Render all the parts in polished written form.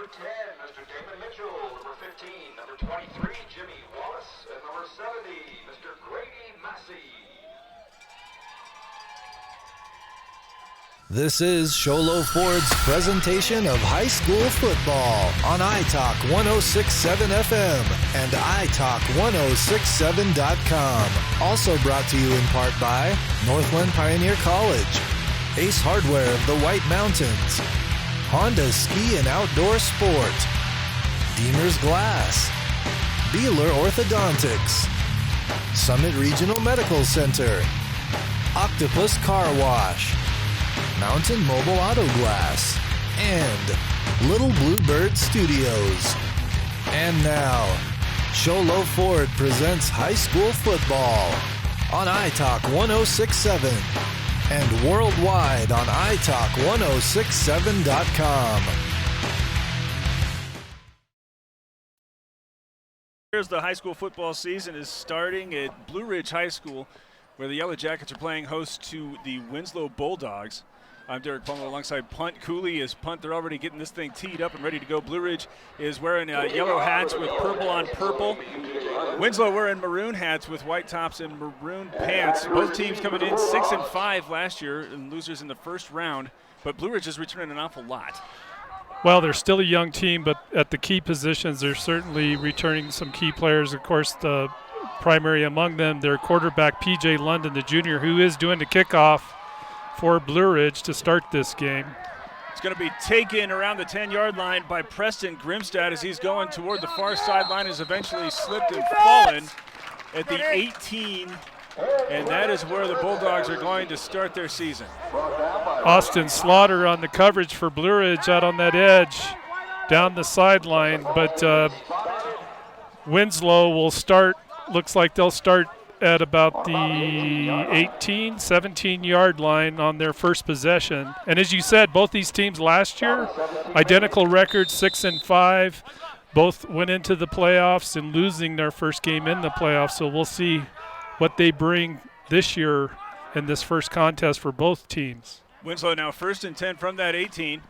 Number 10, Mr. David Mitchell. Number 15, number 23, Jimmy Wallace. And number 70, Mr. Grady Massey. This is Sholo Ford's presentation of high school football on iTalk 106.7 FM and iTalk1067.com. Also brought to you in part by Northland Pioneer College, Ace Hardware of the White Mountains, Honda Ski and Outdoor Sport, Deemer's Glass, Beeler Orthodontics, Summit Regional Medical Center, Octopus Car Wash, Mountain Mobile Auto Glass, and Little Bluebird Studios. And now, Sholo Ford presents high school football on iTalk 106.7 and worldwide on iTalk1067.com. Here's the high school football season is starting at Blue Ridge High School, where the Yellow Jackets are playing host to the Winslow Bulldogs. I'm Derek Palmer alongside Punt Cooley. Is Punt, they're already getting this thing teed up and ready to go. Blue Ridge is wearing yellow hats with purple on purple. Winslow wearing maroon hats with white tops and maroon pants. Both teams coming in 6-5 last year and losers in the first round. But Blue Ridge is returning an awful lot. Well, they're still a young team, but at the key positions, they're certainly returning some key players. Of course, the primary among them, their quarterback, P.J. London, the junior, who is doing the kickoff for Blue Ridge to start this game. It's going to be taken around the 10-yard line by Preston Grimstad as he's going toward the far sideline, has eventually slipped and fallen at the 18, and that is where the Bulldogs are going to start their season. Austin Slaughter on the coverage for Blue Ridge out on that edge down the sideline, but Winslow will start, looks like they'll start at about the 18, 17-yard line on their first possession. And as you said, both these teams last year, identical records, 6-5. Both went into the playoffs and losing their first game in the playoffs. So we'll see what they bring this year in this first contest for both teams. Winslow now 1st and 10 from that 18.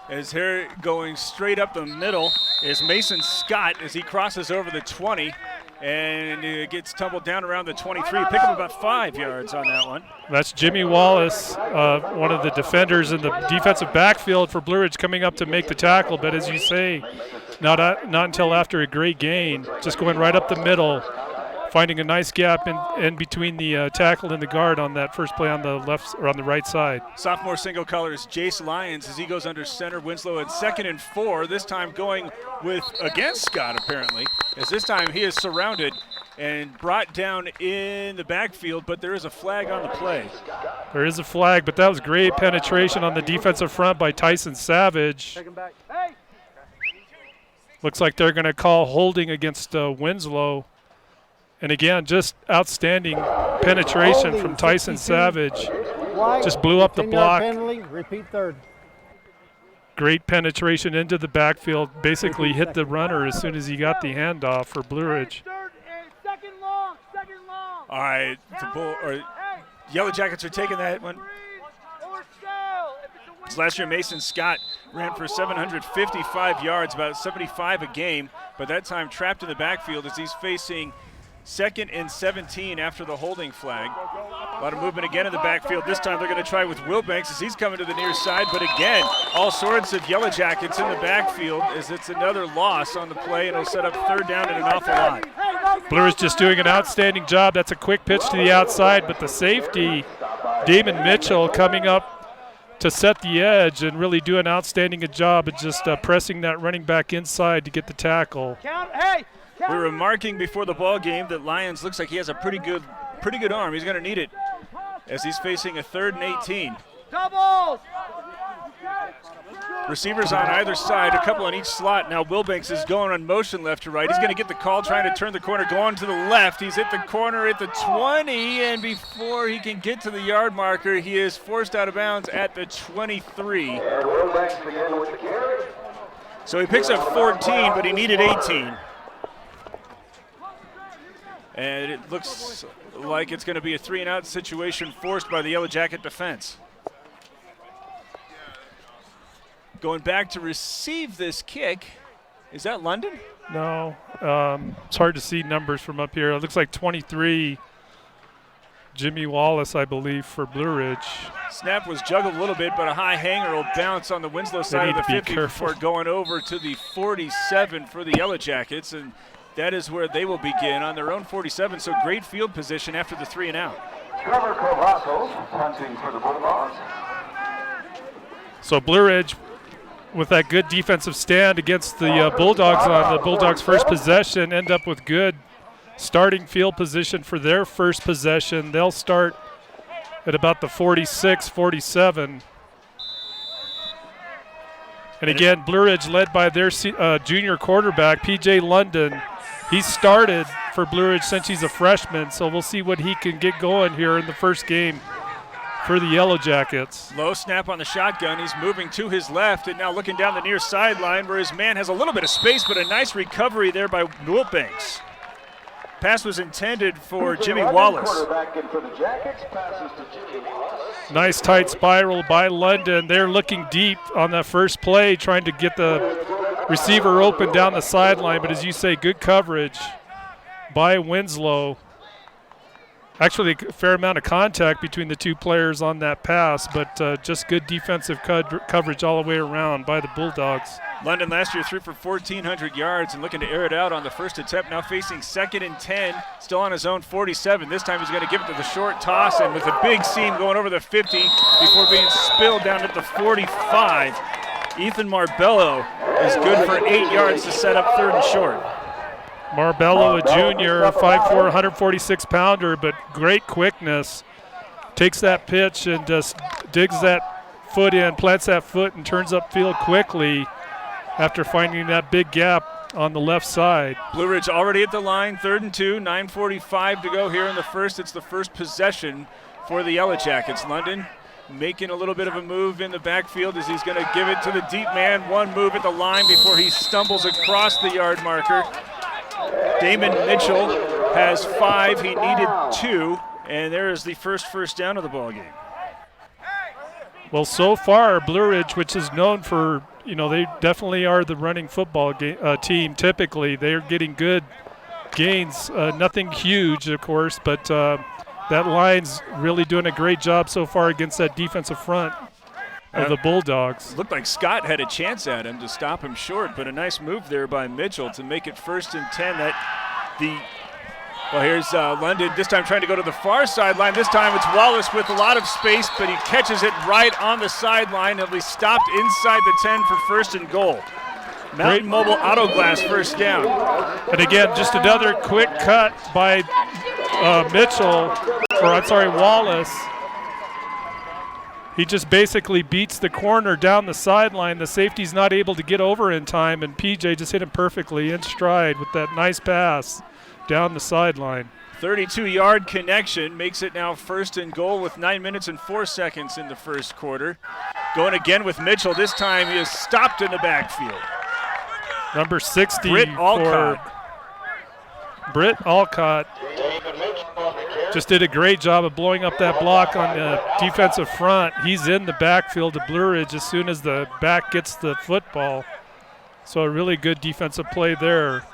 As here going straight up the middle is Mason Scott as he crosses over the 20. And it gets tumbled down around the 23. Pick up about 5 yards on that one. That's Jimmy Wallace, one of the defenders in the defensive backfield for Blue Ridge, coming up to make the tackle. But as you say, not until after a great gain, just going right up the middle, finding a nice gap in between the tackle and the guard on that first play on the left or on the right side. Sophomore single color is Jace Lyons as he goes under center. Winslow at 2nd and 4, this time going against Scott apparently, as this time he is surrounded and brought down in the backfield, but there is a flag on the play. There is a flag, but that was great penetration on the defensive front by Tyson Savage. Looks like they're going to call holding against Winslow. And again, just outstanding penetration from Tyson Savage. Just blew up the block. Repeat third. Great penetration into the backfield. Basically hit the runner as soon as he got the handoff for Blue Ridge. Second long. All right, Yellow Jackets are taking that one. Last year, Mason Scott ran for 755 yards, about 75 a game, but that time trapped in the backfield as he's facing 2nd and 17 after the holding flag. A lot of movement again in the backfield. This time they're going to try with Wilbanks as he's coming to the near side. But again, all sorts of Yellow Jackets in the backfield as it's another loss on the play, and it'll set up 3rd down and an awful lot. Blue is just doing an outstanding job. That's a quick pitch to the outside, but the safety, Damon Mitchell, coming up to set the edge and really do an outstanding job of just pressing that running back inside to get the tackle. We were remarking before the ball game that Lyons looks like he has a pretty good arm. He's going to need it as he's facing a 3rd and 18. Doubles! Receivers on either side, a couple on each slot. Now Wilbanks is going on motion left to right. He's going to get the call, trying to turn the corner, going to the left. He's hit the corner at the 20, and before he can get to the yard marker, he is forced out of bounds at the 23. So he picks up 14, but he needed 18. And it looks like it's going to be a 3-and-out situation forced by the Yellow Jacket defense. Going back to receive this kick. Is that London? No. It's hard to see numbers from up here. It looks like 23, Jimmy Wallace, I believe, for Blue Ridge. Snap was juggled a little bit, but a high hanger will bounce on the Winslow side of the 50 before going over to the 47 for the Yellow Jackets, and that is where they will begin on their own 47, so great field position after the 3 and out. Trevor Cavasso punting for the Bulldogs. So Blue Ridge with that good defensive stand against the Bulldogs on the Bulldogs' first possession end up with good starting field position for their first possession. They'll start at about the 46, 47. And again, Blue Ridge led by their junior quarterback, P.J. London. He started for Blue Ridge since he's a freshman, so we'll see what he can get going here in the first game for the Yellow Jackets. Low snap on the shotgun. He's moving to his left and now looking down the near sideline where his man has a little bit of space, but a nice recovery there by Wilbanks. Pass was intended for Jimmy Wallace. Quarterback in for the Jackets, passes to Jimmy Wallace. Nice tight spiral by London. They're looking deep on that first play, trying to get the receiver open down the sideline, but as you say, good coverage by Winslow. Actually, a fair amount of contact between the two players on that pass, but just good defensive coverage all the way around by the Bulldogs. London last year threw for 1,400 yards and looking to air it out on the first attempt, now facing 2nd and 10, still on his own 47. This time he's going to give it to the short toss, and with a big seam going over the 50 before being spilled down at the 45. Ethan Marbello is good for 8 yards to set up 3rd and short. Marbello, a junior, 5'4", 146-pounder, but great quickness. Takes that pitch and just digs that foot in, plants that foot, and turns upfield quickly after finding that big gap on the left side. Blue Ridge already at the line, 3rd and 2, 9:45 to go here in the first. It's the first possession for the Yellow Jackets. London making a little bit of a move in the backfield as he's going to give it to the deep man. One move at the line before he stumbles across the yard marker. Damon Mitchell has 5. He needed 2, and there is the first down of the ball game. Well, so far, Blue Ridge, which is known for, they definitely are the running football team. Typically, they're getting good gains. Nothing huge, of course, but that line's really doing a great job so far against that defensive front of the Bulldogs. Looked like Scott had a chance at him to stop him short, but a nice move there by Mitchell to make it 1st and 10. Here's London, this time trying to go to the far sideline. This time it's Wallace with a lot of space, but he catches it right on the sideline. He'll be stopped inside the 10 for 1st and goal. Mountain Mobile Auto Glass 1st down. And again, just another quick cut by Wallace. He just basically beats the corner down the sideline. The safety's not able to get over in time, and PJ just hit him perfectly in stride with that nice pass down the sideline. 32-yard connection makes it now 1st and goal with 9 minutes and 4 seconds in the first quarter. Going again with Mitchell. This time he is stopped in the backfield. Number 60 Britt Alcott. Britt Alcott just did a great job of blowing up that block on the defensive front. He's in the backfield of Blue Ridge as soon as the back gets the football. So a really good defensive play there.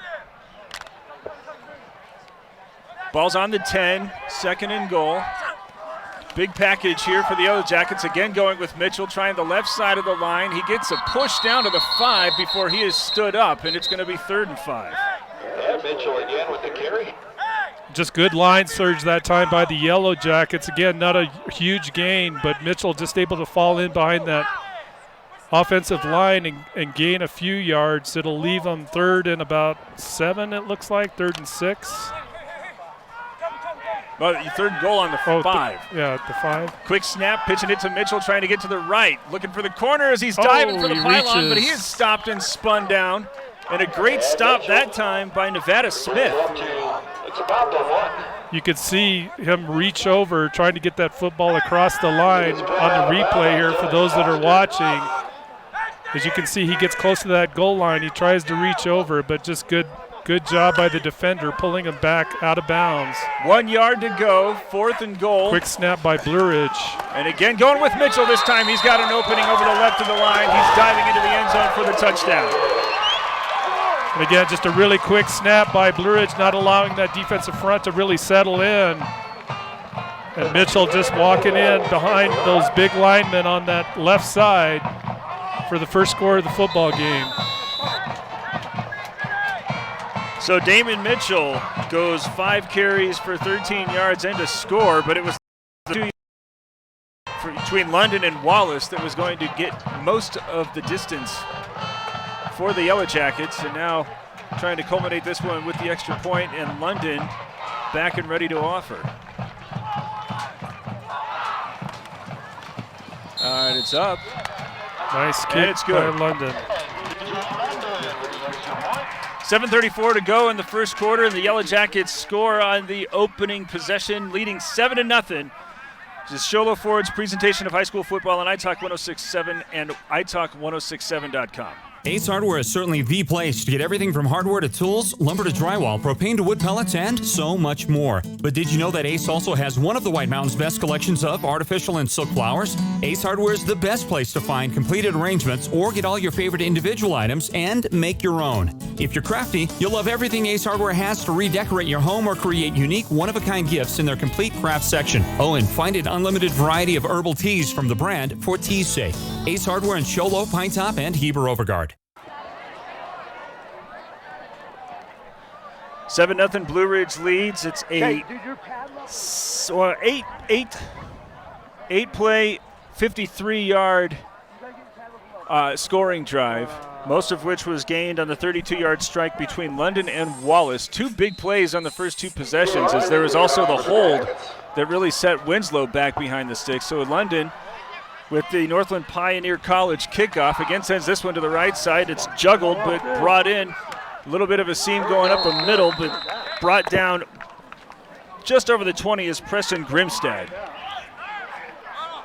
Ball's on the 10, 2nd and goal. Big package here for the Yellow Jackets. Again going with Mitchell, trying the left side of the line. He gets a push down to the 5 before he is stood up, and it's going to be 3rd and 5. Yeah, Mitchell again with the carry. Just good line surge that time by the Yellow Jackets. Again, not a huge gain, but Mitchell just able to fall in behind that offensive line and gain a few yards. It'll leave them 3rd and about 7, it looks like, 3rd and 6. Well, 3rd and goal on the 5. The 5. Quick snap, pitching it to Mitchell, trying to get to the right. Looking for the corner as he's diving for the pylon, but he is stopped and spun down. And a great stop that time by Nevada Smith. It's about the 1. You could see him reach over, trying to get that football across the line on the replay here for those that are watching. As you can see, he gets close to that goal line. He tries to reach over, but just good Good job by the defender pulling him back out of bounds. 1 yard to go, 4th and goal. Quick snap by Blue Ridge. And again, going with Mitchell this time. He's got an opening over the left of the line. He's diving into the end zone for the touchdown. And again, just a really quick snap by Blue Ridge, not allowing that defensive front to really settle in. And Mitchell just walking in behind those big linemen on that left side for the first score of the football game. So Damon Mitchell goes 5 carries for 13 yards and a score, but it was the between London and Wallace that was going to get most of the distance for the Yellow Jackets, and now trying to culminate this one with the extra point, and London back and ready to offer. All right, it's up. Nice kick it's good. by London. 7:34 to go in the first quarter, and the Yellow Jackets score on the opening possession, leading 7-0. This is Sholo Ford's presentation of high school football on iTalk 106.7 and iTalk1067.com. Ace Hardware is certainly the place to get everything from hardware to tools, lumber to drywall, propane to wood pellets, and so much more. But did you know that Ace also has one of the White Mountains' best collections of artificial and silk flowers? Ace Hardware is the best place to find completed arrangements or get all your favorite individual items and make your own. If you're crafty, you'll love everything Ace Hardware has to redecorate your home or create unique, one-of-a-kind gifts in their complete craft section. Oh, and find an unlimited variety of herbal teas from the brand for tea's sake. Ace Hardware in Sholo, Pine Top, and Heber Overgard. 7-0 Blue Ridge leads. It's a 8-play, 53-yard scoring drive, most of which was gained on the 32-yard strike between London and Wallace. 2 big plays on the first 2 possessions, as there was also the hold that really set Winslow back behind the sticks. So London, with the Northland Pioneer College kickoff, again sends this one to the right side. It's juggled but brought in. A little bit of a seam going up the middle, but brought down just over the 20 is Preston Grimstad.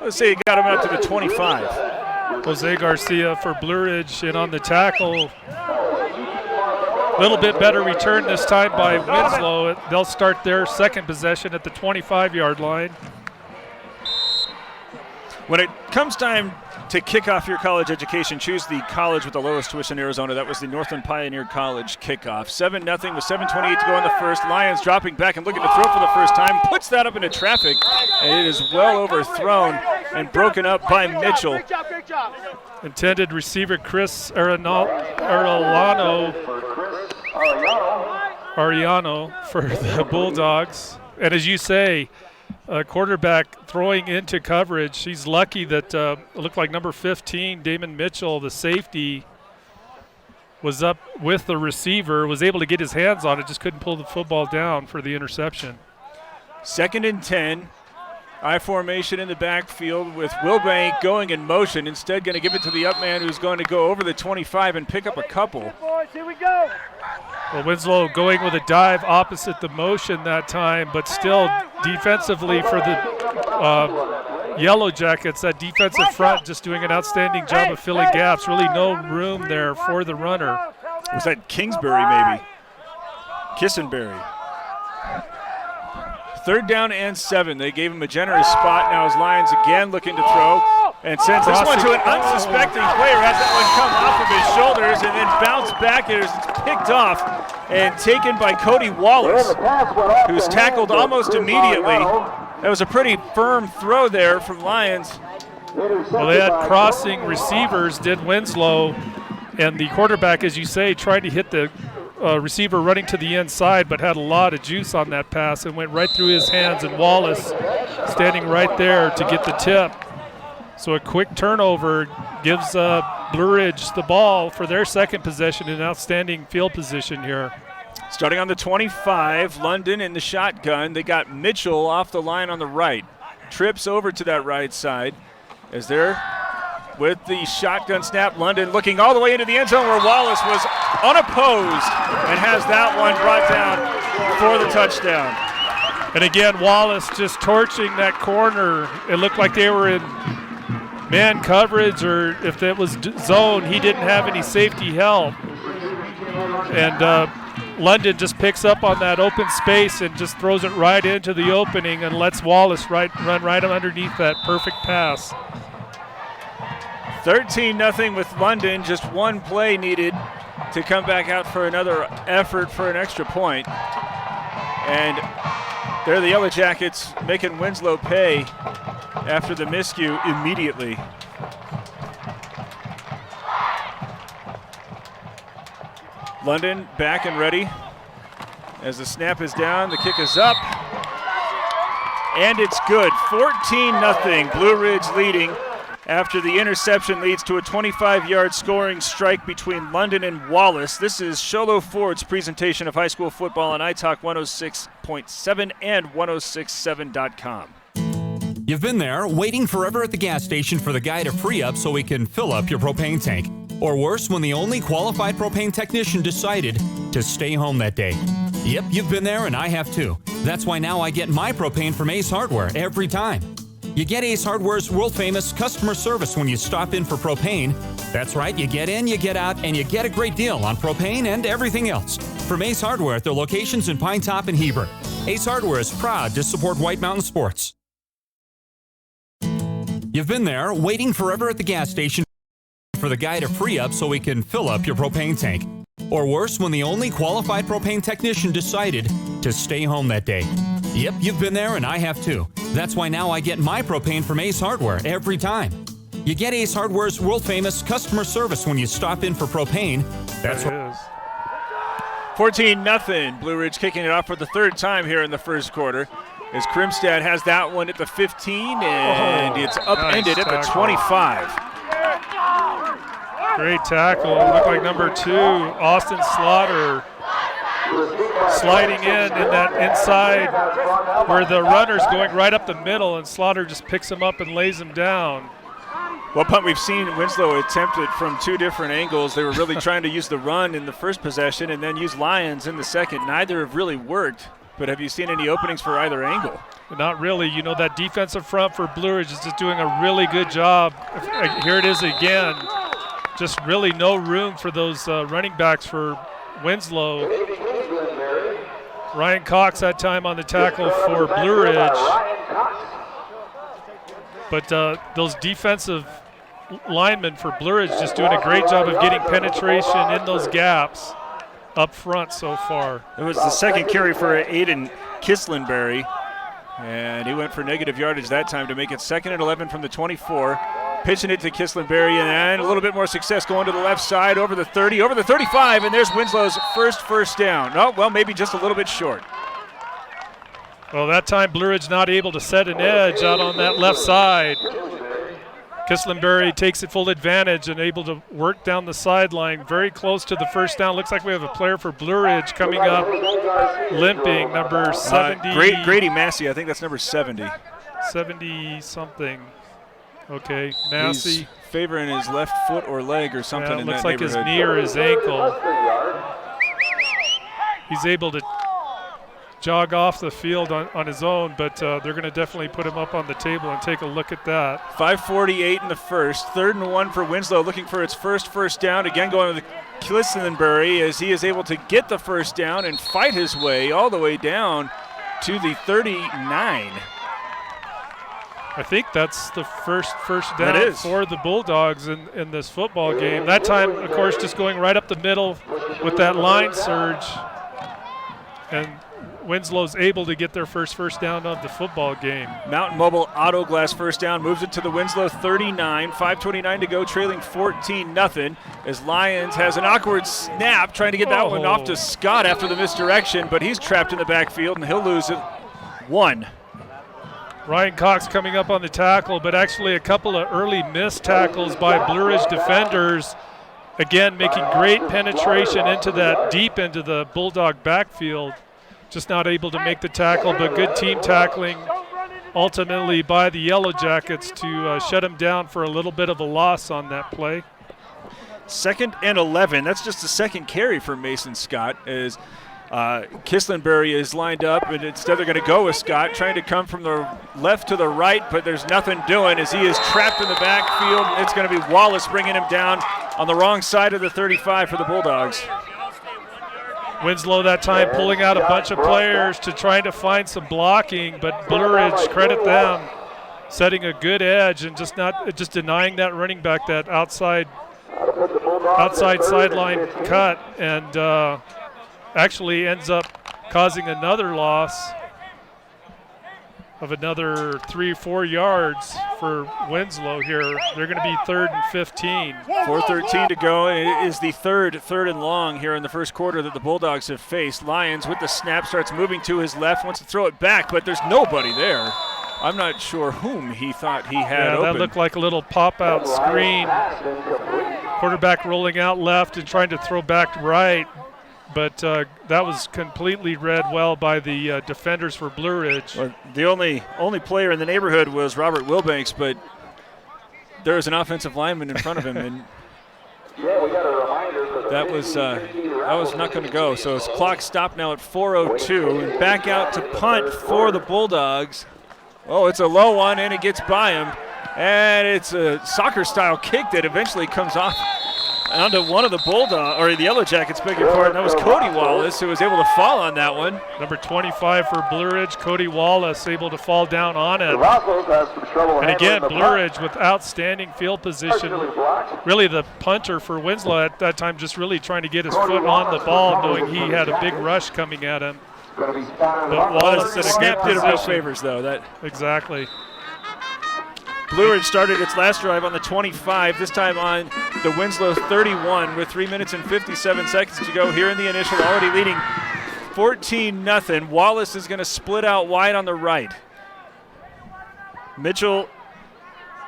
Let's say he got him out to the 25. Jose Garcia for Blue Ridge in on the tackle. A little bit better return this time by Winslow. They'll start their second possession at the 25-yard line. When it comes time to kick off your college education, choose the college with the lowest tuition in Arizona. That was the Northland Pioneer College kickoff. 7-0 with 7:28 to go in the first. Lions dropping back and looking to throw for the first time. Puts that up into traffic, and it is well overthrown and broken up by Mitchell. Intended receiver Chris Ariano for the Bulldogs. And as you say, quarterback throwing into coverage. He's lucky that it looked like number 15, Damon Mitchell, the safety, was up with the receiver, was able to get his hands on it, just couldn't pull the football down for the interception. 2nd and 10. I formation in the backfield with Wilbank going in motion. Instead going to give it to the up man who's going to go over the 25 and pick up a couple. Here we go. Well, Winslow going with a dive opposite the motion that time, but still defensively for the Yellow Jackets, that defensive front just doing an outstanding job of filling gaps. Really no room there for the runner. Was that Kingsbury maybe? Kissenberry. 3rd down and 7. They gave him a generous spot. Now his Lions again looking to throw. And sends this one to an unsuspecting player. Has that one come off of his shoulders and then bounce back. It's picked off and taken by Cody Wallace, who's tackled almost immediately. That was a pretty firm throw there from Lions. Well, they had crossing receivers, did Winslow, and the quarterback, as you say, tried to hit the receiver running to the inside, but had a lot of juice on that pass and went right through his hands, and Wallace standing right there to get the tip. So a quick turnover gives Blue Ridge the ball for their second possession, an outstanding field position here. Starting on the 25, London in the shotgun. They got Mitchell off the line on the right. Trips over to that right side as they're with the shotgun snap. London looking all the way into the end zone where Wallace was unopposed and has that one brought down for the touchdown. And again, Wallace just torching that corner. It looked like they were in man coverage, or if it was zone, he didn't have any safety help. And London just picks up on that open space and just throws it right into the opening and lets Wallace run right underneath that perfect pass. 13-0 with London, just one play needed to come back out for another effort for an extra point. And there the Yellow Jackets making Winslow pay after the miscue immediately. London back and ready. As the snap is down, the kick is up. And it's good. 14-0. Blue Ridge leading after the interception leads to a 25-yard scoring strike between London and Wallace. This is Sholo Ford's presentation of high school football on iTalk 106.7 and 1067.com. You've been there, waiting forever at the gas station for the guy to free up so he can fill up your propane tank. Or worse, when the only qualified propane technician decided to stay home that day. Yep, you've been there, and I have too. That's why now I get my propane from Ace Hardware every time. You get Ace Hardware's world-famous customer service when you stop in for propane. That's right, you get in, you get out, and you get a great deal on propane and everything else. From Ace Hardware at their locations in Pine Top and Heber. Ace Hardware is proud to support White Mountain Sports. You've been there, waiting forever at the gas station for the guy to free up so he can fill up your propane tank. Or worse, when the only qualified propane technician decided to stay home that day. Yep, you've been there, and I have too. That's why now I get my propane from Ace Hardware every time. You get Ace Hardware's world-famous customer service when you stop in for propane. That's what it is. 14-0. Blue Ridge kicking it off for the third time here in the first quarter. As Krimstad has that one at the 15, and it's upended at the 25. Great tackle. Looked like number 2, Austin Slaughter, sliding in that inside where the runner's going right up the middle, and Slaughter just picks him up and lays him down. Well, Punt, we've seen Winslow attempt it from two different angles. They were really trying to use the run in the first possession and then use Lions in the second. Neither have really worked, but have you seen any openings for either angle? Not really. You know, that defensive front for Blue Ridge is just doing a really good job. Here it is again. Just really no room for those running backs for Winslow. Ryan Cox that time on the tackle for Blue Ridge. But those defensive linemen for Blue Ridge just doing a great job of getting penetration in those gaps up front so far. It was the second carry for Aiden Kislenberry, and he went for negative yardage that time to make it 2nd and 11 from the 24. Pitching it to Kislenberry, and a little bit more success going to the left side, over the 30, over the 35, and there's Winslow's first down. Oh, well, maybe just a little bit short. Well, that time Blue Ridge not able to set an edge out on that left side. Kislenberry takes it full advantage and able to work down the sideline very close to the first down. Looks like we have a player for Blue Ridge coming up limping, number 70. Grady Massey, I think that's number 70. 70-something. Okay, Massey. He's favoring his left foot or leg or something in that looks like his neighborhood. knee or his ankle. He's able to jog off the field on his own, but they're going to definitely put him up on the table and take a look at that. 5:48 in the first. 3rd and 1 for Winslow, looking for its first down. Again going to the Kislenberry as he is able to get the first down and fight his way all the way down to the 39. I think that's the first down for the Bulldogs in this football game. That time, of course, just going right up the middle with that line surge. And Winslow's able to get their first down of the football game. Mountain Mobile Auto Glass first down moves it to the Winslow 39. 5:29 to go, trailing 14-0 as Lyons has an awkward snap trying to get that one off to Scott after the misdirection, but he's trapped in the backfield and he'll lose it. 1. Ryan Cox coming up on the tackle, but actually a couple of early missed tackles by Blue Ridge defenders. Again, making great penetration into that deep into the Bulldog backfield. Just not able to make the tackle, but good team tackling ultimately by the Yellow Jackets to shut him down for a little bit of a loss on that play. 2nd and 11. That's just the second carry for Mason Scott as Kislenberry is lined up, and instead they're going to go with Scott, trying to come from the left to the right, but there's nothing doing as he is trapped in the backfield. It's going to be Wallace bringing him down on the wrong side of the 35 for the Bulldogs. Winslow that time pulling out a bunch of players to try to find some blocking, but Blue Ridge, credit them, setting a good edge and just denying that running back that outside sideline cut, and actually ends up causing another loss of another 3 or 4 yards for Winslow here. They're going to be 3rd and 15. 4:13 to go. It is the third and long here in the first quarter that the Bulldogs have faced. Lyons with the snap starts moving to his left, wants to throw it back, but there's nobody there. I'm not sure whom he thought he had open. That looked like a little pop-out screen. Quarterback rolling out left and trying to throw back right, but that was completely read well by the defenders for Blue Ridge. Well, the only player in the neighborhood was Robert Wilbanks, but there was an offensive lineman in front of him, and that was not going to go. So his clock stopped now at 4:02, and back out to punt for the Bulldogs. Oh, it's a low one, and it gets by him. And it's a soccer-style kick that eventually comes off onto one of the Bulldogs, or the Yellow Jackets, beg your pardon. That was Cody Wallace who was able to fall on that one. Number 25 for Blue Ridge, Cody Wallace, able to fall down on it. And again, Blue Ridge with outstanding field position. Really the punter for Winslow at that time just really trying to get his foot on the ball, knowing he had a big rush coming at him. But Wallace the snap did him no favors, though. Exactly. Blue Ridge started its last drive on the 25, this time on the Winslow 31 with 3 minutes and 57 seconds to go here in the initial, already leading 14-0. Wallace is going to split out wide on the right. Mitchell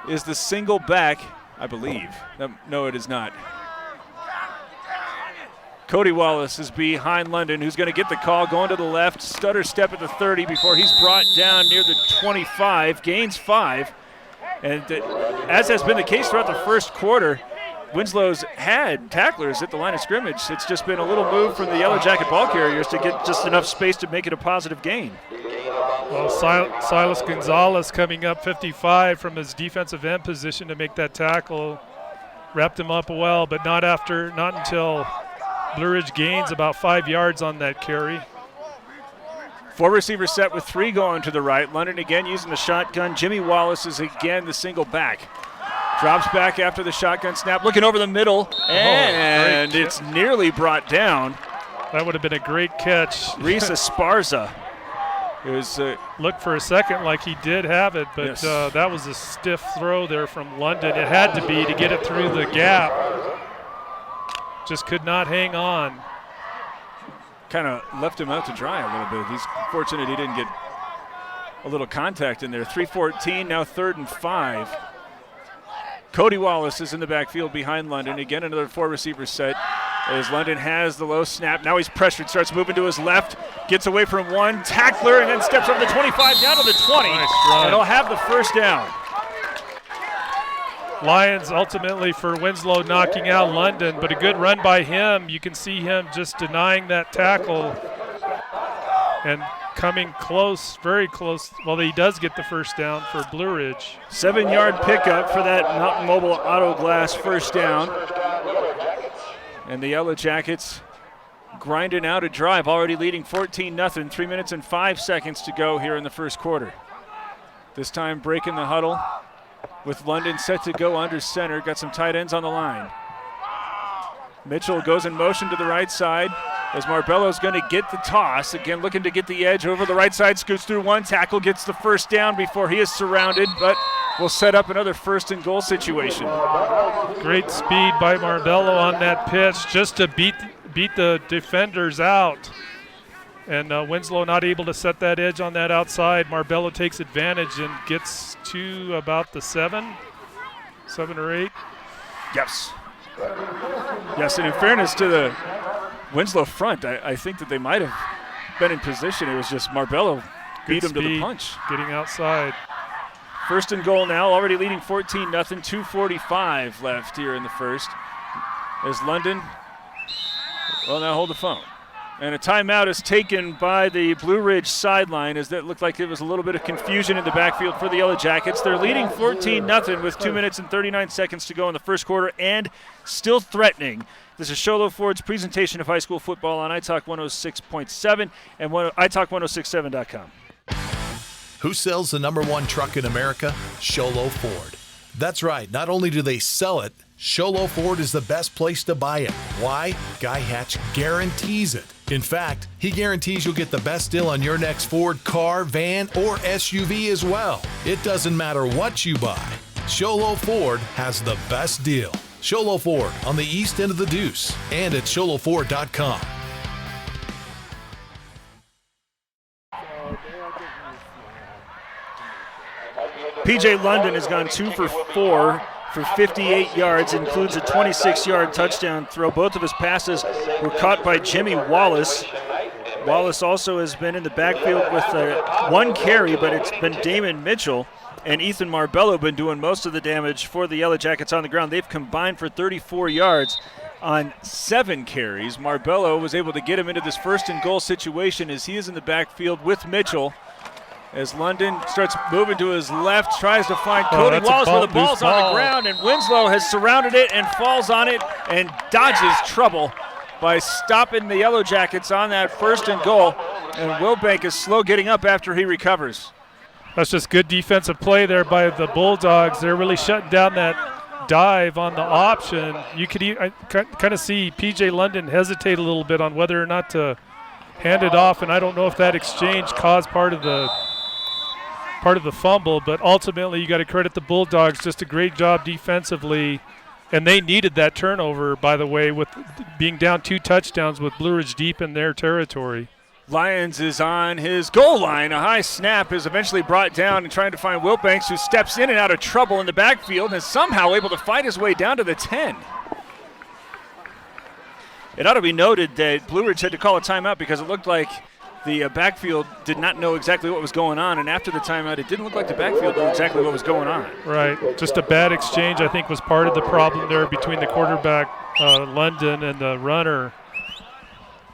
is the single back, I believe. No, it is not. Cody Wallace is behind London, who's going to get the call, going to the left, stutter step at the 30 before he's brought down near the 25, gains 5. And as has been the case throughout the first quarter, Winslow's had tacklers at the line of scrimmage. It's just been a little move from the Yellow Jacket ball carriers to get just enough space to make it a positive gain. Well, Silas Gonzalez coming up 55 from his defensive end position to make that tackle. Wrapped him up well, but not until Blue Ridge gains about 5 yards on that carry. 4 receivers set with 3 going to the right. London again using the shotgun. Jimmy Wallace is again the single back. Drops back after the shotgun snap, looking over the middle, and it's nearly brought down. That would have been a great catch. Reese Esparza. It was looked for a second like he did have it, but yes. That was a stiff throw there from London. It had to be to get it through the gap. Just could not hang on. Kind of left him out to dry a little bit. He's fortunate he didn't get a little contact in there. 3:14, now 3rd and 5. Cody Wallace is in the backfield behind London. Again, another 4 receiver set as London has the low snap. Now he's pressured, starts moving to his left, gets away from one tackler, and then steps over the 25 down to the 20. Nice run. And he'll have the first down. Lions ultimately for Winslow knocking out London, but a good run by him. You can see him just denying that tackle and coming close, very close. Well, he does get the first down for Blue Ridge. 7-yard pickup for that Mountain Mobile Auto Glass first down. And the Yellow Jackets grinding out a drive, already leading 14-0, 3 minutes and 5 seconds to go here in the first quarter. This time breaking the huddle with London set to go under center. Got some tight ends on the line. Mitchell goes in motion to the right side as Marbello's going to get the toss. Again, looking to get the edge over the right side. Scoots through one tackle, gets the first down before he is surrounded, but will set up another 1st and goal situation. Great speed by Marbello on that pitch just to beat the defenders out. And Winslow not able to set that edge on that outside. Marbello takes advantage and gets to about the 7 or 8. Yes. Yes, and in fairness to the Winslow front, I think that they might have been in position. It was just Marbello beat him to the punch. Getting outside. 1st and goal now, already leading 14-0, 2:45 left here in the first. As London, well, now hold the phone. And a timeout is taken by the Blue Ridge sideline, as that looked like it was a little bit of confusion in the backfield for the Yellow Jackets. They're leading 14-0 with 2 minutes and 39 seconds to go in the first quarter and still threatening. This is Sholo Ford's presentation of high school football on iTalk 106.7 and iTalk1067.com. Who sells the #1 truck in America? Sholo Ford. That's right. Not only do they sell it, Sholo Ford is the best place to buy it. Why? Guy Hatch guarantees it. In fact, he guarantees you'll get the best deal on your next Ford car, van, or SUV as well. It doesn't matter what you buy. Sholo Ford has the best deal. Sholo Ford on the east end of the Deuce and at sholoford.com. P.J. London has gone 2 for 4 for 58 yards, includes a 26-yard touchdown throw. Both of his passes were caught by Jimmy Wallace. Wallace also has been in the backfield with one carry, but it's been Damon Mitchell and Ethan Marbello been doing most of the damage for the Yellow Jackets on the ground. They've combined for 34 yards on 7 carries. Marbello was able to get him into this first and goal situation as he is in the backfield with Mitchell. As London starts moving to his left, tries to find Cody Wallace where the ball's on the ground, and Winslow has surrounded it and falls on it and dodges trouble by stopping the Yellow Jackets on that first and goal. And Wilbank is slow getting up after he recovers. That's just good defensive play there by the Bulldogs. They're really shutting down that dive on the option. You could kind of see P.J. London hesitate a little bit on whether or not to hand it off, and I don't know if that exchange caused part of the fumble, but ultimately you got to credit the Bulldogs. Just a great job defensively, and they needed that turnover, by the way, with being down 2 touchdowns with Blue Ridge deep in their territory. Lyons is on his goal line. A high snap is eventually brought down and trying to find Wilbanks, who steps in and out of trouble in the backfield and is somehow able to fight his way down to the 10. It ought to be noted that Blue Ridge had to call a timeout because it looked like the backfield did not know exactly what was going on, and after the timeout, it didn't look like the backfield knew exactly what was going on. Right. Just a bad exchange, I think, was part of the problem there between the quarterback, London, and the runner,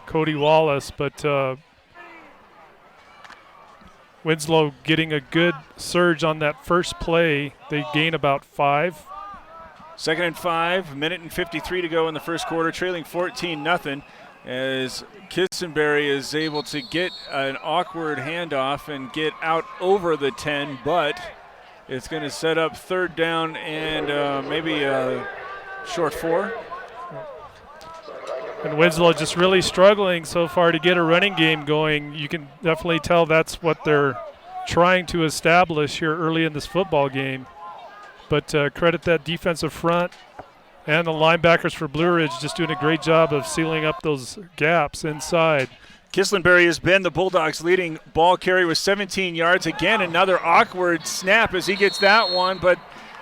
Cody Wallace. But Winslow getting a good surge on that first play. They gain about 5. 2nd and 5, minute and 53 to go in the first quarter, trailing 14-0 as Kissenberry is able to get an awkward handoff and get out over the 10, but it's going to set up 3rd down and maybe a short 4. And Winslow just really struggling so far to get a running game going. You can definitely tell that's what they're trying to establish here early in this football game. But credit that defensive front and the linebackers for Blue Ridge just doing a great job of sealing up those gaps inside. Kissenberry has been the Bulldogs' leading ball carrier with 17 yards. Again, another awkward snap as he gets that one, but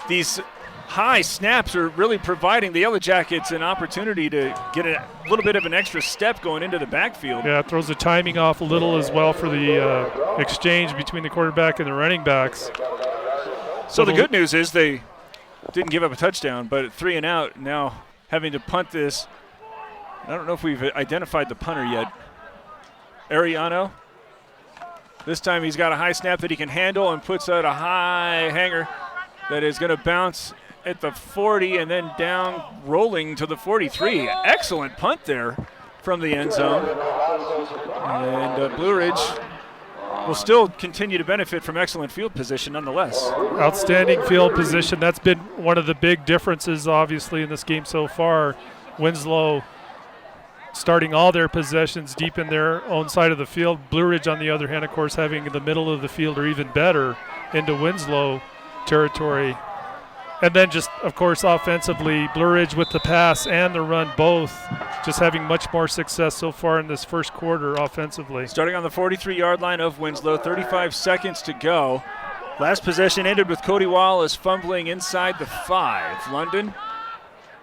these high snaps are really providing the Yellow Jackets an opportunity to get a little bit of an extra step going into the backfield. Yeah, it throws the timing off a little as well for the exchange between the quarterback and the running backs. So the good news is they didn't give up a touchdown, but 3 and out, now having to punt this. I don't know if we've identified the punter yet. Ariano. This time he's got a high snap that he can handle and puts out a high hanger that is going to bounce at the 40 and then down rolling to the 43. Excellent punt there from the end zone. And Blue Ridge will still continue to benefit from excellent field position nonetheless. Outstanding field position. That's been one of the big differences, obviously, in this game so far. Winslow starting all their possessions deep in their own side of the field. Blue Ridge, on the other hand, of course, having the middle of the field or even better into Winslow territory. And then just, of course, offensively, Blue Ridge with the pass and the run both just having much more success so far in this first quarter offensively. Starting on the 43-yard line of Winslow, 35 seconds to go. Last possession ended with Cody Wallace fumbling inside the 5. London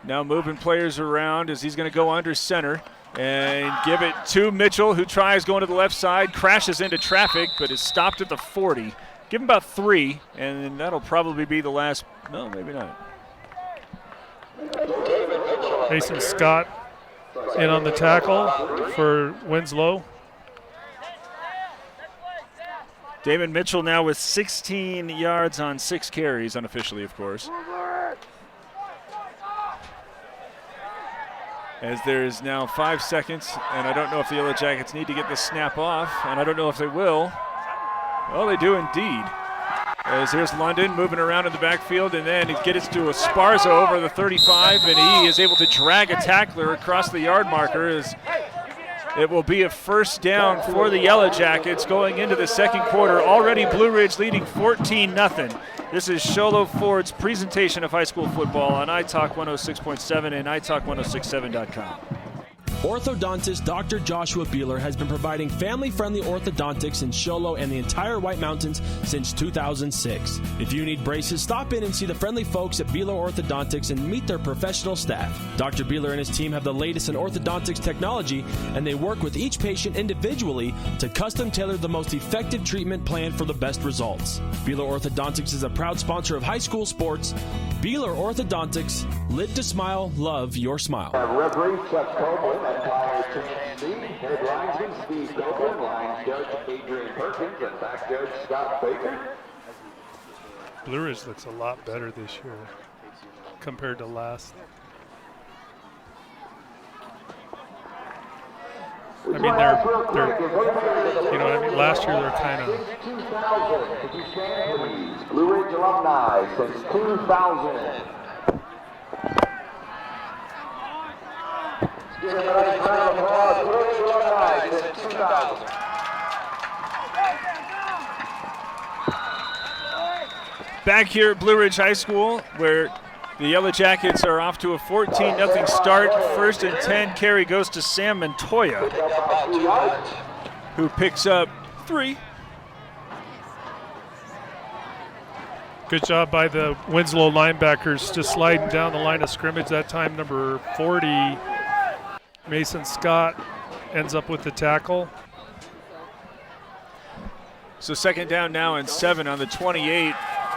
now moving players around as he's going to go under center and give it to Mitchell, who tries going to the left side, crashes into traffic, but is stopped at the 40. Give him about 3, and that'll probably be the last. No, maybe not. Mason Scott in on the tackle for Winslow. Damon Mitchell now with 16 yards on 6 carries, unofficially, of course. As there is now 5 seconds, and I don't know if the Yellow Jackets need to get this snap off, and I don't know if they will. Well, they do indeed. As here's London moving around in the backfield, and then it gets to Esparza over the 35, and he is able to drag a tackler across the yard marker. As it will be a first down for the Yellow Jackets going into the second quarter. Already Blue Ridge leading 14-0. This is Sholo Ford's presentation of high school football on iTalk 106.7 and iTalk1067.com. Orthodontist Dr. Joshua Beeler has been providing family-friendly orthodontics in Show Low and the entire White Mountains since 2006. If you need braces, stop in and see the friendly folks at Beeler Orthodontics and meet their professional staff. Dr. Beeler and his team have the latest in orthodontics technology, and they work with each patient individually to custom tailor the most effective treatment plan for the best results. Beeler Orthodontics is a proud sponsor of high school sports. Beeler Orthodontics, live to smile, love your smile. Referee Chuck Copeland, umpire Tim C. Head linesman Steve Copeland, line judge Adrian Perkins, and back judge Scott Baker. Blue Ridge looks a lot better this year compared to last. I mean, they're you know what I mean? Last year they're kind of. 2000, could you stand, please? Blue Ridge alumni since 2000. Give him a nice round of applause. Blue Ridge alumni since 2000. Back here at Blue Ridge High School, where the Yellow Jackets are off to a 14-0 start. First and 10 carry goes to Sam Montoya, who picks up 3. Good job by the Winslow linebackers just sliding down the line of scrimmage. That time, number 40, Mason Scott, ends up with the tackle. So second down now and 7 on the 28.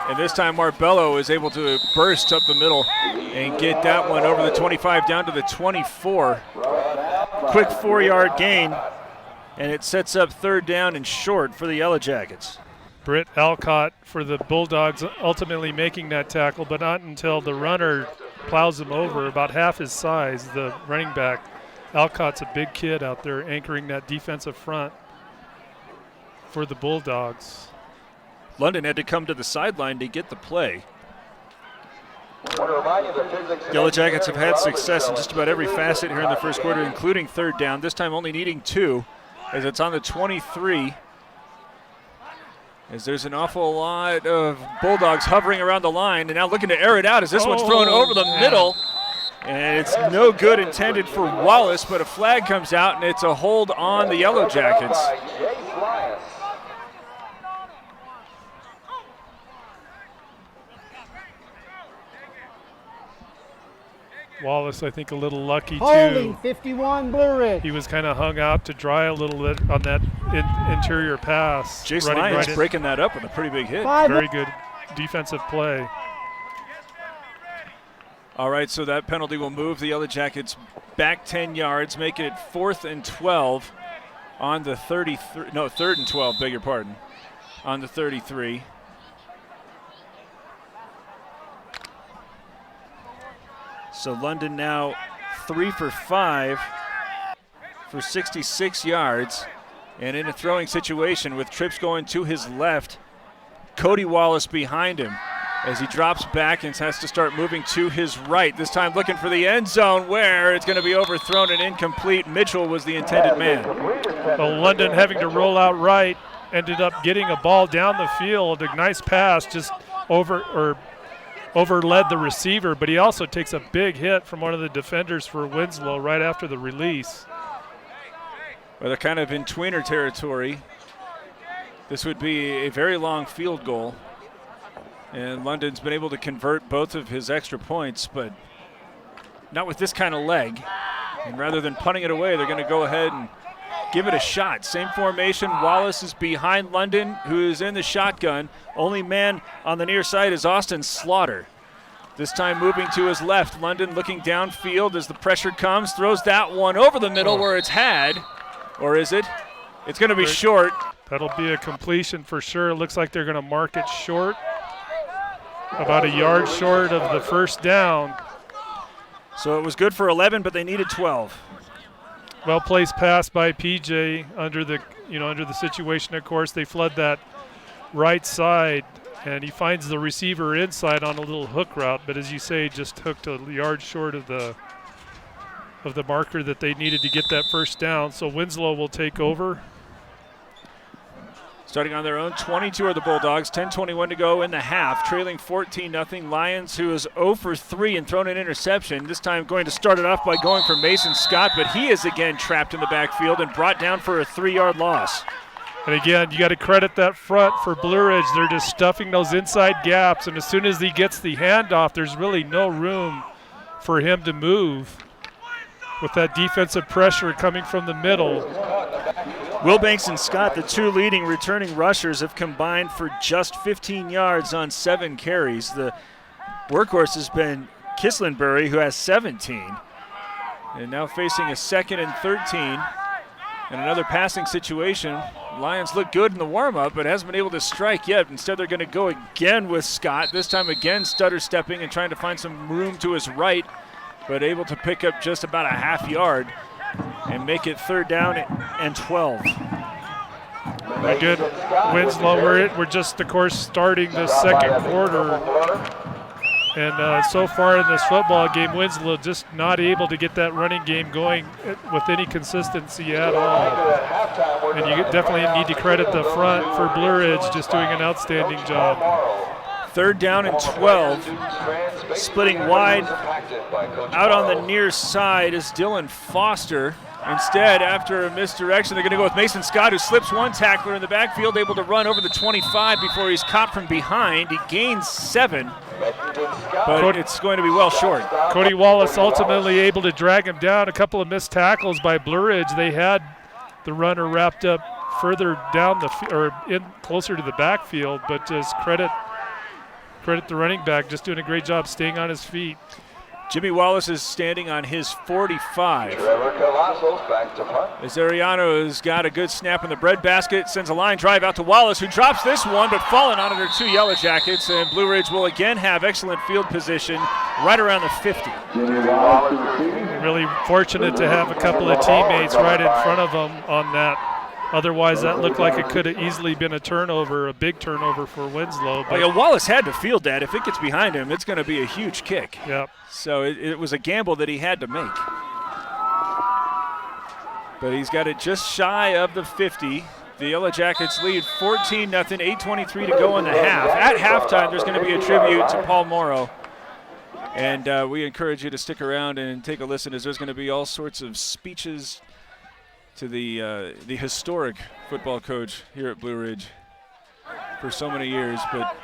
And this time Marbello is able to burst up the middle and get that one over the 25 down to the 24. Quick 4-yard gain, and it sets up third down and short for the Yellow Jackets. Britt Alcott for the Bulldogs ultimately making that tackle, but not until the runner plows him over, about half his size, the running back. Alcott's a big kid out there anchoring that defensive front for the Bulldogs. London had to come to the sideline to get the play. Yellow Jackets have had success in just about every facet here in the first quarter, including third down, this time only needing 2, as it's on the 23. As there's an awful lot of Bulldogs hovering around the line, and now looking to air it out as this one's thrown over the middle. And it's no good intended for Wallace, but a flag comes out, and it's a hold on the Yellow Jackets. Wallace, I think, a little lucky Holding too. 51 Blue Ridge. He was kind of hung out to dry a little bit on that interior pass. Jason Lyons breaking that up with a pretty big hit. Very good defensive play. All right, so that penalty will move the Yellow Jackets back 10 yards, making it 4th and 12 on the 33. No, 3rd and 12, beg your pardon, on the 33. So London now 3 for 5 for 66 yards. And in a throwing situation with trips going to his left, Cody Wallace behind him as he drops back and has to start moving to his right. This time looking for the end zone where it's going to be overthrown and incomplete. Mitchell was the intended man. Well, London having to roll out right, ended up getting a ball down the field. A nice pass, just overled the receiver, but he also takes a big hit from one of the defenders for Winslow right after the release. Well, they're kind of in tweener territory. This would be a very long field goal. And London's been able to convert both of his extra points, but not with this kind of leg. And rather than punting it away, they're going to go ahead and give it a shot. Same formation. Wallace is behind London, who is in the shotgun. Only man on the near side is Austin Slaughter. This time moving to his left. London looking downfield as the pressure comes. Throws that one over the middle where it's had. Or is it? It's going to be short. That'll be a completion for sure. It looks like they're going to mark it short. About a yard short of the first down. So it was good for 11, but they needed 12. Well placed pass by PJ under the situation. Of course, they flood that right side, and he finds the receiver inside on a little hook route. But as you say, just hooked a yard short of the marker that they needed to get that first down. So Winslow will take over. Starting on their own 22 are the Bulldogs. 10:21 to go in the half, trailing 14-0. Lions, who is 0 for 3 and thrown an interception. This time going to start it off by going for Mason Scott, but he is again trapped in the backfield and brought down for a 3-yard loss. And again, you got to credit that front for Blue Ridge. They're just stuffing those inside gaps, and as soon as he gets the handoff, there's really no room for him to move with that defensive pressure coming from the middle. Wilbanks and Scott, the two leading returning rushers, have combined for just 15 yards on 7 carries. The workhorse has been Kislenbury, who has 17. And now facing a 2nd and 13 and another passing situation. Lions look good in the warm-up, but hasn't been able to strike yet. Instead, they're going to go again with Scott. This time again, stutter stepping and trying to find some room to his right, but able to pick up just about a half yard and make it 3rd down and 12. Good Winslow. We're just, of course, starting the second quarter. And so far in this football game, Winslow just not able to get that running game going with any consistency at all. And you definitely need to credit the front for Blue Ridge just doing an outstanding job. 3rd down and 12. Splitting wide out on the near side is Dylan Foster. Instead, after a misdirection, they're going to go with Mason Scott, who slips one tackler in the backfield, able to run over the 25 before he's caught from behind. He gains 7, but it's going to be well short. Cody Wallace ultimately able to drag him down. A couple of missed tackles by Blue Ridge. They had the runner wrapped up further down closer to the backfield, but just credit the running back, just doing a great job staying on his feet. Jimmy Wallace is standing on his 45. As Ariano has got a good snap in the breadbasket, sends a line drive out to Wallace, who drops this one, but falling on it are 2 Yellow Jackets, and Blue Ridge will again have excellent field position right around the 50. Really fortunate to have a couple of teammates right in front of them on that. Otherwise, that looked like it could have easily been a turnover, a big turnover for Winslow. But Wallace had to field that. If it gets behind him, it's going to be a huge kick. Yep. So it was a gamble that he had to make. But he's got it just shy of the 50. The Yellow Jackets lead 14-0, 8:23 to go in the half. At halftime, there's going to be a tribute to Paul Morrow. And we encourage you to stick around and take a listen, as there's going to be all sorts of speeches to the historic football coach here at Blue Ridge for so many years. But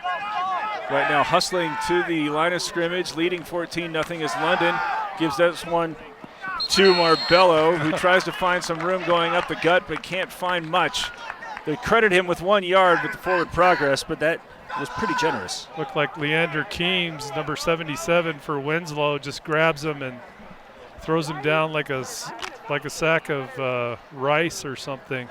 right now hustling to the line of scrimmage, leading 14-0 as London gives this one to Marbello, who tries to find some room going up the gut but can't find much. They credit him with 1 yard with the forward progress, but that was pretty generous. Looked like Leander Keems, number 77 for Winslow, just grabs him and throws him down like a sack of rice or something.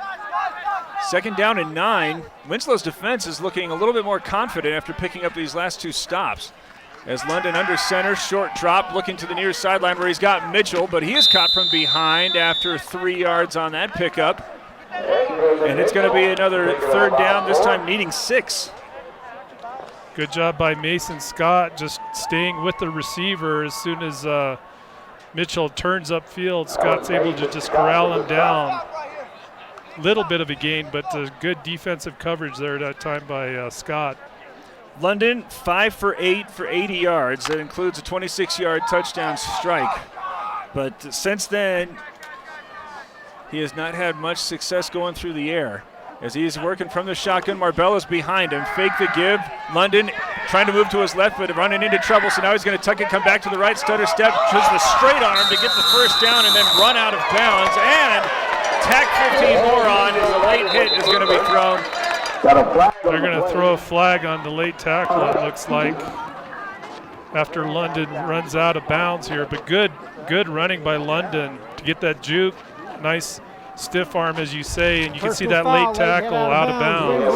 2nd down and 9. Winslow's defense is looking a little bit more confident after picking up these last 2 stops. As London under center, short drop, looking to the near sideline where he's got Mitchell, but he is caught from behind after 3 yards on that pickup. And it's going to be another 3rd down, this time needing 6. Good job by Mason Scott, just staying with the receiver. As soon as Mitchell turns upfield, Scott's able to just corral him down. Little bit of a gain, but good defensive coverage there at that time by Scott. London 5 for 8 for 80 yards. That includes a 26-yard touchdown strike. But since then, he has not had much success going through the air. As he's working from the shotgun, Marbello's behind him. Fake the give. London trying to move to his left, but running into trouble. So now he's going to tuck it, come back to the right, stutter step, just the straight arm to get the first down and then run out of bounds. And tack 15 more on as a late hit is going to be thrown. They're going to throw a flag on the late tackle, it looks like. after London runs out of bounds here. But good running by London to get that juke. Nice stiff arm, as you say, and you can see that late tackle out of bounds.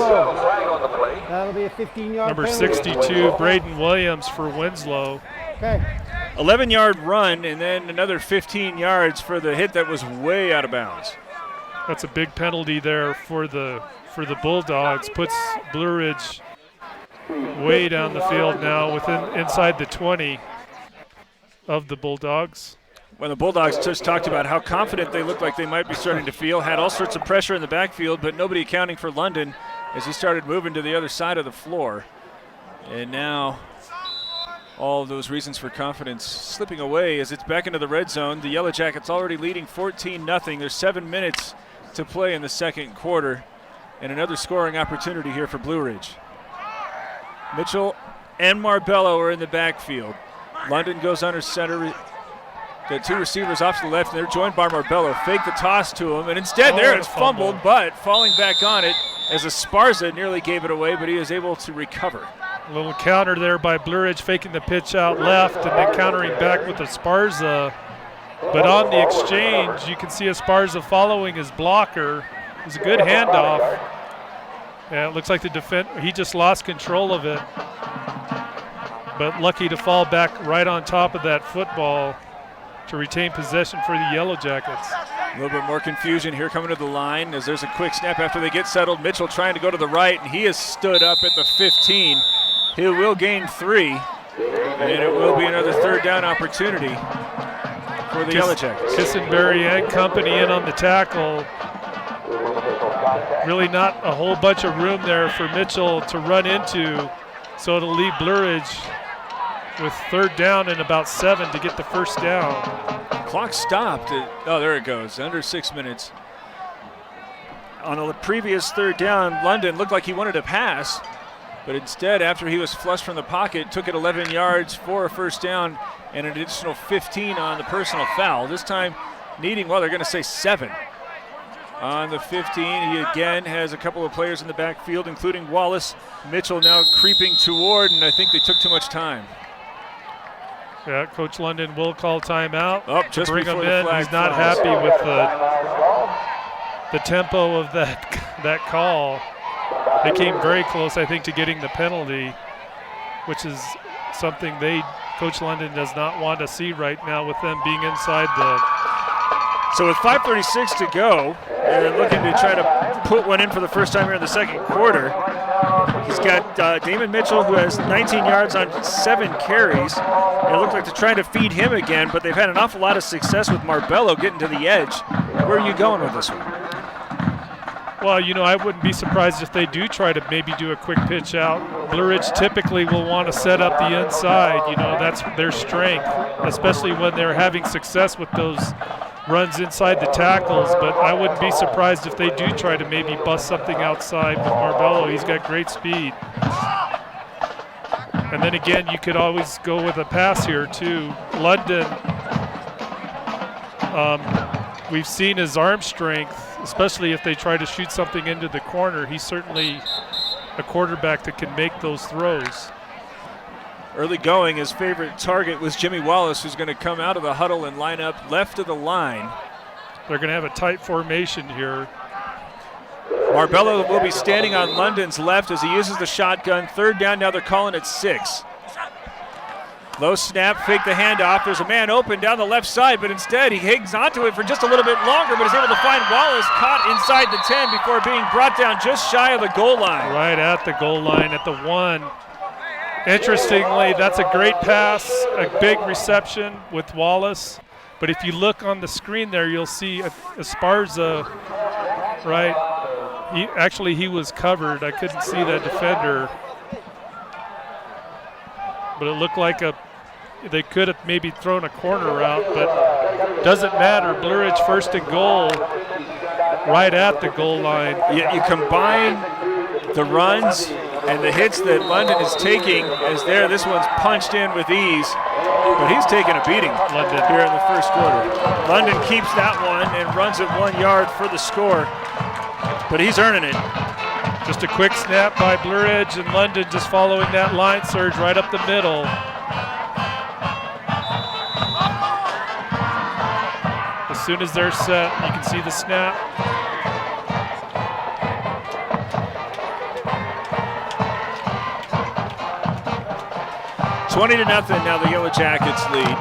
That'll be a 15-yard Number 62, Braden Williams for Winslow. Okay. 11-yard run and then another 15 yards for the hit that was way out of bounds. That's a big penalty there for the Bulldogs. Puts Blue Ridge way down the field now, inside the 20 of the Bulldogs. When the Bulldogs just talked about how confident they looked like they might be starting to feel, had all sorts of pressure in the backfield, but nobody accounting for London as he started moving to the other side of the floor. And now all of those reasons for confidence slipping away as it's back into the red zone. The Yellow Jackets already leading 14-0. There's 7 minutes to play in the second quarter, and another scoring opportunity here for Blue Ridge. Mitchell and Marbello are in the backfield. London goes under center. The two receivers off to the left, and they're joined by Marbello. Fake the toss to him, and instead there it's fumbled, but falling back on it as Esparza nearly gave it away, but he is able to recover. A little counter there by Blue Ridge, faking the pitch out left and then countering back with Esparza. But on the exchange, you can see Esparza following his blocker. It was a good handoff. Yeah, it looks like the defender, he just lost control of it. But lucky to fall back right on top of that football to retain possession for the Yellow Jackets. A little bit more confusion here coming to the line as there's a quick snap after they get settled. Mitchell trying to go to the right, and he has stood up at the 15. He will gain 3, and it will be another third down opportunity for the Yellow Jackets. Kissenberry and company in on the tackle. Really not a whole bunch of room there for Mitchell to run into, so it'll leave Blue Ridge with third down and about 7 to get the first down. Clock stopped. There it goes, under 6 minutes. On the previous third down, London looked like he wanted to pass, but instead, after he was flushed from the pocket, took it 11 yards for a first down and an additional 15 on the personal foul. This time needing, they're going to say 7. On the 15, he again has a couple of players in the backfield, including Wallace. Mitchell now creeping toward, and I think they took too much time. Yeah, Coach London will call timeout to bring him in. He's not happy with the tempo of that call. They came very close, I think, to getting the penalty, which is something Coach London does not want to see right now with them being inside the. So with 5:36 to go, they're looking to try to put one in for the first time here in the second quarter. He's got Damon Mitchell, who has 19 yards on 7 carries. It looked like they're trying to feed him again, but they've had an awful lot of success with Marbello getting to the edge. Where are you going with this one? Well, I wouldn't be surprised if they do try to maybe do a quick pitch out. Blue Ridge typically will want to set up the inside. That's their strength, especially when they're having success with those runs inside the tackles. But I wouldn't be surprised if they do try to maybe bust something outside with Marbello. He's got great speed. And then again, you could always go with a pass here too. London, we've seen his arm strength, especially if they try to shoot something into the corner. He's certainly a quarterback that can make those throws. Early going, his favorite target was Jimmy Wallace, who's going to come out of the huddle and line up left of the line. They're going to have a tight formation here. Marbello will be standing on London's left as he uses the shotgun. Third down, now they're calling it 6. Low snap, fake the handoff. There's a man open down the left side, but instead he hangs onto it for just a little bit longer, but is able to find Wallace caught inside the 10 before being brought down just shy of the goal line. Right at the goal line at the 1. Interestingly, that's a great pass, a big reception with Wallace. But if you look on the screen there, you'll see Esparza, right? He was covered. I couldn't see that defender. But it looked like they could have maybe thrown a corner route, but doesn't matter. Blue Ridge first and goal right at the goal line. You combine the runs and the hits that London is taking as this one's punched in with ease, but he's taking a beating, London, here in the first quarter. London keeps that one and runs it 1 yard for the score, but he's earning it. Just a quick snap by Blue Ridge, and London just following that line surge right up the middle. As soon as they're set, you can see the snap. 20-0 now the Yellow Jackets lead.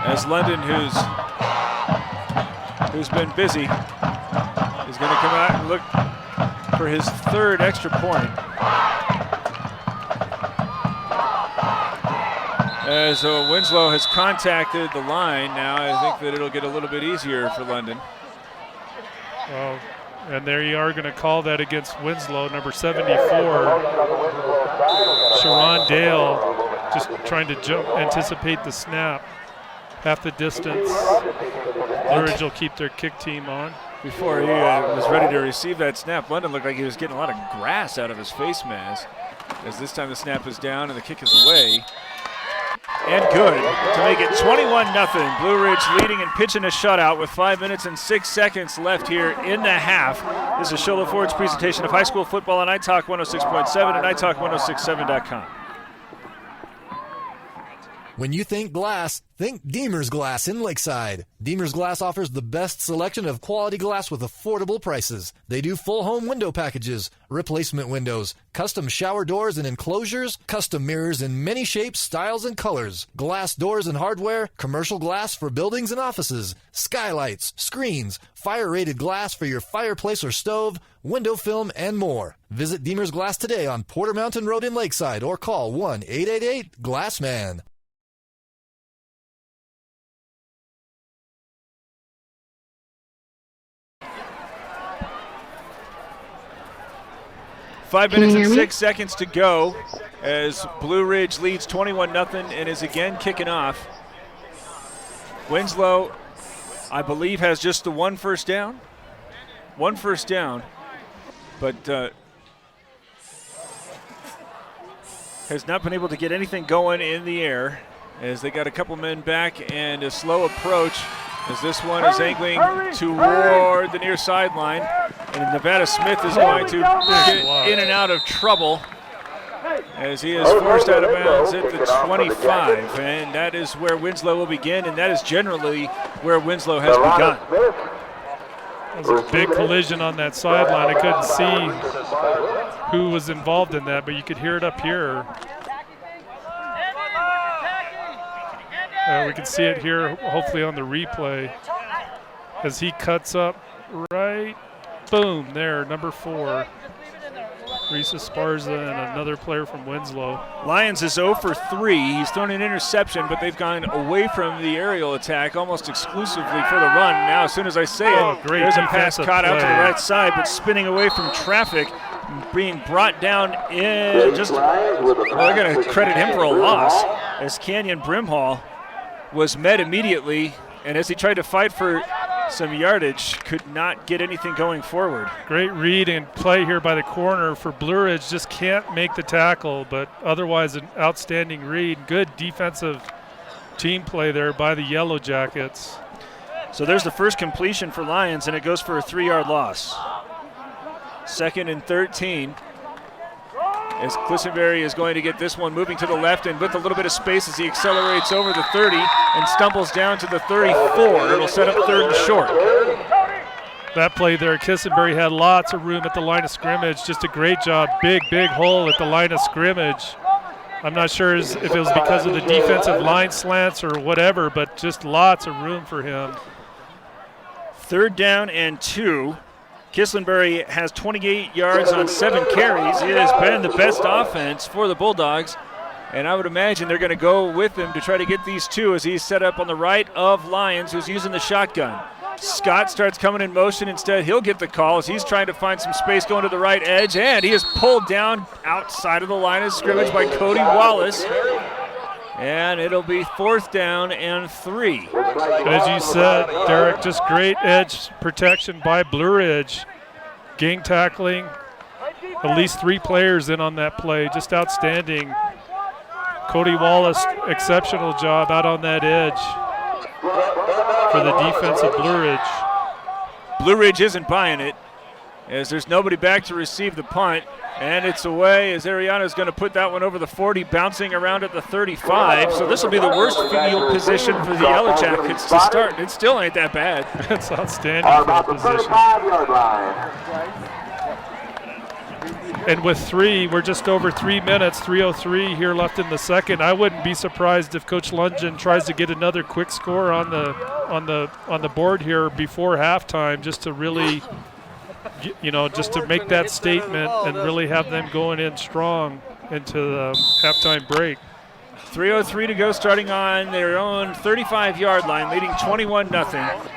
As London, who's been busy, is going to come out and look for his third extra point. As Winslow has contacted the line now, I think that it'll get a little bit easier for London. Well, and there you are going to call that against Winslow, number 74. Sharon Dale just trying to anticipate the snap. Half the distance. Blue Ridge will keep their kick team on. Before he was ready to receive that snap, London looked like he was getting a lot of grass out of his face mask. As this time the snap is down and the kick is away. And good to make it 21-0. Blue Ridge leading and pitching a shutout with 5 minutes and 6 seconds left here in the half. This is Shola Ford's presentation of high school football on iTalk 106.7 and iTalk1067.com. When you think glass, think Deemer's Glass in Lakeside. Deemer's Glass offers the best selection of quality glass with affordable prices. They do full home window packages, replacement windows, custom shower doors and enclosures, custom mirrors in many shapes, styles, and colors, glass doors and hardware, commercial glass for buildings and offices, skylights, screens, fire-rated glass for your fireplace or stove, window film, and more. Visit Deemer's Glass today on Porter Mountain Road in Lakeside or call 1-888-GLASSMAN. Five minutes and 6 seconds to go as Blue Ridge leads 21-0 and is again kicking off. Winslow, I believe, has just the one first down. One first down, but has not been able to get anything going in the air as they got a couple men back and a slow approach as this one is angling toward the near sideline. And Nevada Smith is going to get in and out of trouble as he is forced out of bounds at the 25. And that is where Winslow will begin, and that is generally where Winslow has begun. That was a big collision on that sideline. I couldn't see who was involved in that, but you could hear it up here. We can see it here, hopefully on the replay, as he cuts up right. Boom, there, number 4. Reese Esparza and another player from Winslow. Lyons is 0 for 3. He's thrown an interception, but they've gone away from the aerial attack almost exclusively for the run. Now, as soon as I say it, there's a pass caught out to the right side, but spinning away from traffic, being brought down in just, well, they're going to credit him for a loss, as Canyon Brimhall was met immediately, and as he tried to fight for some yardage, could not get anything going forward. Great read and play here by the corner for Blue Ridge. Just can't make the tackle, but otherwise an outstanding read. Good defensive team play there by the Yellow Jackets. So there's the first completion for Lions, and it goes for a 3-yard loss. 2nd and 13. As Clissenberry is going to get this one moving to the left and with a little bit of space as he accelerates over the 30 and stumbles down to the 34. It'll set up 3rd and short. That play there, Kissenberry had lots of room at the line of scrimmage. Just a great job. Big hole at the line of scrimmage. I'm not sure if it was because of the defensive line slants or whatever, but just lots of room for him. 3rd down and 2. Kissenberry has 28 yards on 7 carries. It has been the best offense for the Bulldogs, and I would imagine they're going to go with him to try to get these 2 as he's set up on the right of Lyons, who's using the shotgun. Scott starts coming in motion. Instead, he'll get the call as he's trying to find some space going to the right edge, and he is pulled down outside of the line of scrimmage by Cody Wallace. And it'll be 4th down and 3. As you said, Derek, just great edge protection by Blue Ridge. Gang tackling, at least 3 players in on that play. Just outstanding. Cody Wallace, exceptional job out on that edge for the defense of Blue Ridge. Blue Ridge isn't buying it. as there's nobody back to receive the punt. And it's away as Ariana's going to put that one over the 40, bouncing around at the 35. So this will be the worst field position for the Yellow Jackets to start. It still ain't that bad. It's outstanding field position. 35-yard line. And with we're just over 3 minutes, 3:03 here left in the second. I wouldn't be surprised if Coach Lundgren tries to get another quick score on the board here before halftime, just to really, just to make that statement and really have them going in strong into the halftime break. 3:03 to go, starting on their own 35-yard line, leading 21-0.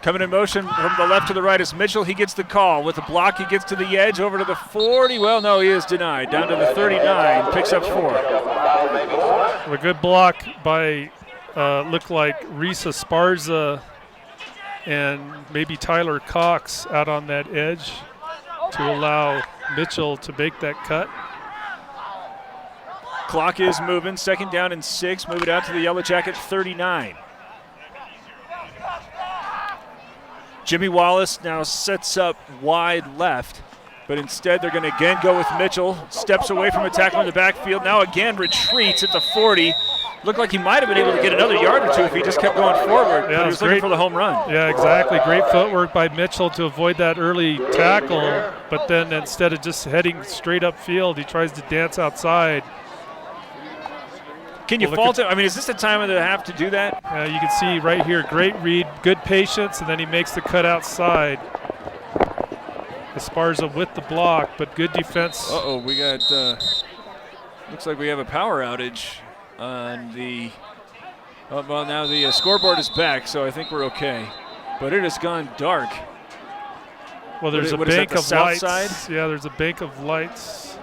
Coming in motion from the left to the right is Mitchell. He gets the call. With the block, he gets to the edge, over to the 40. Well, no, he is denied. Down to the 39, picks up 4. A good block by, looked like Reese Esparza and maybe Tyler Cox out on that edge to allow Mitchell to make that cut. Clock is moving. Second down and 6. Move it out to the Yellow Jacket 39. Jimmy Wallace now sets up wide left, but instead they're going to again go with Mitchell. Steps away from a tackle in the backfield. Now again retreats at the 40. Looked like he might have been able to get another yard or two if he just kept going forward. Yeah, but he was looking for the home run. Yeah, exactly. Great footwork by Mitchell to avoid that early tackle, but then instead of just heading straight upfield, he tries to dance outside. Can you fault him? I mean, is this the time of the half to do that? You can see right here, great read, good patience, and then he makes the cut outside. Esparza with the block, but good defense. Uh-oh, we got, looks like we have a power outage on the, well, now the scoreboard is back, so I think we're okay. But it has gone dark. Well, there's a bank of lights. Side? Yeah, there's a bank of lights.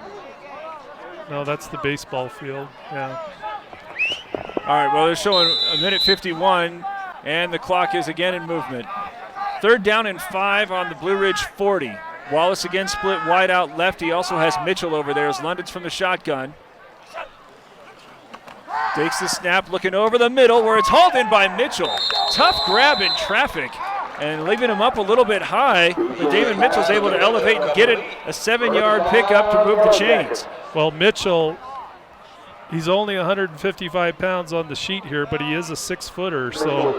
No, that's the baseball field, yeah. All right, well, they're showing a minute 51, and the clock is again in movement. Third down and 5 on the Blue Ridge 40. Wallace again split wide out left. He also has Mitchell over there as London's from the shotgun. Takes the snap, looking over the middle where it's hauled in by Mitchell. Tough grab in traffic and leaving him up a little bit high, but David Mitchell's able to elevate and get it a 7-yard pickup to move the chains. Well, Mitchell, he's only 155 pounds on the sheet here, but he is a 6-footer. So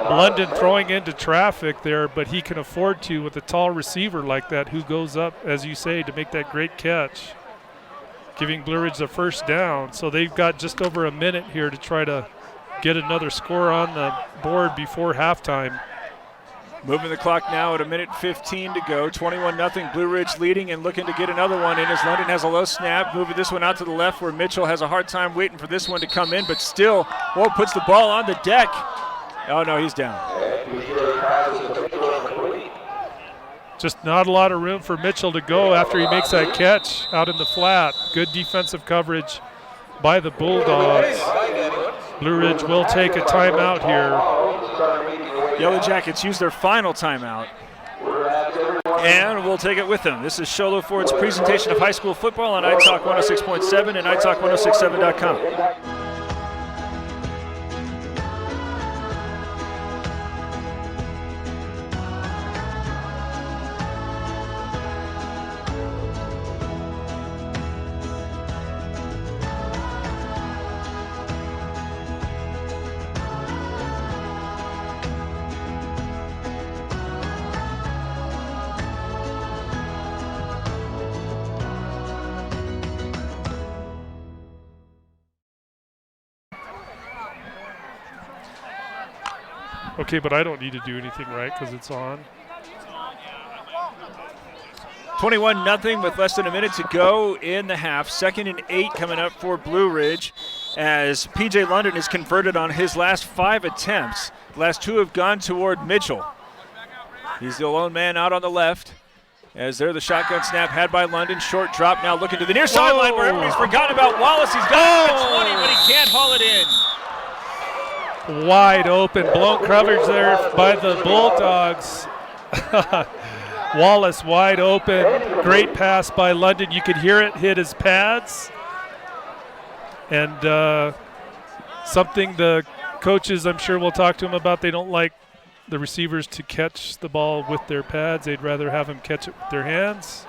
London throwing into traffic there, but he can afford to with a tall receiver like that who goes up, as you say, to make that great catch, giving Blue Ridge the first down. So they've got just over a minute here to try to get another score on the board before halftime. Moving the clock now at a minute 15 to go. 21-0. Blue Ridge leading and looking to get another one in as London has a low snap. Moving this one out to the left where Mitchell has a hard time waiting for this one to come in, but still, puts the ball on the deck. Oh, no, he's down. Just not a lot of room for Mitchell to go after he makes that catch out in the flat. Good defensive coverage by the Bulldogs. Blue Ridge will take a timeout here. Yellow Jackets use their final timeout, and we'll take it with them. This is Sholo Ford's presentation of high school football on iTalk 106.7 and iTalk1067.com. Okay, but I don't need to do anything right because it's on. 21-0 with less than a minute to go in the half. 2nd and 8 coming up for Blue Ridge as P.J. London is converted on his last 5 attempts. The last 2 have gone toward Mitchell. He's the lone man out on the left as there the shotgun snap had by London. Short drop now looking to the near sideline where everybody's forgotten about Wallace. He's got it at the 20, but he can't haul it in. Wide open, blown coverage there by the Bulldogs. Wallace wide open, great pass by London. You could hear it hit his pads. And something the coaches, I'm sure we'll talk to him about, they don't like the receivers to catch the ball with their pads. They'd rather have them catch it with their hands.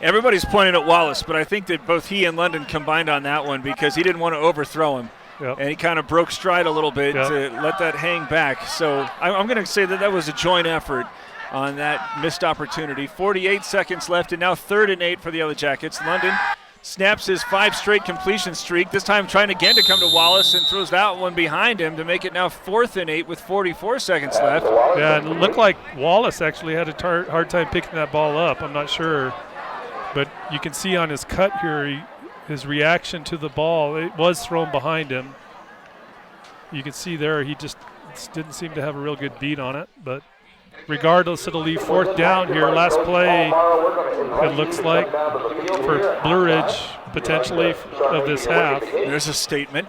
Everybody's pointing at Wallace, but I think that both he and London combined on that one because he didn't want to overthrow him. Yep. And he kind of broke stride a little bit to let that hang back. So I'm going to say that was a joint effort on that missed opportunity. 48 seconds left, and now 3rd and 8 for the Yellow Jackets. London snaps his 5 straight completion streak, this time trying again to come to Wallace and throws that one behind him to make it now 4th and 8 with 44 seconds left. Yeah, and it looked like Wallace actually had a hard time picking that ball up. I'm not sure. But you can see on his cut here, his reaction to the ball, it was thrown behind him. You can see there he just didn't seem to have a real good beat on it. But regardless, it'll leave 4th down here. Last play, it looks like, for Blue Ridge, potentially, of this half. There's a statement.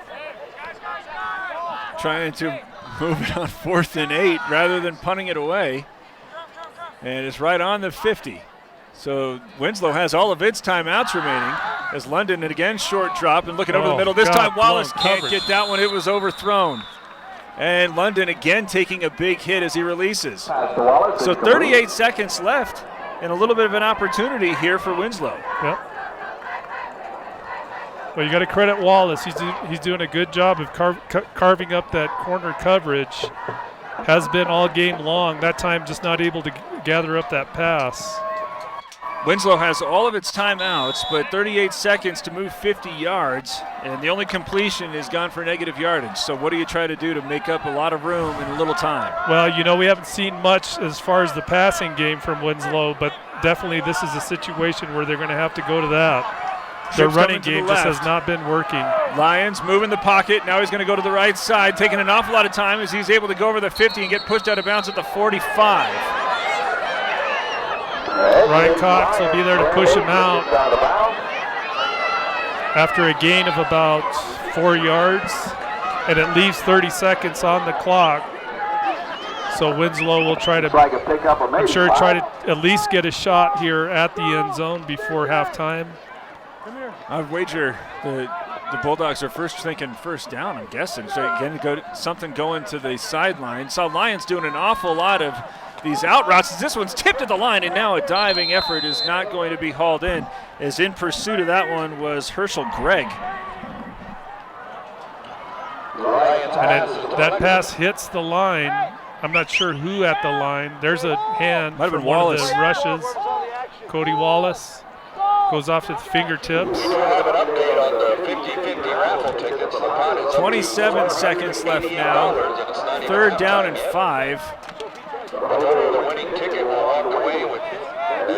Trying to move it on 4th and 8 rather than punting it away. And it's right on the 50. So Winslow has all of its timeouts remaining as London, and again, short drop and looking over the middle. This time Wallace can't get that one. It was overthrown. And London again taking a big hit as he releases. So 38 seconds left and a little bit of an opportunity here for Winslow. Yep. Well, you got to credit Wallace. He's doing a good job of carving up that corner coverage. Has been all game long. That time just not able to gather up that pass. Winslow has all of its timeouts, but 38 seconds to move 50 yards, and the only completion is gone for negative yardage. So what do you try to do to make up a lot of room in a little time? Well, we haven't seen much as far as the passing game from Winslow, but definitely this is a situation where they're going to have to go to that. Their running game just has not been working. Lions moving the pocket. Now he's going to go to the right side, taking an awful lot of time as he's able to go over the 50 and get pushed out of bounds at the 45. Ryan Cox will be there to push him out after a gain of about 4 yards, and it leaves 30 seconds on the clock. So Winslow will try to at least get a shot here at the end zone before halftime. I would wager the Bulldogs are first thinking first down, I'm guessing. So again, something going to the sideline. Saw Lions doing an awful lot of these out routes. This one's tipped at the line, and now a diving effort is not going to be hauled in, as in pursuit of that one was Herschel Gregg. And that pass hits the line. I'm not sure who at the line. There's a hand from one of the rushes. Cody Wallace goes off to the fingertips. 27 seconds left now. 3rd down and 5.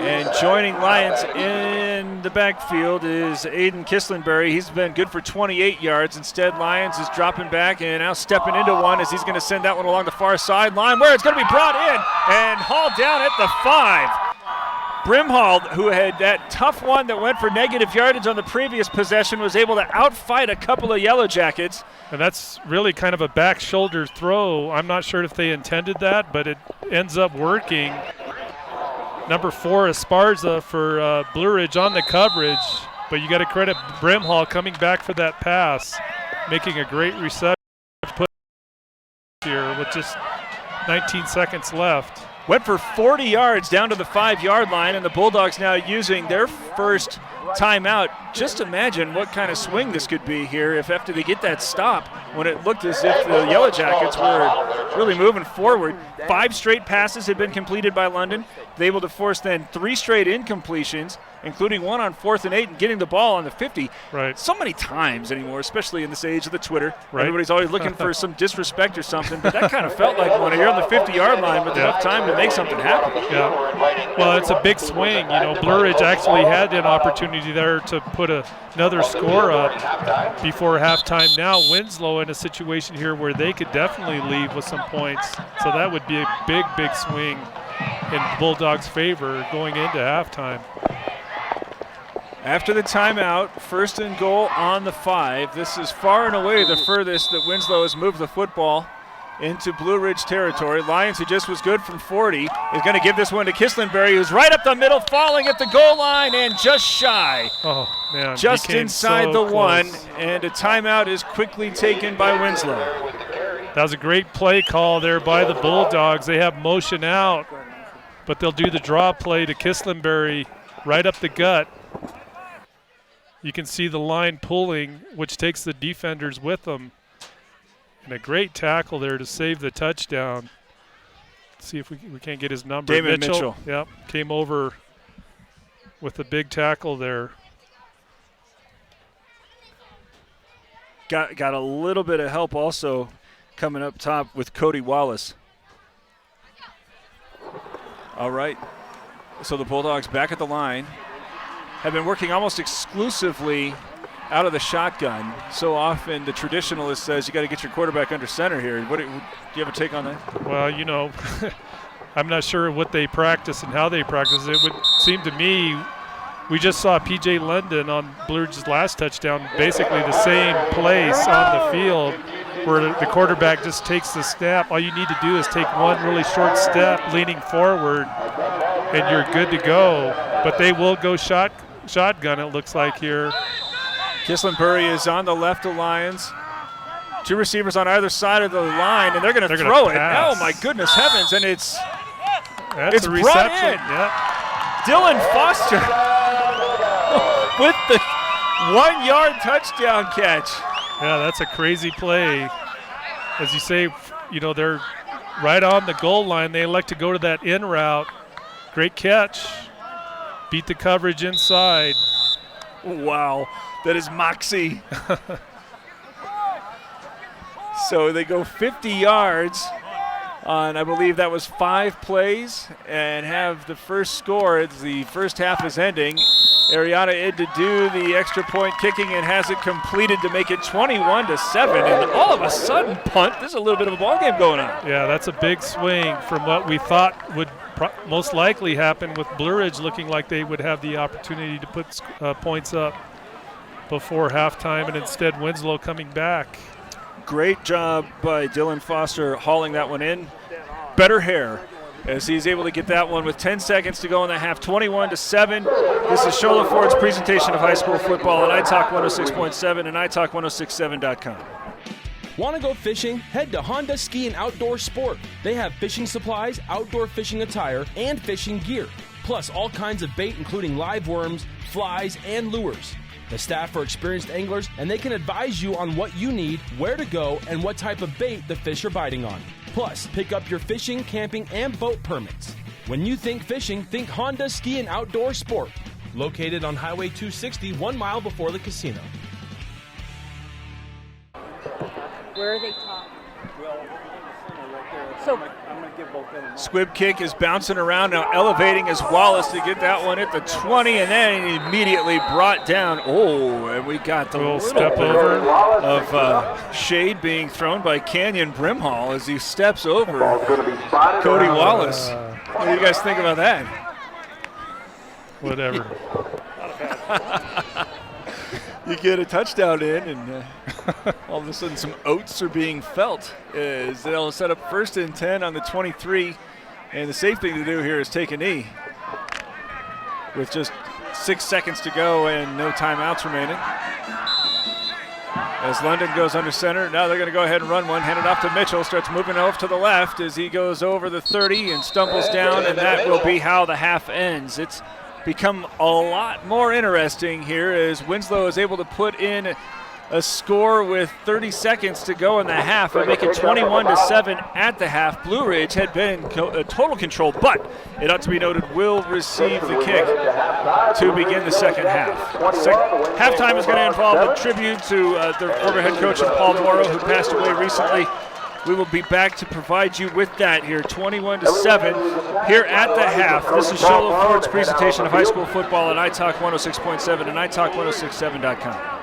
And joining Lions in the backfield is Aiden Kislenberry. He's been good for 28 yards. Instead, Lions is dropping back and now stepping into one as he's going to send that one along the far sideline, where it's going to be brought in and hauled down at the 5. Brimhall, who had that tough one that went for negative yardage on the previous possession, was able to outfight a couple of Yellow Jackets. And that's really kind of a back shoulder throw. I'm not sure if they intended that, but it ends up working. Number 4, Esparza for Blue Ridge on the coverage, but you got to credit Brimhall coming back for that pass, making a great reception here with just 19 seconds left. Went for 40 yards down to the 5-yard line, and the Bulldogs now using their first timeout. Just imagine what kind of swing this could be here if after they get that stop, when it looked as if the Yellow Jackets were really moving forward. 5 straight passes had been completed by London. They able to force then 3 straight incompletions, including one on 4th and 8 and getting the ball on the 50. Right. So many times anymore, especially in this age of the Twitter. Right. Everybody's always looking for some disrespect or something, but that kind of felt like when you're on the 50-yard line with enough time to make something happen. Yeah. Well, it's a big swing. Blue Ridge actually had an opportunity there to put another score up before halftime. Now Winslow in a situation here where they could definitely leave with some points. So that would be a big, big swing in Bulldogs' favor going into halftime. After the timeout, 1st and goal on the 5. This is far and away the furthest that Winslow has moved the football into Blue Ridge territory. Lions, who just was good from 40, is going to give this one to Kislenberry, who's right up the middle, falling at the goal line and just shy. Oh, man. Just inside the 1, and a timeout is quickly taken by Winslow. That was a great play call there by the Bulldogs. They have motion out, but they'll do the draw play to Kislenberry right up the gut. You can see the line pulling, which takes the defenders with them. And a great tackle there to save the touchdown. Let's see if we can't get his number. Damon Mitchell. Yep, came over with a big tackle there. Got a little bit of help also coming up top with Cody Wallace. All right. So the Bulldogs back at the line have been working almost exclusively out of the shotgun. So often the traditionalist says you got to get your quarterback under center here. Do you have a take on that? Well, you know, I'm not sure what they practice and how they practice. It would seem to me we just saw P.J. London on Blue Ridge's last touchdown, basically the same place on the field where the quarterback just takes the snap. All you need to do is take one really short step leaning forward and you're good to go. But they will go shotgun, it looks like here. Kislenberry is on the left of Lions. Two receivers on either side of the line, and they're going to throw it. Oh, my goodness heavens, and it's a reception. Brought in. Yep. Dylan Foster with the 1-yard touchdown catch. Yeah, that's a crazy play. As you say, you know, they're right on the goal line. They elect to go to that in route. Great catch. Beat the coverage inside. Wow, that is moxie. So they go 50 yards on, I believe that was 5 plays, and have the first score as the first half is ending. Ariana Id to do the extra point kicking and has it completed to make it 21-7. And all of a sudden, punt. There's a little bit of a ball game going on. Yeah, that's a big swing from what we thought would most likely happen with Blue Ridge looking like they would have the opportunity to put points up before halftime, and instead Winslow coming back. Great job by Dylan Foster hauling that one in. Better hair as he's able to get that one with 10 seconds to go in the half, 21-7. This is Shola Ford's presentation of high school football on iTalk 106.7 and iTalk1067.com. Want to go fishing? Head to Honda Ski and Outdoor Sport. They have fishing supplies, outdoor fishing attire, and fishing gear. Plus all kinds of bait including live worms, flies, and lures. The staff are experienced anglers, and they can advise you on what you need, where to go, and what type of bait the fish are biting on. Plus, pick up your fishing, camping, and boat permits. When you think fishing, think Honda Ski and Outdoor Sport. Located on Highway 260, 1 mile before the casino. Where are they talking? So Squib kick is bouncing around now, elevating as Wallace to get that one at the 20, and then immediately brought down. Oh, and we got the little step bit over of shade being thrown by Canyon Brimhall as he steps over Cody Wallace. What do you guys think about that? Whatever. You get a touchdown in, and all of a sudden some oats are being felt as they'll set up 1st and 10 on the 23. And the safe thing to do here is take a knee with just 6 seconds to go and no timeouts remaining. As London goes under center, now they're going to go ahead and run one, hand it off to Mitchell, starts moving off to the left as he goes over the 30 and stumbles down, and that will be how the half ends. It's become a lot more interesting here as Winslow is able to put in a score with 30 seconds to go in the half and make it 21-7 at the half. Blue Ridge had been in total control, but it ought to be noted will receive the kick to begin the second half. Halftime is going to involve a tribute to their former head coach Paul Morrow, who passed away recently. We will be back to provide you with that here, 21-7 here at the half. This is Shola Ford's presentation of high school football on iTalk 106.7 and iTalk1067.com.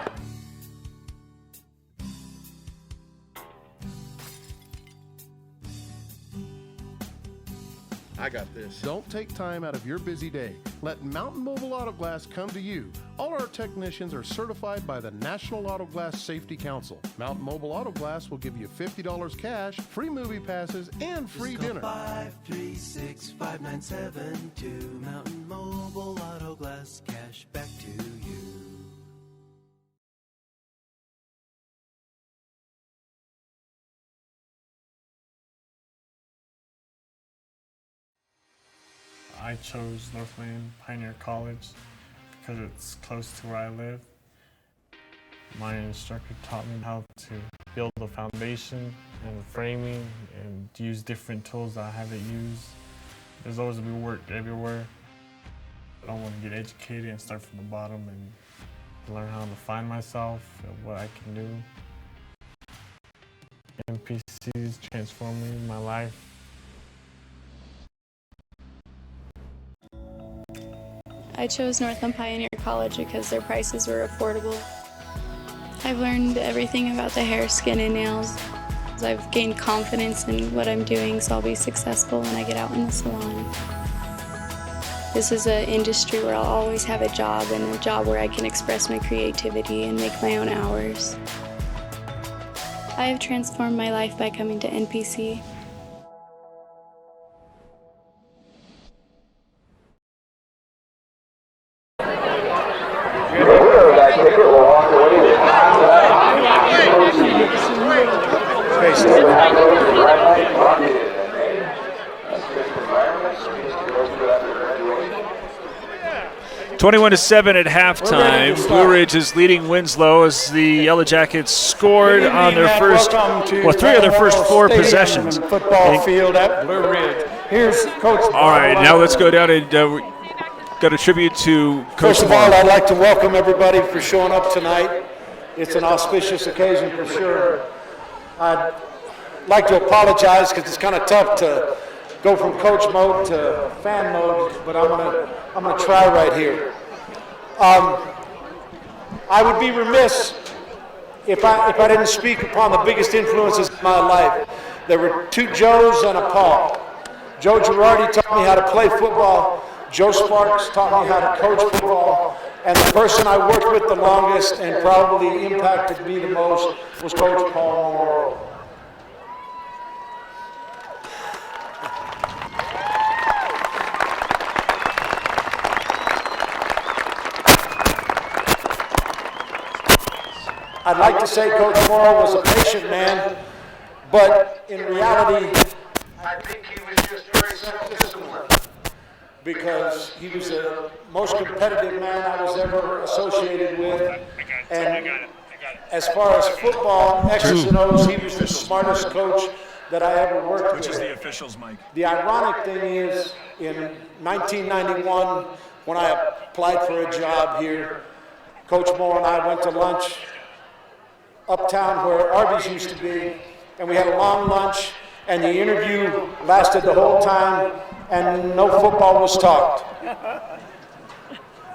I got this. Don't take time out of your busy day. Let Mountain Mobile Auto Glass come to you. All our technicians are certified by the National Auto Glass Safety Council. Mountain Mobile Auto Glass will give you $50 cash, free movie passes, and free dinner. 536-5972. Mountain Mobile Auto Glass, cash back to you. chose Northland Pioneer College because it's close to where I live. My instructor taught me how to build a foundation and framing and use different tools that I haven't used. There's always been work everywhere. I want to get educated and start from the bottom and learn how to find myself and what I can do. NPC is transforming my life. I chose Northland Pioneer College because their prices were affordable. I've learned everything about the hair, skin, and nails. I've gained confidence in what I'm doing, so I'll be successful when I get out in the salon. This is an industry where I'll always have a job, and a job where I can express my creativity and make my own hours. I have transformed my life by coming to NPC. Twenty-one to 7 at halftime. Blue Ridge is leading Winslow as the Yellow Jackets scored on their first, three of their first 4 possessions. Football field at Blue Ridge. Here's Coach. All right, now let's go down and got a tribute to Coach. First of all, I'd like to welcome everybody for showing up tonight. It's an auspicious occasion for sure. I'd like to apologize because it's kind of tough to go from coach mode to fan mode, but I'm gonna try right here. I would be remiss if I didn't speak upon the biggest influences in my life. There were 2 Joes and a Paul. Joe Girardi taught me how to play football. Joe Sparks taught me how to coach football. And the person I worked with the longest and probably impacted me the most was Coach Paul Morrow. I'd like to say Coach Morrow was a patient man, but in reality, I think he was just very self-disciplined because he was the most competitive man I was ever associated with. And as far as football, X's and O's, he was the smartest coach that I ever worked with. Which is the officials, Mike. The ironic thing is, in 1991, when I applied for a job here, Coach Moore and I went to lunch uptown where Arby's used to be, and we had a long lunch, and the interview lasted the whole time, and no football was talked.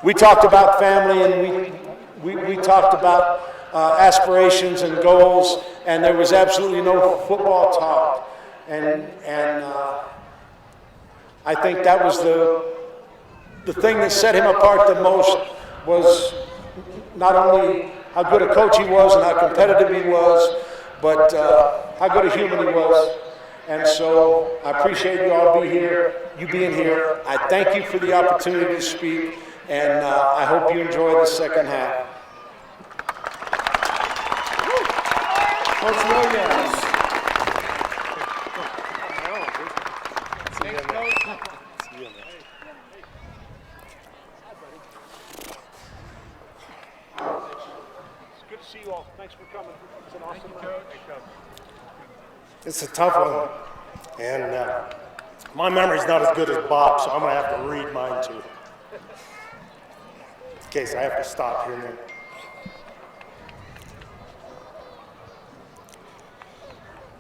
We talked about family, and we talked about aspirations and goals, and there was absolutely no football talk. And I think that was the thing that set him apart the most, was not only how good a coach he was and how competitive he was, but how good a human he was. And so I appreciate you being here. I thank you for the opportunity to speak, and I hope you enjoy the second half. Coach Williams. See you all. Thanks for coming. It's an awesome night. It's a tough one, and my memory's not as good as Bob, so I'm going to have to read mine too. In case I have to stop here now.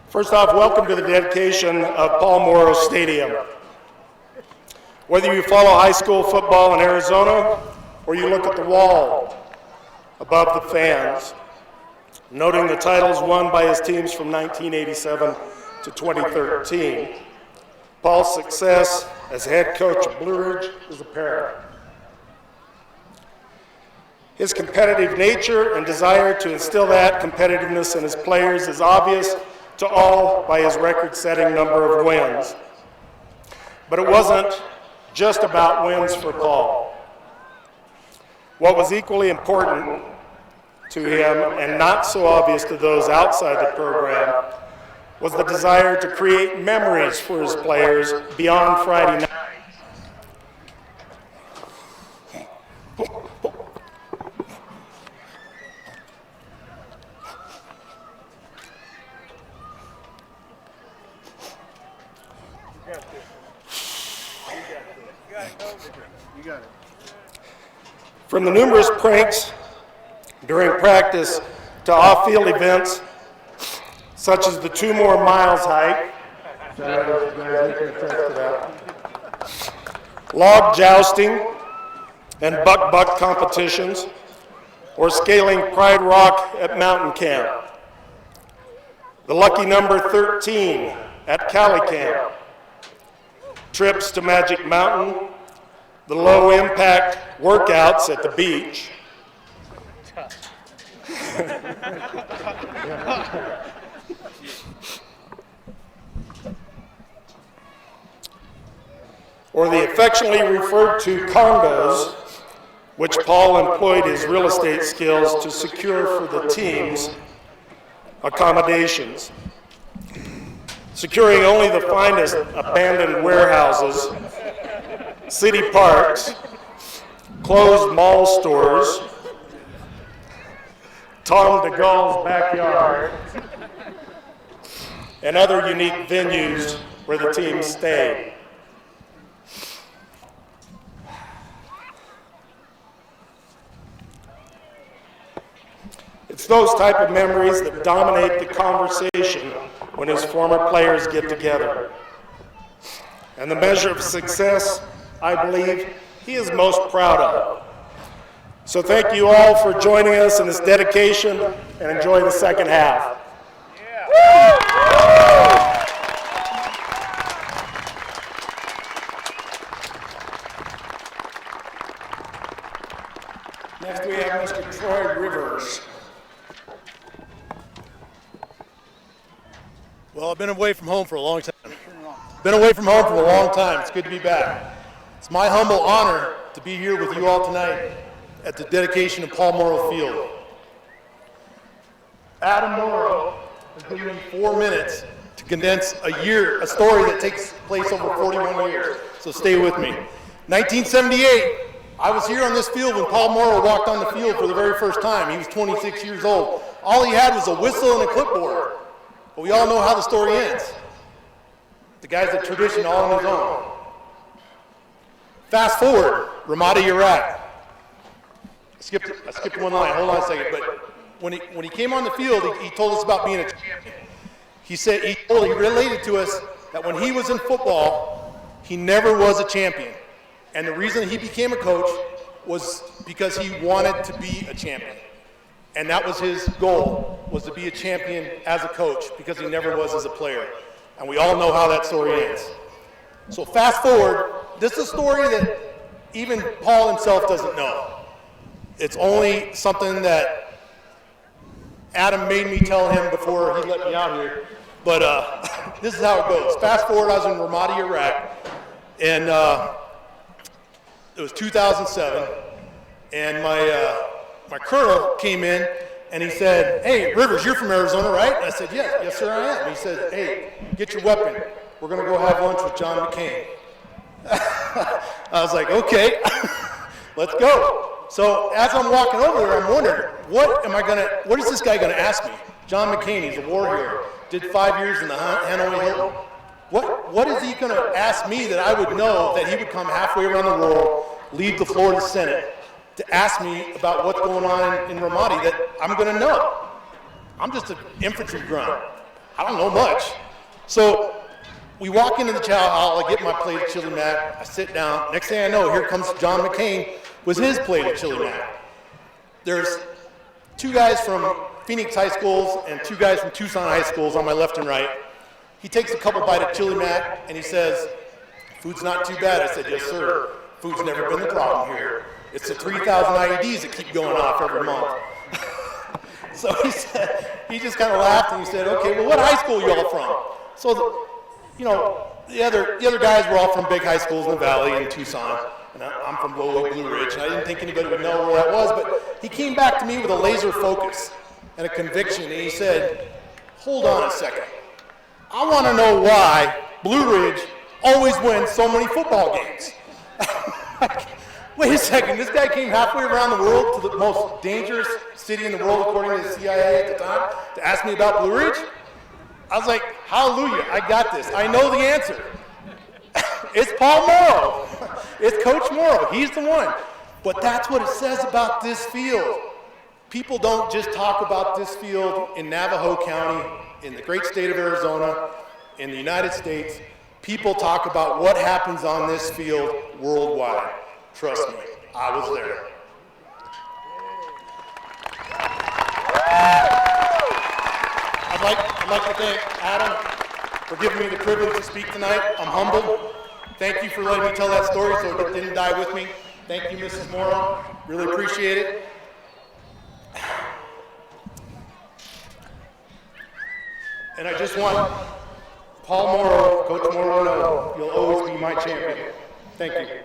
First off, welcome to the dedication of Paul Morrow Stadium. Whether you follow high school football in Arizona or you look at the wall above the fans, noting the titles won by his teams from 1987 to 2013, Paul's success as head coach of Blue Ridge is apparent. His competitive nature and desire to instill that competitiveness in his players is obvious to all by his record-setting number of wins. But it wasn't just about wins for Paul. What was equally important to him, and not so obvious to those outside the program, was the desire to create memories for his players beyond Friday night. You got it. From the numerous pranks during practice to off-field events, such as the 2 more miles hike, log jousting, and buck competitions, or scaling Pride Rock at Mountain Camp, the lucky number 13 at Cali Camp, trips to Magic Mountain, the low-impact workouts at the beach, or the affectionately referred to condos, which Paul employed his real estate skills to secure for the team's accommodations, securing only the finest abandoned warehouses, city parks, closed mall stores, Tom DeGaule's backyard, and other unique venues where the team stayed. It's those type of memories that dominate the conversation when his former players get together. And the measure of success, I believe, he is most proud of. So thank you all for joining us in this dedication, and enjoy the second half. Next we have Mr. Troy Rivers. Well, I've been away from home for a long time. It's good to be back. It's my humble honor to be here with you all tonight at the dedication of Paul Morrow Field. Adam Morrow has given me 4 minutes to condense a story that takes place over 41 years. So stay with me. 1978, I was here on this field when Paul Morrow walked on the field for the very first time. He was 26 years old. All he had was a whistle and a clipboard. But we all know how the story ends. The guy's a tradition all on his own. Fast forward, Ramadi, Iraq. I skipped one line, hold on a second. But when he came on the field, he told us about being a champion. He related to us that when he was in football, he never was a champion. And the reason he became a coach was because he wanted to be a champion. And that was his goal, was to be a champion as a coach, because he never was as a player. And we all know how that story ends. So fast forward, this is a story that even Paul himself doesn't know. It's only something that Adam made me tell him before he let me out here. But this is how it goes. Fast forward, I was in Ramadi, Iraq, and it was 2007, and my colonel came in and he said, "Hey, Rivers, you're from Arizona, right?" And I said, yes sir, I am. And he said, "Hey, get your weapon. We're going to go have lunch with John McCain." I was like, okay, let's go. So as I'm walking over there, I'm wondering, what is this guy going to ask me? John McCain, he's a war hero, did 5 years in the Hanoi Hilton. What is he going to ask me that I would know that he would come halfway around the world, leave the floor of the Senate, to ask me about what's going on in Ramadi that I'm going to know? I'm just an infantry grunt. I don't know much. So we walk into the chow hall, I get my plate of chili mac, I sit down. Next thing I know, here comes John McCain with his plate of chili mac. There's 2 guys from Phoenix high schools and 2 guys from Tucson high schools on my left and right. He takes a couple bites of chili mac and he says, "Food's not too bad." I said, "Yes, sir. Food's never been the problem here. It's the 3,000 IEDs that keep going off every month." So he just kind of laughed and he said, "Okay, well, what high school are you all from?" So, the other guys were all from big high schools in the Valley in Tucson. And I'm from Lowell, Blue Ridge, and I didn't think anybody would know where that was, but he came back to me with a laser focus and a conviction, and he said, "Hold on a second. I want to know why Blue Ridge always wins so many football games." Wait a second, this guy came halfway around the world to the most dangerous city in the world, according to the CIA at the time, to ask me about Blue Ridge? I was like, hallelujah, I got this. I know the answer. It's Paul Morrow. It's Coach Morrow. He's the one. But that's what it says about this field. People don't just talk about this field in Navajo County, in the great state of Arizona, in the United States. People talk about what happens on this field worldwide. Trust me, I was there. I'd like to thank Adam for giving me the privilege to speak tonight. I'm humbled. Thank you for letting me tell that story so it didn't die with me. Thank you, Mrs. Morrow. Really appreciate it. And I just want Paul Morrow, Coach Morrow, to know you'll always be my champion. Thank you.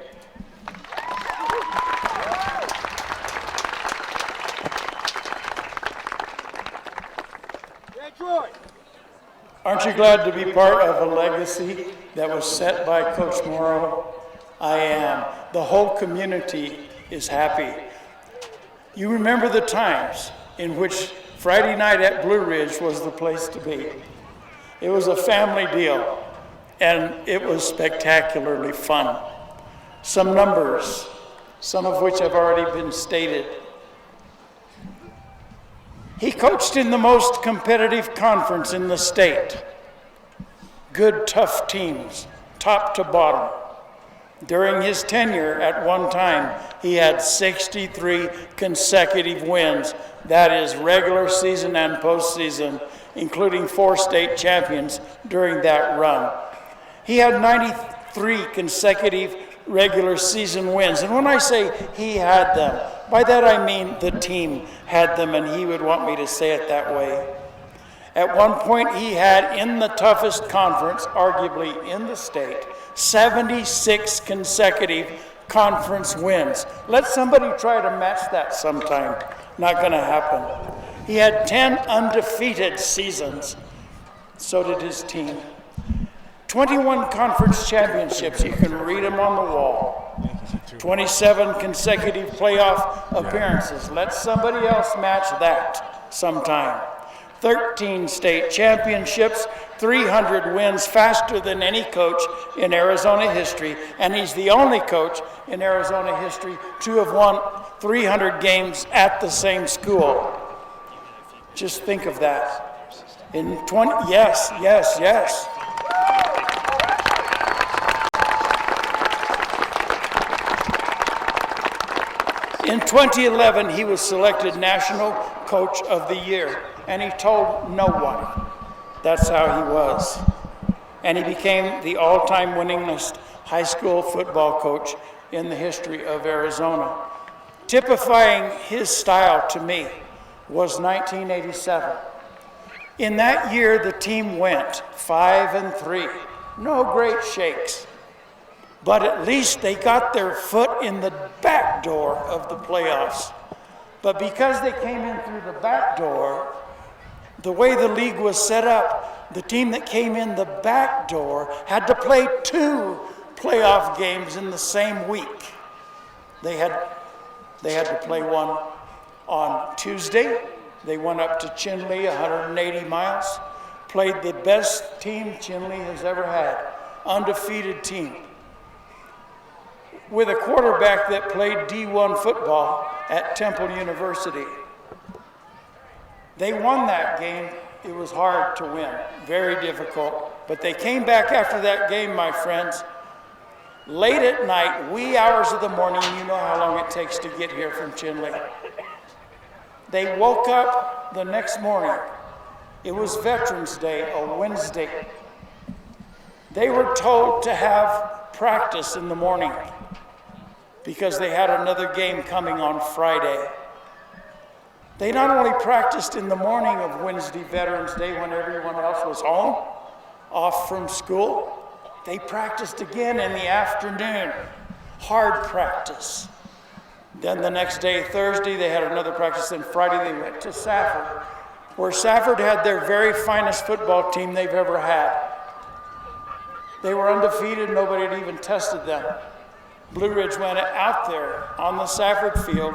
Aren't you glad to be part of a legacy that was set by Coach Morrow? I am. The whole community is happy. You remember the times in which Friday night at Blue Ridge was the place to be. It was a family deal, and it was spectacularly fun. Some numbers, some of which have already been stated. He coached in the most competitive conference in the state. Good, tough teams, top to bottom. During his tenure, at one time, he had 63 consecutive wins. That is regular season and postseason, including 4 state champions during that run. He had 93 consecutive regular season wins. And when I say he had them, by that I mean the team had them, and he would want me to say it that way. At one point, he had, in the toughest conference, arguably in the state, 76 consecutive conference wins. Let somebody try to match that sometime. Not going to happen. He had 10 undefeated seasons. So did his team. 21 conference championships. You can read them on the wall. 27 consecutive playoff appearances. Let somebody else match that sometime. 13 state championships, 300 wins, faster than any coach in Arizona history, and he's the only coach in Arizona history to have won 300 games at the same school. Just think of that. In 20, yes. In 2011, he was selected National Coach of the Year, and he told no one. That's how he was. And he became the all-time winningest high school football coach in the history of Arizona. Typifying his style to me was 1987. In that year, the team went 5-3. No great shakes. But at least they got their foot in the back door of the playoffs. But because they came in through the back door, the way the league was set up, the team that came in the back door had to play 2 playoff games in the same week. They had to play one on Tuesday. They went up to Chinle, 180 miles, played the best team Chinle has ever had, undefeated team, with a quarterback that played D1 football at Temple University. They won that game. It was hard to win, very difficult. But they came back after that game, my friends, late at night, wee hours of the morning. You know how long it takes to get here from Chinle. They woke up the next morning. It was Veterans Day, a Wednesday. They were told to have practice in the morning because they had another game coming on Friday. They not only practiced in the morning of Wednesday, Veterans Day, when everyone else was home, off from school, they practiced again in the afternoon, hard practice. Then the next day, Thursday, they had another practice, and Friday they went to Safford, where Safford had their very finest football team they've ever had. They were undefeated, nobody had even tested them. Blue Ridge went out there on the Safford field,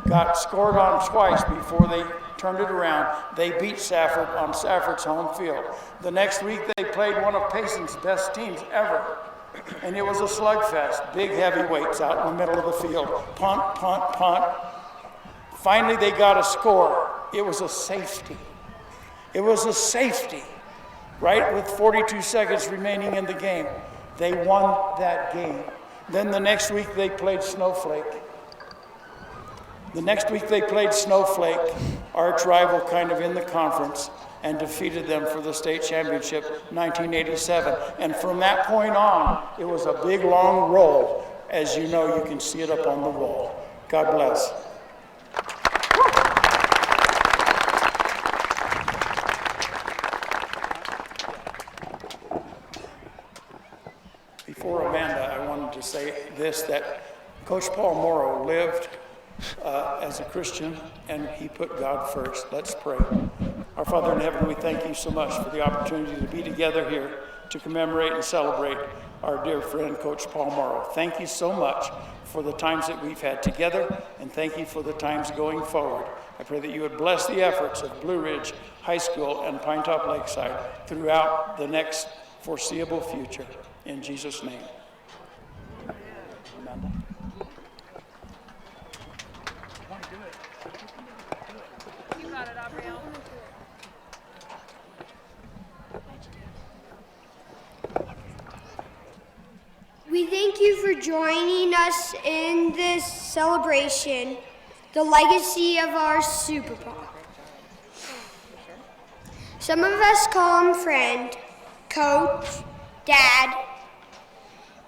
got scored on twice before they turned it around. They beat Safford on Safford's home field. The next week they played one of Payson's best teams ever, And it was a slugfest, big heavyweights out in the middle of the field. Punt, punt, punt. Finally, they got a score. It was a safety. It was a safety, right, with 42 seconds remaining in the game. They won that game. Then the next week, they played Snowflake. The next week, they played Snowflake, arch rival kind of in the conference, and defeated them for the state championship 1987. And from that point on, it was a big, long roll. As you know, you can see it up on the wall. God bless. Before Amanda, I wanted to say this, that Coach Paul Morrow lived as a Christian, and he put God first. Let's pray. Our Father in heaven, we thank you so much for the opportunity to be together here to commemorate and celebrate our dear friend, Coach Paul Morrow. Thank you so much for the times that we've had together, and thank you for the times going forward. I pray that you would bless the efforts of Blue Ridge High School and Pine Top Lakeside throughout the next foreseeable future. In Jesus' name. Amanda. You got it, Abrielle. We thank you for joining us in this celebration, the legacy of our Super Bowl. Some of us call him friend, coach, dad,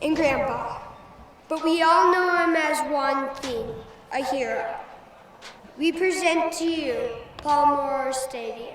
and grandpa, but we all know him as one thing, a hero. We present to you Paul Morrow Stadium.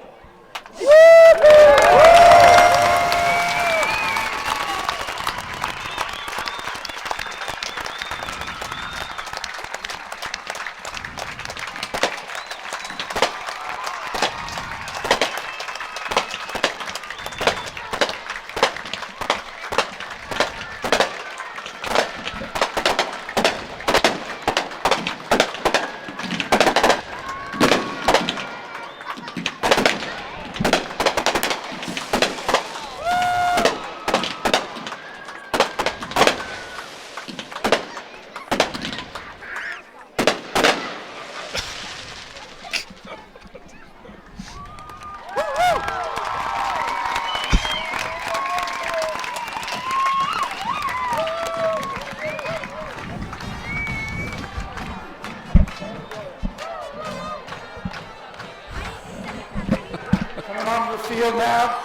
Field now.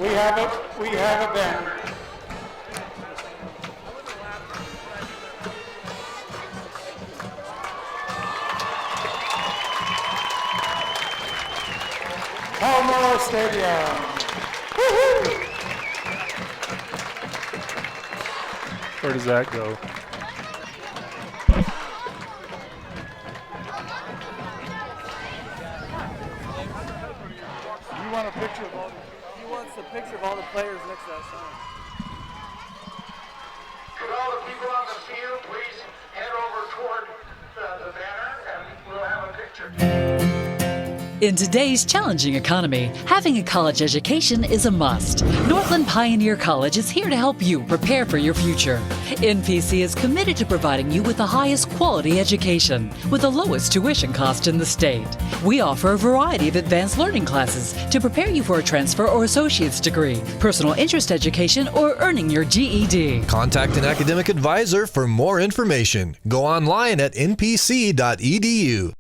We have a band. Paul Morrow Stadium. Woo-hoo! Where does that go? He wants a picture of all the players next to that sign. Could all the people on the field please head over toward the banner and we'll have a picture. In today's challenging economy, having a college education is a must. Northland Pioneer College is here to help you prepare for your future. NPC is committed to providing you with the highest quality education with the lowest tuition cost in the state. We offer a variety of advanced learning classes to prepare you for a transfer or associate's degree, personal interest education, or earning your GED. Contact an academic advisor for more information. Go online at npc.edu.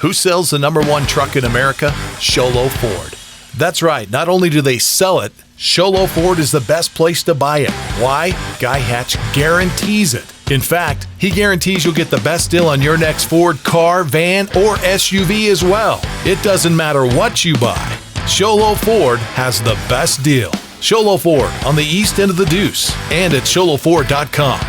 Who sells the #1 truck in America? Sholo Ford. That's right, not only do they sell it, Sholo Ford is the best place to buy it. Why? Guy Hatch guarantees it. In fact, he guarantees you'll get the best deal on your next Ford car, van, or SUV as well. It doesn't matter what you buy. Sholo Ford has the best deal. Sholo Ford on the east end of the Deuce and at sholoford.com.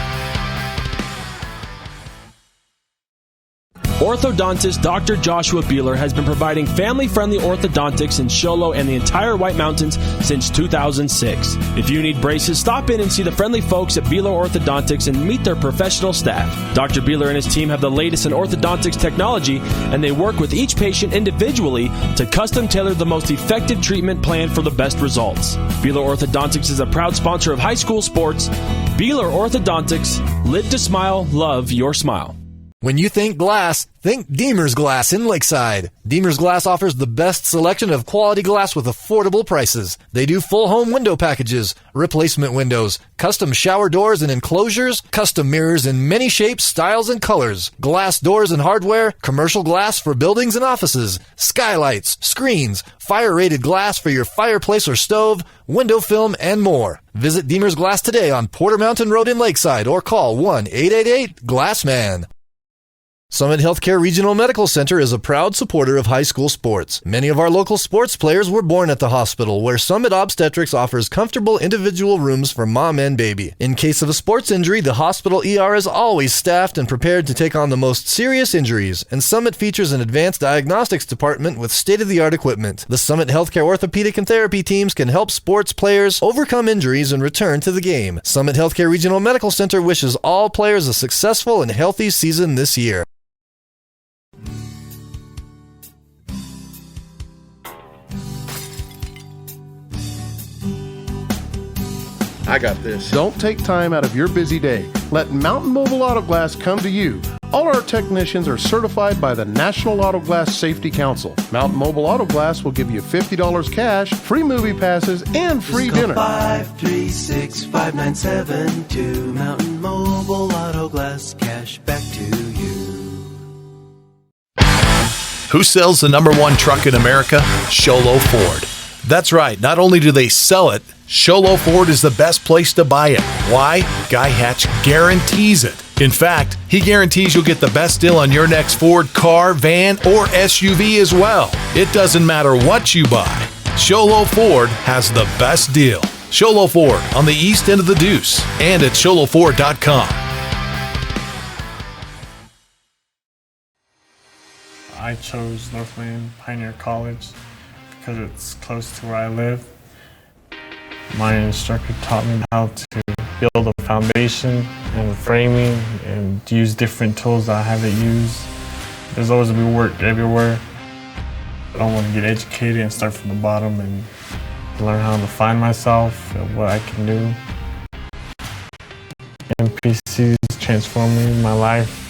Orthodontist Dr. Joshua Beeler has been providing family-friendly orthodontics in Show Low and the entire White Mountains since 2006. If you need braces, stop in and see the friendly folks at Beeler Orthodontics and meet their professional staff. Dr. Beeler and his team have the latest in orthodontics technology, and they work with each patient individually to custom tailor the most effective treatment plan for the best results. Beeler Orthodontics is a proud sponsor of high school sports. Beeler Orthodontics, live to smile, love your smile. When you think glass, think Deemer's Glass in Lakeside. Deemer's Glass offers the best selection of quality glass with affordable prices. They do full home window packages, replacement windows, custom shower doors and enclosures, custom mirrors in many shapes, styles, and colors, glass doors and hardware, commercial glass for buildings and offices, skylights, screens, fire-rated glass for your fireplace or stove, window film, and more. Visit Deemer's Glass today on Porter Mountain Road in Lakeside or call 1-888-GLASSMAN. Summit Healthcare Regional Medical Center is a proud supporter of high school sports. Many of our local sports players were born at the hospital, where Summit Obstetrics offers comfortable individual rooms for mom and baby. In case of a sports injury, the hospital ER is always staffed and prepared to take on the most serious injuries, and Summit features an advanced diagnostics department with state-of-the-art equipment. The Summit Healthcare orthopedic and therapy teams can help sports players overcome injuries and return to the game. Summit Healthcare Regional Medical Center wishes all players a successful and healthy season this year. I got this. Don't take time out of your busy day. Let Mountain Mobile Auto Glass come to you. All our technicians are certified by the National Auto Glass Safety Council. Mountain Mobile Auto Glass will give you $50 cash, free movie passes, and free dinner. 536-5972. Mountain Mobile Auto Glass, cash back to you. Who sells the #1 truck in America? Show Low Ford. That's right. Not only do they sell it, Show Low Ford is the best place to buy it. Why? Guy Hatch guarantees it. In fact, he guarantees you'll get the best deal on your next Ford car, van, or SUV as well. It doesn't matter what you buy. Show Low Ford has the best deal. Show Low Ford on the east end of the Deuce and at showlowford.com. I chose Northland Pioneer College because it's close to where I live. My instructor taught me how to build a foundation and framing and use different tools that I haven't used. There's always be work everywhere. I want to get educated and start from the bottom and learn how to find myself and what I can do. MPC is transforming my life.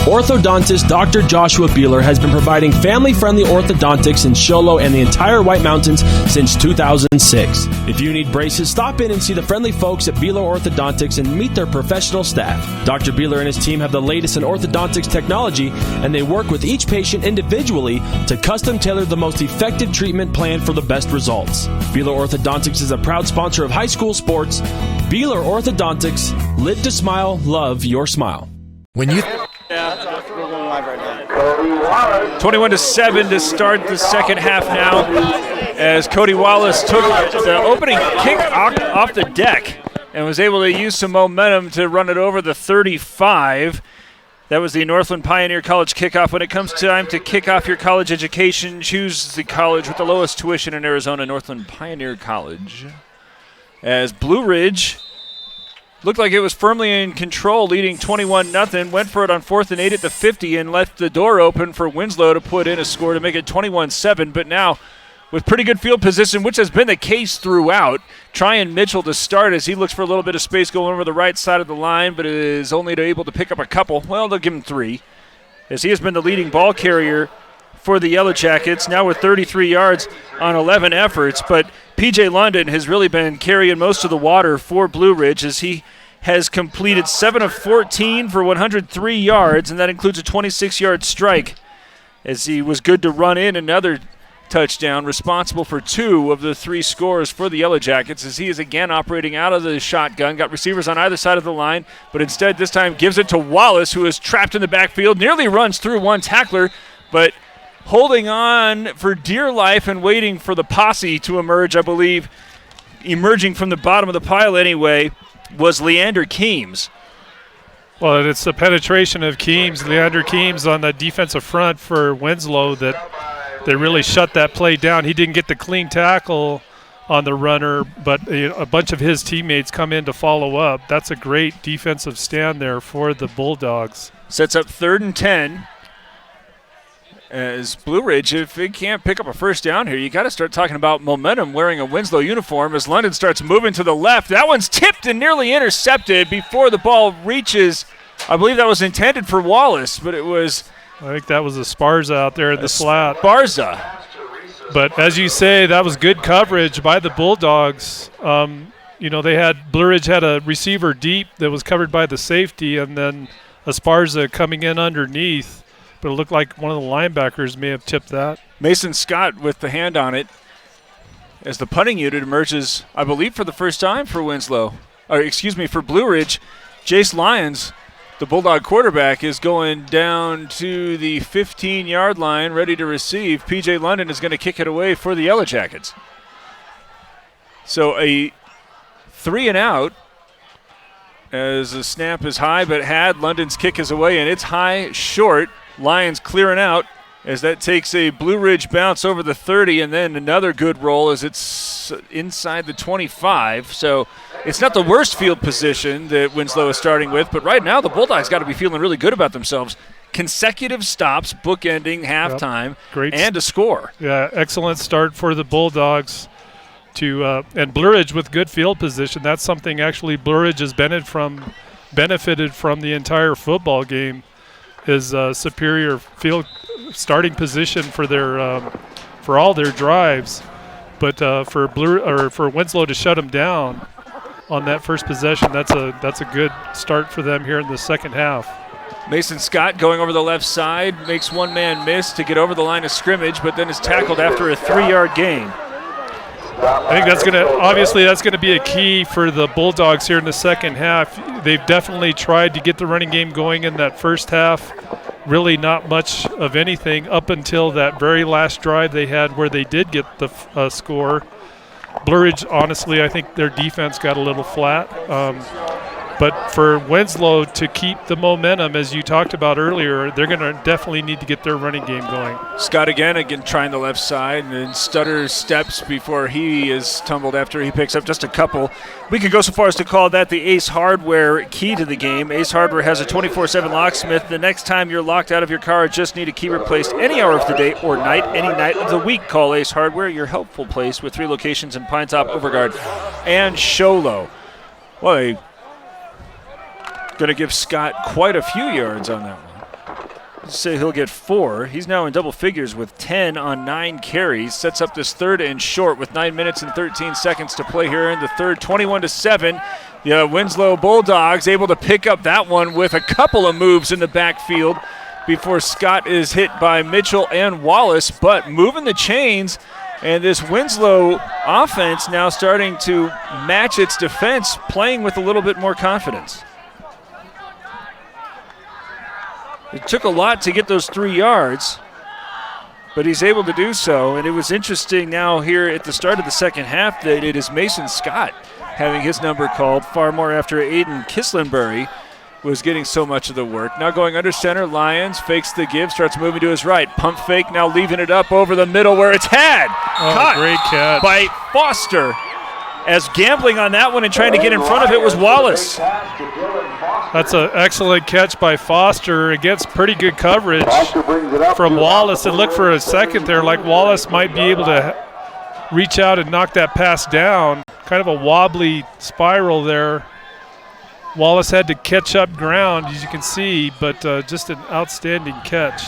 Orthodontist Dr. Joshua Beeler has been providing family-friendly orthodontics in Show Low and the entire White Mountains since 2006. If you need braces, stop in and see the friendly folks at Beeler Orthodontics and meet their professional staff. Dr. Beeler and his team have the latest in orthodontics technology, and they work with each patient individually to custom tailor the most effective treatment plan for the best results. Beeler Orthodontics is a proud sponsor of high school sports. Beeler Orthodontics, live to smile, love your smile. When you 21-7 to start the second half now, as Cody Wallace took the opening kick off the deck and was able to use some momentum to run it over the 35. That was the Northland Pioneer College kickoff. When it comes time to kick off your college education, choose the college with the lowest tuition in Arizona, Northland Pioneer College. As Blue Ridge looked like it was firmly in control, leading 21-0. Went for it on 4th and 8 at the 50 and left the door open for Winslow to put in a score to make it 21-7. But now, with pretty good field position, which has been the case throughout, Tryon Mitchell to start as he looks for a little bit of space going over the right side of the line, but is only able to pick up a couple. Well, they'll give him 3, as he has been the leading ball carrier for the Yellow Jackets, now with 33 yards on 11 efforts. But P.J. London has really been carrying most of the water for Blue Ridge, as he has completed 7 of 14 for 103 yards, and that includes a 26-yard strike, as he was good to run in another touchdown, responsible for 2 of the 3 scores for the Yellow Jackets, as he is again operating out of the shotgun. Got receivers on either side of the line, but instead this time gives it to Wallace, who is trapped in the backfield, nearly runs through one tackler, but holding on for dear life and waiting for the posse to emerge, I believe, emerging from the bottom of the pile anyway, was Leander Keems. Well, and it's the penetration of Leander Keems on the defensive front for Winslow that they really shut that play down. He didn't get the clean tackle on the runner, but a bunch of his teammates come in to follow up. That's a great defensive stand there for the Bulldogs. Sets up 3rd and 10. As Blue Ridge, if it can't pick up a first down here, you got to start talking about momentum wearing a Winslow uniform as London starts moving to the left. That one's tipped and nearly intercepted before the ball reaches. I believe that was intended for Wallace, but it was... I think that was a Sparza out there in the flat. Sparza. But as you say, that was good coverage by the Bulldogs. They had Blue Ridge had a receiver deep that was covered by the safety, and then Esparza coming in underneath. But it looked like one of the linebackers may have tipped that. Mason Scott with the hand on it as the punting unit emerges, I believe, for the first time for Winslow. For Blue Ridge. Jace Lyons, the Bulldog quarterback, is going down to the 15-yard line, ready to receive. P.J. London is going to kick it away for the Yellow Jackets. So a 3 and out as the snap is high, but London's kick is away, and it's high, short. Lions clearing out as that takes a Blue Ridge bounce over the 30, and then another good roll as it's inside the 25. So it's not the worst field position that Winslow is starting with, but right now the Bulldogs got to be feeling really good about themselves. Consecutive stops, bookending halftime, Great and a score. Yeah, excellent start for the Bulldogs. And Blue Ridge with good field position. That's something actually Blue Ridge has benefited from the entire football game. Is superior field starting position for their for all their drives, but for Winslow to shut them down on that first possession, that's a good start for them here in the second half. Mason Scott going over the left side makes one man miss to get over the line of scrimmage, but then is tackled after a 3-yard gain. I think that's going to be a key for the Bulldogs here in the second half. They've definitely tried to get the running game going in that first half. Really not much of anything up until that very last drive they had where they did get the score. Blue Ridge, honestly, I think their defense got a little flat. But for Winslow to keep the momentum, as you talked about earlier, they're going to definitely need to get their running game going. Scott again trying the left side, and then stutters steps before he is tumbled after he picks up just a couple. We could go so far as to call that the Ace Hardware key to the game. Ace Hardware has a 24/7 locksmith. The next time you're locked out of your car or just need a key replaced any hour of the day or night, any night of the week, call Ace Hardware, your helpful place with 3 locations in Pine Top, Overgard, and Sholo. Well, they going to give Scott quite a few yards on that one. Let's say he'll get 4. He's now in double figures with 10 on 9 carries. Sets up this 3rd and short with 9 minutes and 13 seconds to play here in the third. 21-7. The Winslow Bulldogs able to pick up that one with a couple of moves in the backfield before Scott is hit by Mitchell and Wallace, but moving the chains. And this Winslow offense now starting to match its defense, playing with a little bit more confidence. It took a lot to get those 3 yards, but he's able to do so. And it was interesting now here at the start of the second half that it is Mason Scott having his number called, far more after Aiden Kislenbury was getting so much of the work. Now going under center, Lyons fakes the give, starts moving to his right. Pump fake, now leaving it up over the middle where it's caught great catch by Foster. As gambling on that one and trying to get in front of it was Wallace. That's an excellent catch by Foster against pretty good coverage from Wallace. It looked for a second there like Wallace might be able to reach out and knock that pass down. Kind of a wobbly spiral there. Wallace had to catch up ground, as you can see, but just an outstanding catch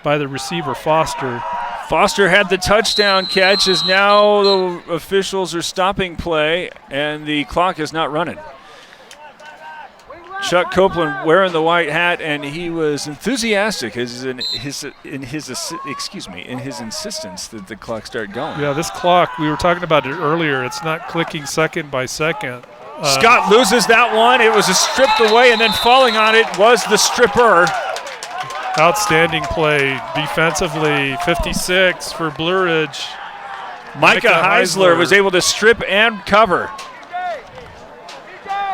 by the receiver, Foster. Foster had the touchdown catch as now the officials are stopping play and the clock is not running. Chuck Copeland wearing the white hat, and he was enthusiastic in his insistence that the clock start going. Yeah, this clock, we were talking about it earlier, it's not clicking second by second. Scott loses that one. It was stripped away, and then falling on it was the stripper. Outstanding play defensively, 56 for Blue Ridge. Micah Heisler was able to strip and cover.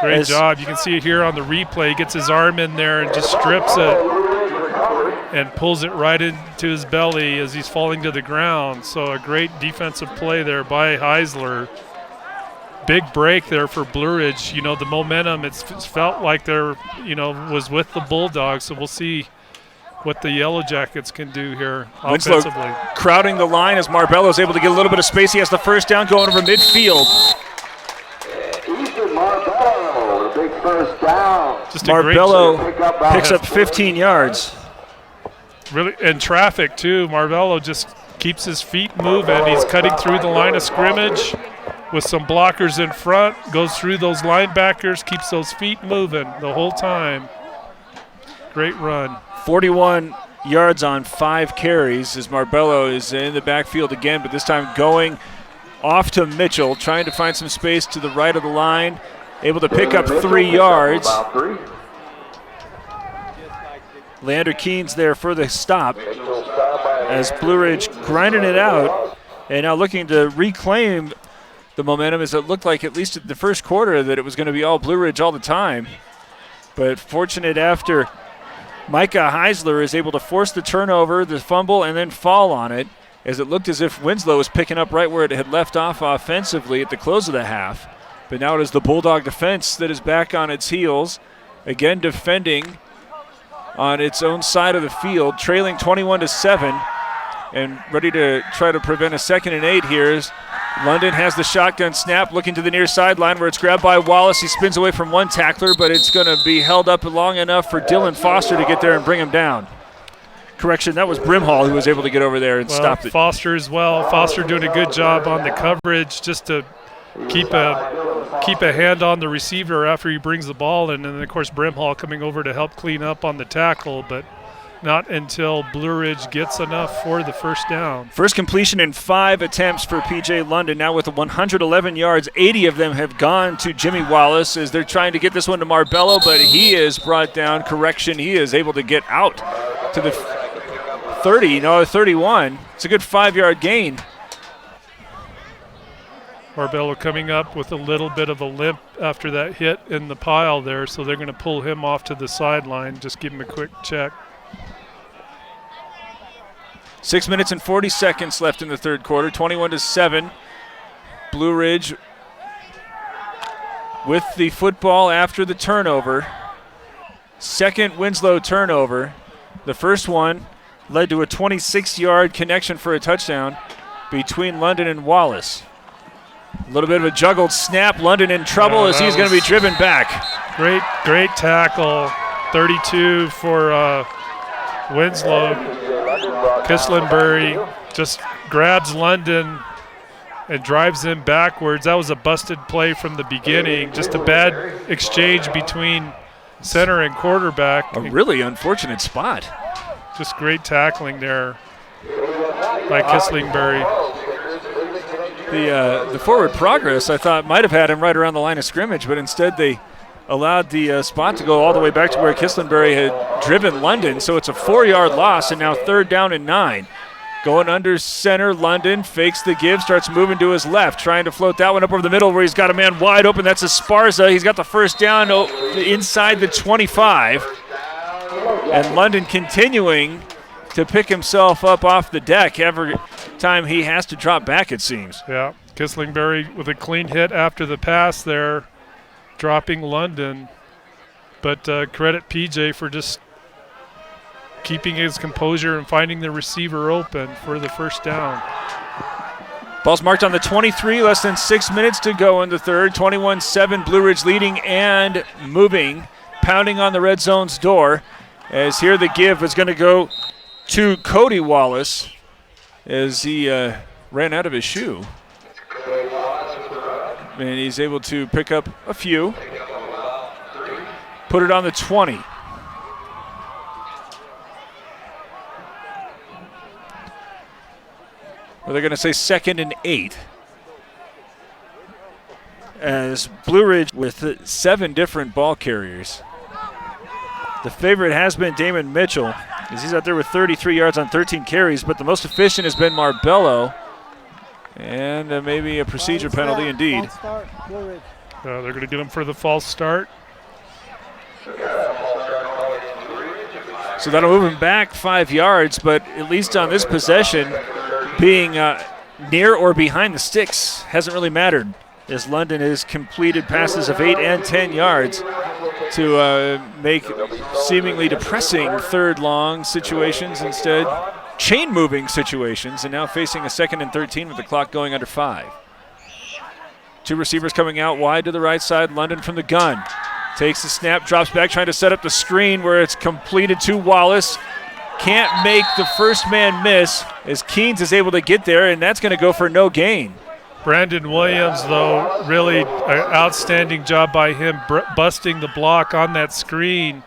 Great job. You can see it here on the replay. He gets his arm in there and just strips it and pulls it right into his belly as he's falling to the ground. So a great defensive play there by Heisler. Big break there for Blue Ridge. You know, the momentum, it's felt like there, you know, was with the Bulldogs. So we'll see what the Yellow Jackets can do here Winslow offensively. crowding the line as Marbello's able to get a little bit of space. He has the first down going over midfield. Marbello, big first down. Just a Marbello picks up 15 yards. Really, and traffic too. Marbello just keeps his feet moving. He's cutting through the line of scrimmage with some blockers in front, goes through those linebackers, keeps those feet moving the whole time. Great run. 41 yards on 5 carries as Marbello is in the backfield again, but this time going off to Mitchell, trying to find some space to the right of the line, able to pick up 3 yards. Leander Keen's there for the stop as Blue Ridge grinding it out and now looking to reclaim the momentum, as it looked like at least in the first quarter that it was going to be all Blue Ridge all the time. But fortunate after Micah Heisler is able to force the turnover, the fumble, and then fall on it, as it looked as if Winslow was picking up right where it had left off offensively at the close of the half. But now it is the Bulldog defense that is back on its heels, again defending on its own side of the field, trailing 21-7, and ready to try to prevent a 2nd and 8 here. As London has the shotgun snap, looking to the near sideline where it's grabbed by Wallace. He spins away from one tackler, but it's going to be held up long enough for Dylan Foster to get there and bring him down. Correction, that was Brimhall who was able to get over there and stop it. Foster as well. Foster doing a good job on the coverage just to keep a hand on the receiver after he brings the ball in. And then, of course, Brimhall coming over to help clean up on the tackle, but not until Blue Ridge gets enough for the first down. First completion in 5 attempts for P.J. London. Now with 111 yards, 80 of them have gone to Jimmy Wallace as they're trying to get this one to Marbello, but he is brought down. Correction, he is able to get out to the 31. It's a good 5-yard gain. Marbello coming up with a little bit of a limp after that hit in the pile there, so they're going to pull him off to the sideline, just give him a quick check. 6 minutes and 40 seconds left in the third quarter, 21-7. Blue Ridge with the football after the turnover. Second Winslow turnover. The first one led to a 26-yard connection for a touchdown between London and Wallace. A little bit of a juggled snap. London in trouble as he's going to be driven back. Great tackle. 32 for Winslow. Kislenbury just grabs London and drives him backwards. That was a busted play from the beginning. Just a bad exchange between center and quarterback. A really unfortunate spot. Just great tackling there by Kislenbury. The forward progress, I thought, might have had him right around the line of scrimmage, but instead they allowed the spot to go all the way back to where Kislenbury had driven London. So it's a 4-yard loss, and now 3rd down and 9. Going under center, London fakes the give, starts moving to his left, trying to float that one up over the middle where he's got a man wide open. That's Esparza. He's got the first down inside the 25. And London continuing to pick himself up off the deck every time he has to drop back, it seems. Yeah, Kislenbury with a clean hit after the pass there, dropping London. But credit PJ for just keeping his composure and finding the receiver open for the first down. Ball's marked on the 23, less than 6 minutes to go in the third. 21-7, Blue Ridge leading and moving, pounding on the red zone's door. As here the give is going to go to Cody Wallace as he ran out of his shoe. And he's able to pick up a few. Put it on the 20. Well, they're going to say 2nd and 8. As Blue Ridge with 7 different ball carriers. The favorite has been Damon Mitchell, as he's out there with 33 yards on 13 carries, but the most efficient has been Marbello. And maybe a procedure penalty indeed. They're going to get him for the false start. So that'll move him back 5 yards, but at least on this possession, being near or behind the sticks hasn't really mattered, as London has completed passes of 8 and 10 yards to make seemingly depressing third long situations instead chain-moving situations, and now facing a 2nd and 13 with the clock going under 5. 2 receivers coming out wide to the right side. London from the gun. Takes the snap, drops back, trying to set up the screen where it's completed to Wallace. Can't make the first man miss as Keens is able to get there, and that's going to go for no gain. Brandon Williams, though, really an outstanding job by him busting the block on that screen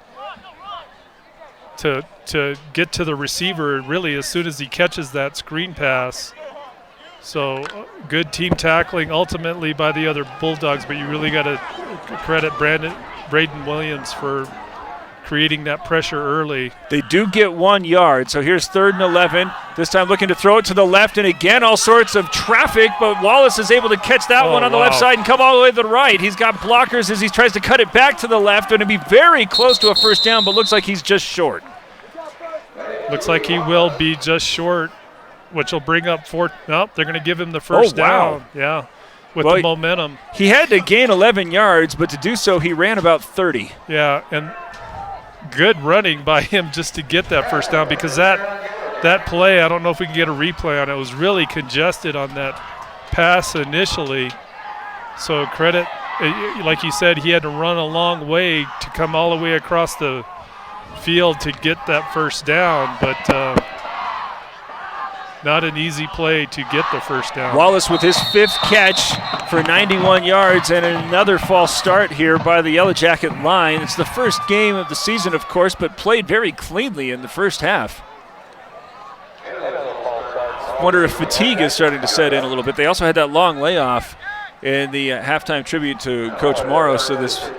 to get to the receiver really as soon as he catches that screen pass. So good team tackling ultimately by the other Bulldogs, but you really got to credit Braden Williams for creating that pressure early. They do get 1 yard, so here's 3rd and 11. This time looking to throw it to the left, and again all sorts of traffic, but Wallace is able to catch that one on the left side and come all the way to the right. He's got blockers as he tries to cut it back to the left, and it'll be very close to a first down, but looks like he's just short. Looks like he will be just short, which will bring up 4th. Nope, they're going to give him the first down. Yeah, with the momentum. He had to gain 11 yards, but to do so, he ran about 30. Yeah, and good running by him just to get that first down, because that play, I don't know if we can get a replay on it, was really congested on that pass initially. So credit, like you said, he had to run a long way to come all the way across the field to get that first down, but not an easy play to get the first down. Wallace with his 5th catch for 91 yards and another false start here by the Yellow Jacket line. It's the first game of the season, of course, but played very cleanly in the first half. Wonder if fatigue is starting to set in a little bit. They also had that long layoff in the halftime tribute to Coach Morrow, so this...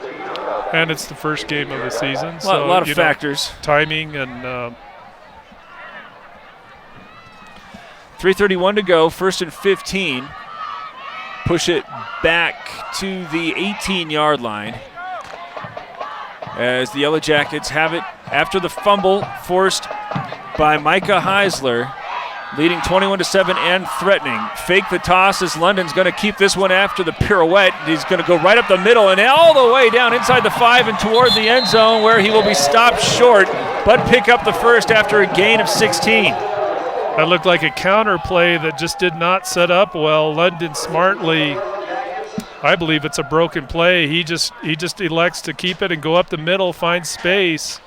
And it's the first game of the season. A lot of factors. Timing and... 3:31 to go, 1st and 15. Push it back to the 18-yard line as the Yellow Jackets have it after the fumble forced by Micah Heisler, leading 21-7 and threatening. Fake the toss as London's going to keep this one after the pirouette. He's going to go right up the middle and all the way down inside the 5 and toward the end zone, where he will be stopped short but pick up the first after a gain of 16. That looked like a counter play that just did not set up well. London smartly, I believe it's a broken play. He just elects to keep it and go up the middle, find space.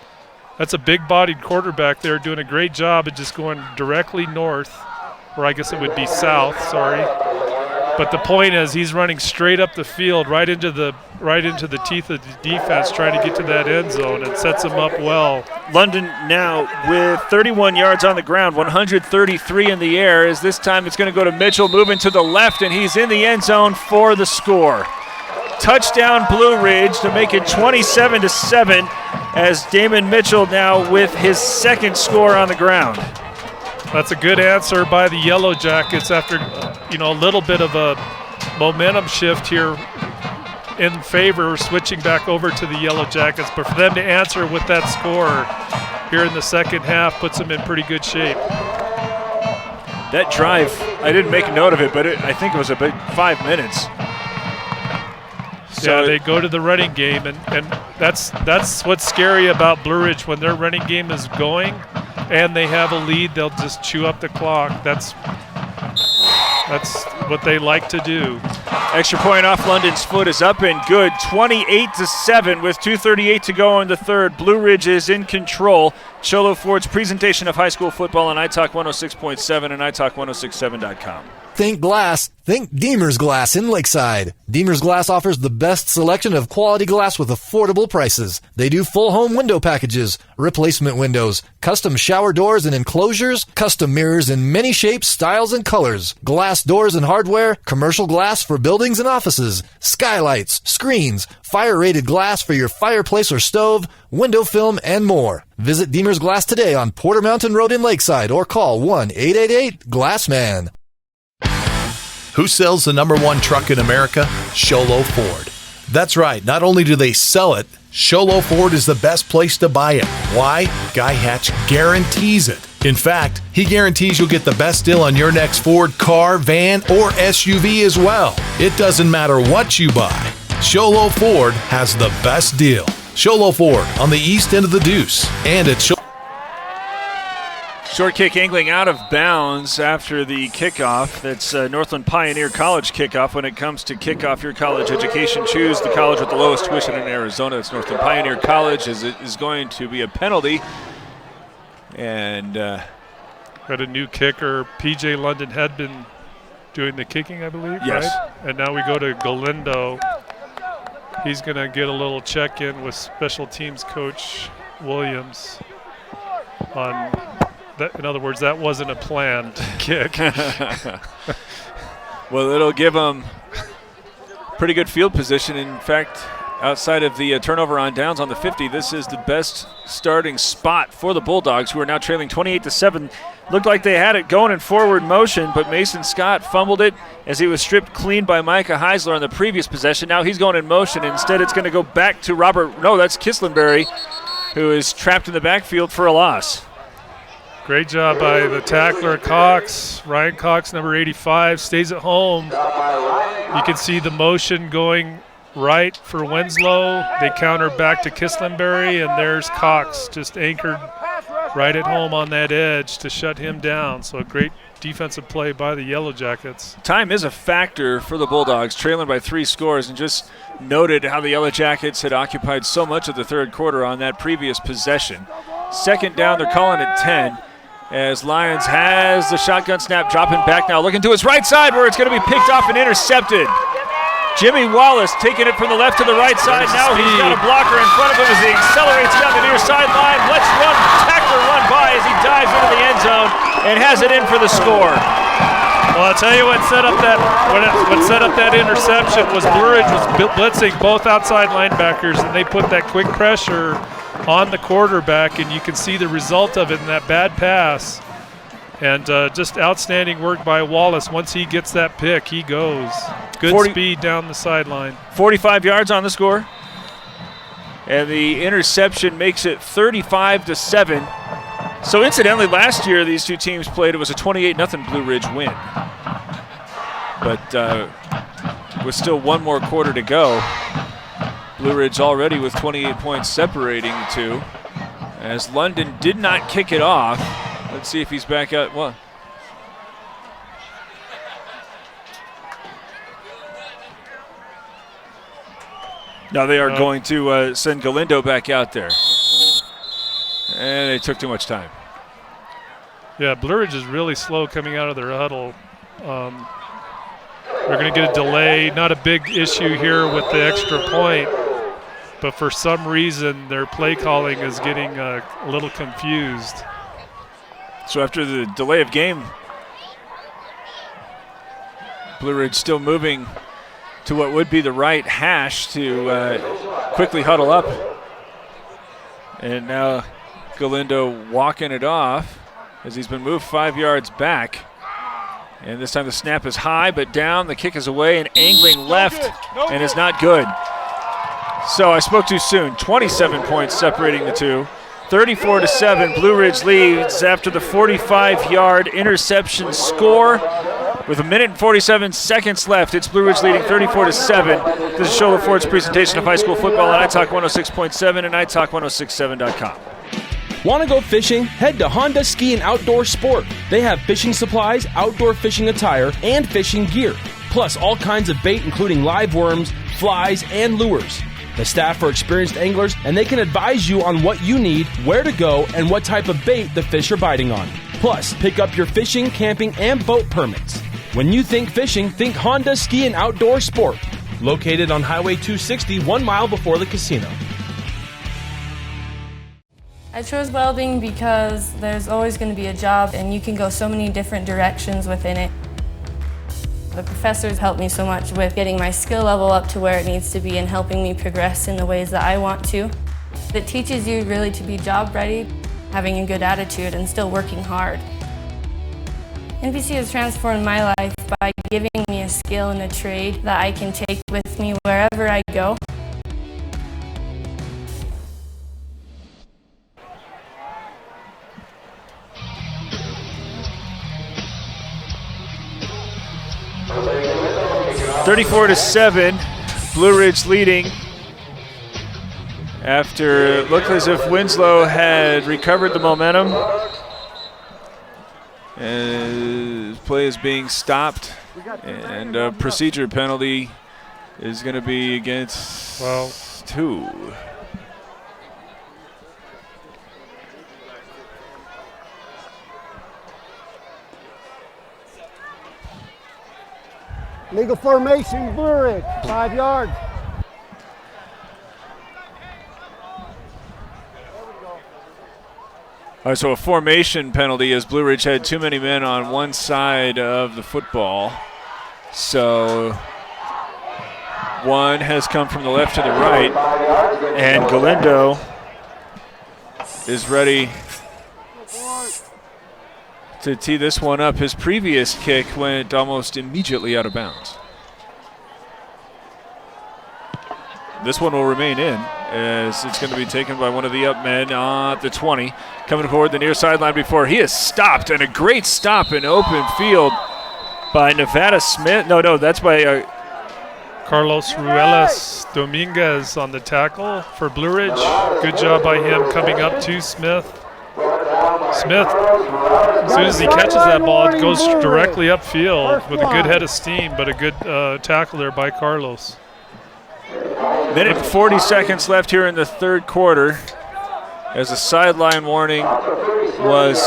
That's a big-bodied quarterback there doing a great job of just going directly north, or I guess it would be south, sorry. But the point is he's running straight up the field, right into the teeth of the defense, trying to get to that end zone. It sets him up well. London now with 31 yards on the ground, 133 in the air, as this time it's going to go to Mitchell, moving to the left, and he's in the end zone for the score. Touchdown Blue Ridge to make it 27-7, as Damon Mitchell now with his 2nd score on the ground. That's a good answer by the Yellow Jackets after, a little bit of a momentum shift here in favor, switching back over to the Yellow Jackets. But for them to answer with that score here in the second half puts them in pretty good shape. That drive, I didn't make a note of it, but I think it was about 5 minutes. So yeah, they go to the running game, and that's what's scary about Blue Ridge. When their running game is going and they have a lead, they'll just chew up the clock. That's what they like to do. Extra point off London's foot is up and good. 28-7 with 2:38 to go in the third. Blue Ridge is in control. Cholo Ford's presentation of high school football on iTalk 106.7 and iTalk1067.com. Think glass, think Deemer's Glass in Lakeside. Deemer's Glass offers the best selection of quality glass with affordable prices. They do full home window packages, replacement windows, custom shower doors and enclosures, custom mirrors in many shapes, styles, and colors, glass doors and hardware, commercial glass for buildings and offices, skylights, screens, fire-rated glass for your fireplace or stove, window film, and more. Visit Deemer's Glass today on Porter Mountain Road in Lakeside or call 1-888-GLASSMAN. Who sells the #1 truck in America? Cholo Ford. That's right, not only do they sell it, Sholo Ford is the best place to buy it. Why? Guy Hatch guarantees it. In fact, he guarantees you'll get the best deal on your next Ford car, van, or SUV as well. It doesn't matter what you buy. Sholo Ford has the best deal. Sholo Ford on the east end of the Deuce and at Sholo. Short kick angling out of bounds after the kickoff. That's Northland Pioneer College kickoff. When it comes to kick off your college education, choose the college with the lowest tuition in Arizona. That's Northland Pioneer College, as it is going to be a penalty. And got a new kicker. PJ London had been doing the kicking, I believe, yes. Right? And now we go to Galindo. He's going to get a little check-in with special teams coach Williams on that. In other words, that wasn't a planned kick. Well, it'll give them pretty good field position. In fact, outside of the turnover on downs on the 50, this is the best starting spot for the Bulldogs, who are now trailing 28-7. Looked like they had it going in forward motion, but Mason Scott fumbled it as he was stripped clean by Micah Heisler on the previous possession. Now he's going in motion. Instead, it's going to go back to that's Kislenberry, who is trapped in the backfield for a loss. Great job by the tackler, Cox. Ryan Cox, number 85, stays at home. You can see the motion going right for Winslow. They counter back to Kislenberry, and there's Cox just anchored right at home on that edge to shut him down. So a great defensive play by the Yellow Jackets. Time is a factor for the Bulldogs, trailing by 3 scores, and just noted how the Yellow Jackets had occupied so much of the third quarter on that previous possession. Second down, they're calling it 10. As Lyons has the shotgun snap, dropping back now, looking to his right side where it's going to be picked off and intercepted. Jimmy Wallace taking it from the left to the right side. Now he's got a blocker in front of him as he accelerates down the near sideline. Let's tackler run by as he dives into the end zone and has it in for the score. Well, I'll tell you what set up that interception was Blue Ridge was blitzing both outside linebackers, and they put that quick pressure on the quarterback, and you can see the result of it in that bad pass. And just outstanding work by Wallace. Once he gets that pick, he goes. Good speed down the sideline. 45 yards on the score. And the interception makes it 35-7. So incidentally, last year these two teams played. It was a 28-0 Blue Ridge win. But with still one more quarter to go, Blue Ridge already with 28 points separating the two. As London did not kick it off. Let's see if he's back out. Well, now they are going to send Galindo back out there. And they took too much time. Yeah, Blue Ridge is really slow coming out of their huddle. They're going to get a delay. Not a big issue here with the extra point, but for some reason their play calling is getting a little confused. So after the delay of game, Blue Ridge still moving to what would be the right hash to quickly huddle up. And now Galindo walking it off as he's been moved 5 yards back. And this time the snap is high but down. The kick is away and angling left and is not good. So I spoke too soon. 27 points separating the two. 34-7, Blue Ridge leads after the 45-yard interception score. With 1 minute and 47 seconds left, it's Blue Ridge leading 34-7. This is Sholo Ford's presentation of high school football on iTalk 106.7 and iTalk1067.com. Want to go fishing? Head to Honda Ski and Outdoor Sport. They have fishing supplies, outdoor fishing attire, and fishing gear. Plus all kinds of bait including live worms, flies, and lures. The staff are experienced anglers, and they can advise you on what you need, where to go, and what type of bait the fish are biting on. Plus, pick up your fishing, camping, and boat permits. When you think fishing, think Honda Ski and Outdoor Sport. Located on Highway 260, 1 mile before the casino. I chose welding because there's always going to be a job, and you can go so many different directions within it. The professors helped me so much with getting my skill level up to where it needs to be and helping me progress in the ways that I want to. It teaches you really to be job ready, having a good attitude, and still working hard. NPC has transformed my life by giving me a skill and a trade that I can take with me wherever I go. (34-7), Blue Ridge leading after it looked as if Winslow had recovered the momentum. And play is being stopped, and a procedure penalty is going to be against 2. Legal formation, Blue Ridge, 5 yards. All right, so a formation penalty as Blue Ridge had too many men on one side of the football. So one has come from the left to the right, and Galindo is ready to tee this one up. His previous kick went almost immediately out of bounds. This one will remain in, as it's going to be taken by one of the up men at the 20. Coming forward the near sideline before he is stopped, and a great stop in open field by Nevada Smith. No, that's by Carlos Ruelas Dominguez on the tackle for Blue Ridge. Good job by him coming up to Smith. Smith, as soon as he catches that ball, it goes directly upfield with a good head of steam, but a good tackle there by Carlos. Minute and 40 seconds left here in the third quarter, as a sideline warning was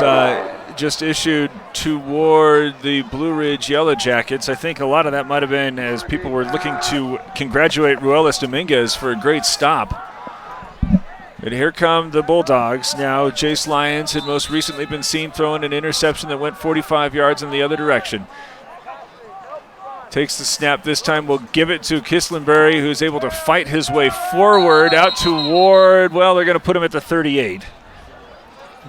just issued toward the Blue Ridge Yellow Jackets. I think a lot of that might have been as people were looking to congratulate Ruelas Dominguez for a great stop. And here come the Bulldogs. Now Jace Lyons had most recently been seen throwing an interception that went 45 yards in the other direction. Takes the snap this time, will give it to Kislenberry, who's able to fight his way forward out toward, well, they're going to put him at the 38.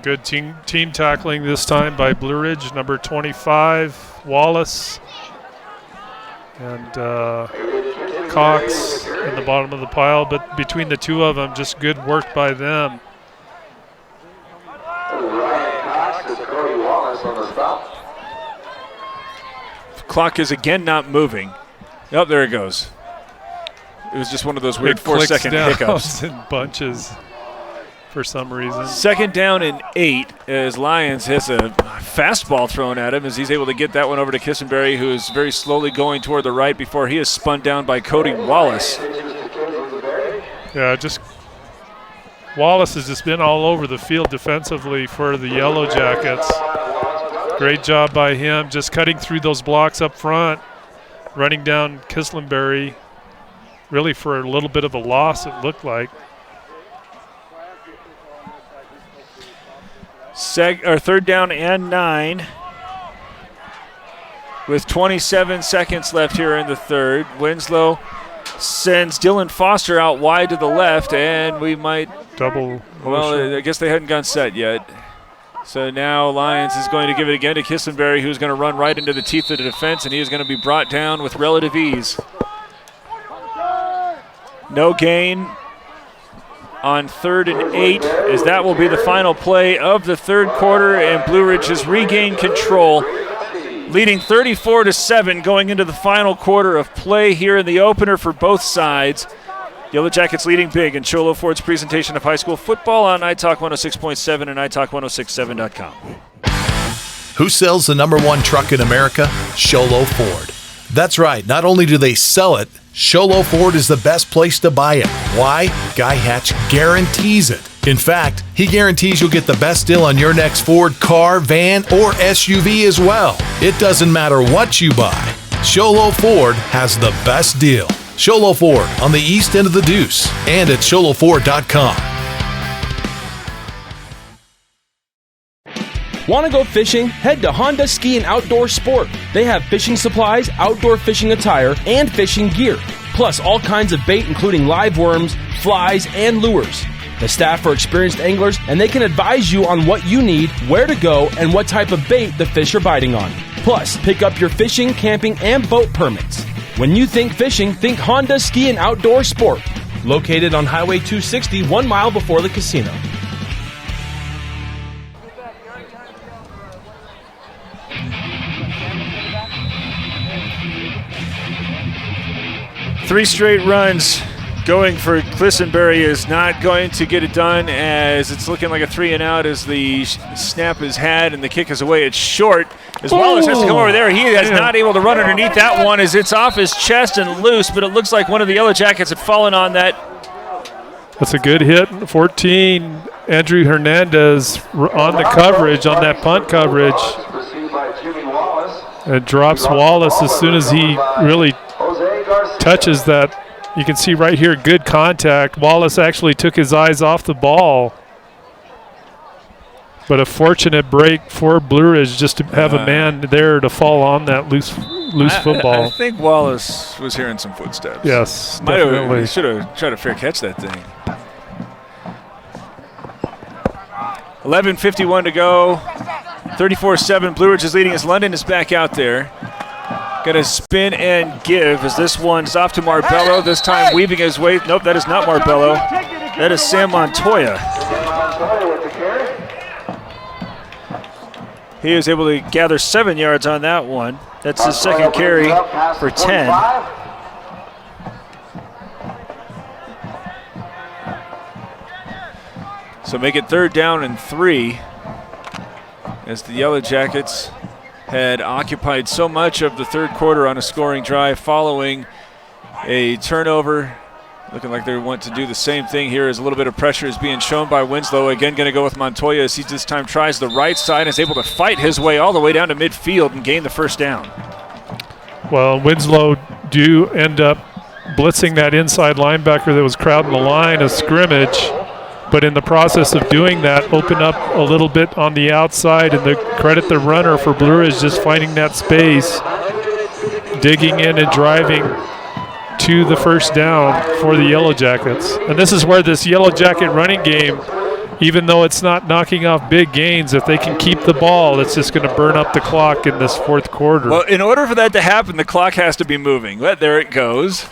Good team tackling this time by Blue Ridge, number 25, Wallace, and Cox in the bottom of the pile, but between the two of them, just good work by them. Clock is again not moving. Oh, there it goes. It was just one of those weird 4-second hiccups. In bunches for some reason. Second down and 8 as Lyons has a fastball thrown at him as he's able to get that one over to Kissenberry, who is very slowly going toward the right before he is spun down by Cody Wallace. Yeah, Wallace has just been all over the field defensively for the Yellow Jackets. Great job by him, just cutting through those blocks up front, running down Kislenberry, really for a little bit of a loss, it looked like. Third down and 9 with 27 seconds left here in the third. Winslow sends Dylan Foster out wide to the left, and we might double. Well, I guess they hadn't gone set yet. So now Lyons is going to give it again to Kissenberry, who's going to run right into the teeth of the defense, and he is going to be brought down with relative ease. No gain on 3rd and 8, as that will be the final play of the third quarter, and Blue Ridge has regained control, leading 34-7 going into the final quarter of play here in the opener for both sides. Yellow Jackets leading big in Cholo Ford's presentation of high school football on iTalk 106.7 and iTalk1067.com. Who sells the #1 truck in America? Cholo Ford. That's right. Not only do they sell it, Cholo Ford is the best place to buy it. Why? Guy Hatch guarantees it. In fact, he guarantees you'll get the best deal on your next Ford car, van, or SUV as well. It doesn't matter what you buy. Cholo Ford has the best deal. Cholo Ford on the east end of the Deuce and at choloford.com. Want to go fishing? Head to Honda Ski and Outdoor Sport. They have fishing supplies, outdoor fishing attire, and fishing gear. Plus all kinds of bait including live worms, flies, and lures. The staff are experienced anglers and they can advise you on what you need, where to go, and what type of bait the fish are biting on. Plus, pick up your fishing, camping, and boat permits. When you think fishing, think Honda Ski and Outdoor Sport. Located on Highway 260, 1 mile before the casino. Three straight runs going for Clissenberry is not going to get it done, as it's looking like a 3-and-out as the snap is had and the kick is away. It's short as Wallace has to come over there. He is not able to run underneath that one as it's off his chest and loose, but it looks like one of the Yellow Jackets had fallen on that. That's a good hit. 14, Andrew Hernandez on the coverage, on that punt coverage. It drops Wallace as soon as he really touches that. You can see right here, good contact. Wallace actually took his eyes off the ball. But a fortunate break for Blue Ridge just to have a man there to fall on that loose football. I think Wallace was hearing some footsteps. Yes, definitely. He should have tried to fair catch that thing. 11:51 to go. 34-7. Blue Ridge is leading as London is back out there. Got to spin and give as this one's off to Marbello. This time weaving his way. Nope, that is not Marbello. That is Sam Montoya. He was able to gather 7 yards on that one. That's his second carry for 10. So make it 3rd down and 3 as the Yellow Jackets had occupied so much of the third quarter on a scoring drive following a turnover. Looking like they want to do the same thing here as a little bit of pressure is being shown by Winslow. Again, going to go with Montoya as he this time tries the right side and is able to fight his way all the way down to midfield and gain the first down. Well, Winslow do end up blitzing that inside linebacker that was crowding the line of scrimmage. But in the process of doing that, open up a little bit on the outside, and credit the runner for Blue Ridge just finding that space, digging in and driving to the first down for the Yellow Jackets. And this is where this Yellow Jacket running game, even though it's not knocking off big gains, if they can keep the ball, it's just going to burn up the clock in this fourth quarter. Well, in order for that to happen, the clock has to be moving. But there it goes.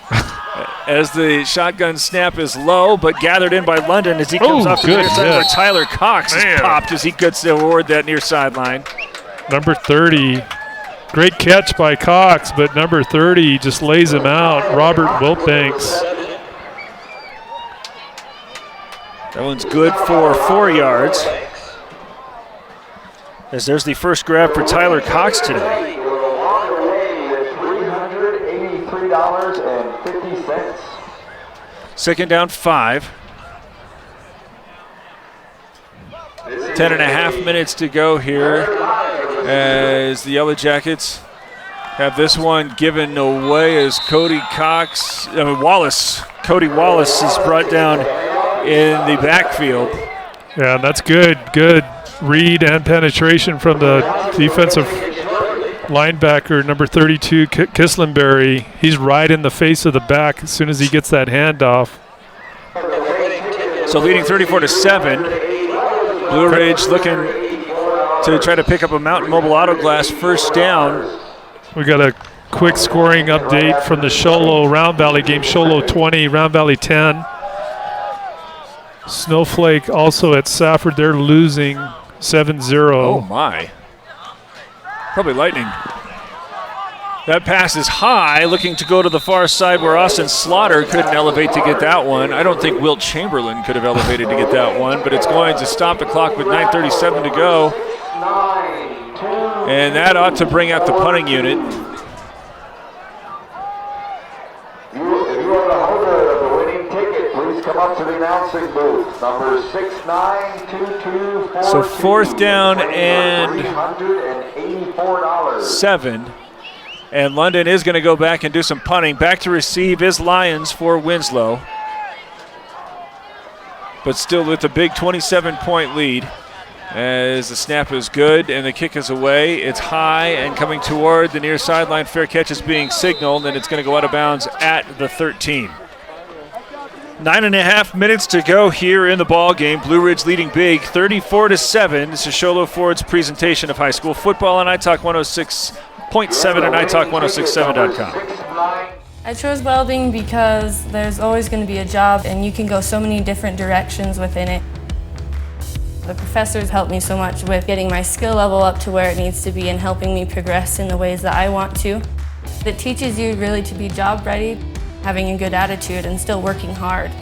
As the shotgun snap is low, but gathered in by London as he comes off the near side where Tyler Cox is popped as he gets toward that near sideline. Number 30, great catch by Cox, but number 30 just lays him out, Robert Wiltbanks. That one's good for 4 yards. As there's the first grab for Tyler Cox today. $383.50. Second down 5. 10.5 minutes to go here as the Yellow Jackets have this one given away as Cody Wallace is brought down in the backfield. Yeah, that's good read and penetration from the defensive linebacker, number 32, Kislenberry. He's right in the face of the back as soon as he gets that handoff. So leading 34-7. Blue Ridge looking to try to pick up a Mountain Mobile Auto Glass first down. We got a quick scoring update from the Sholo Round Valley game. Sholo 20, Round Valley 10. Snowflake also at Safford. They're losing 7-0. Oh, my. Probably lightning. That pass is high, looking to go to the far side where Austin Slaughter couldn't elevate to get that one. I don't think Wilt Chamberlain could have elevated to get that one, but it's going to stop the clock with 9:37 to go. And that ought to bring out the punting unit. If you are the holder of the winning ticket, please come up to the announcing booth. Number 692242. So 4th down and $7. And London is going to go back and do some punting. Back to receive is Lyons for Winslow. But still with a big 27-point lead. As the snap is good and the kick is away. It's high and coming toward the near sideline. Fair catch is being signaled, and it's going to go out of bounds at the 13. 9.5 minutes to go here in the ball game. Blue Ridge leading big, 34-7. This is Sholo Ford's presentation of high school football on iTalk 106.7 and iTalk1067.com. I chose welding because there's always going to be a job and you can go so many different directions within it. The professors helped me so much with getting my skill level up to where it needs to be and helping me progress in the ways that I want to. It teaches you really to be job ready, having a good attitude, and still working hard.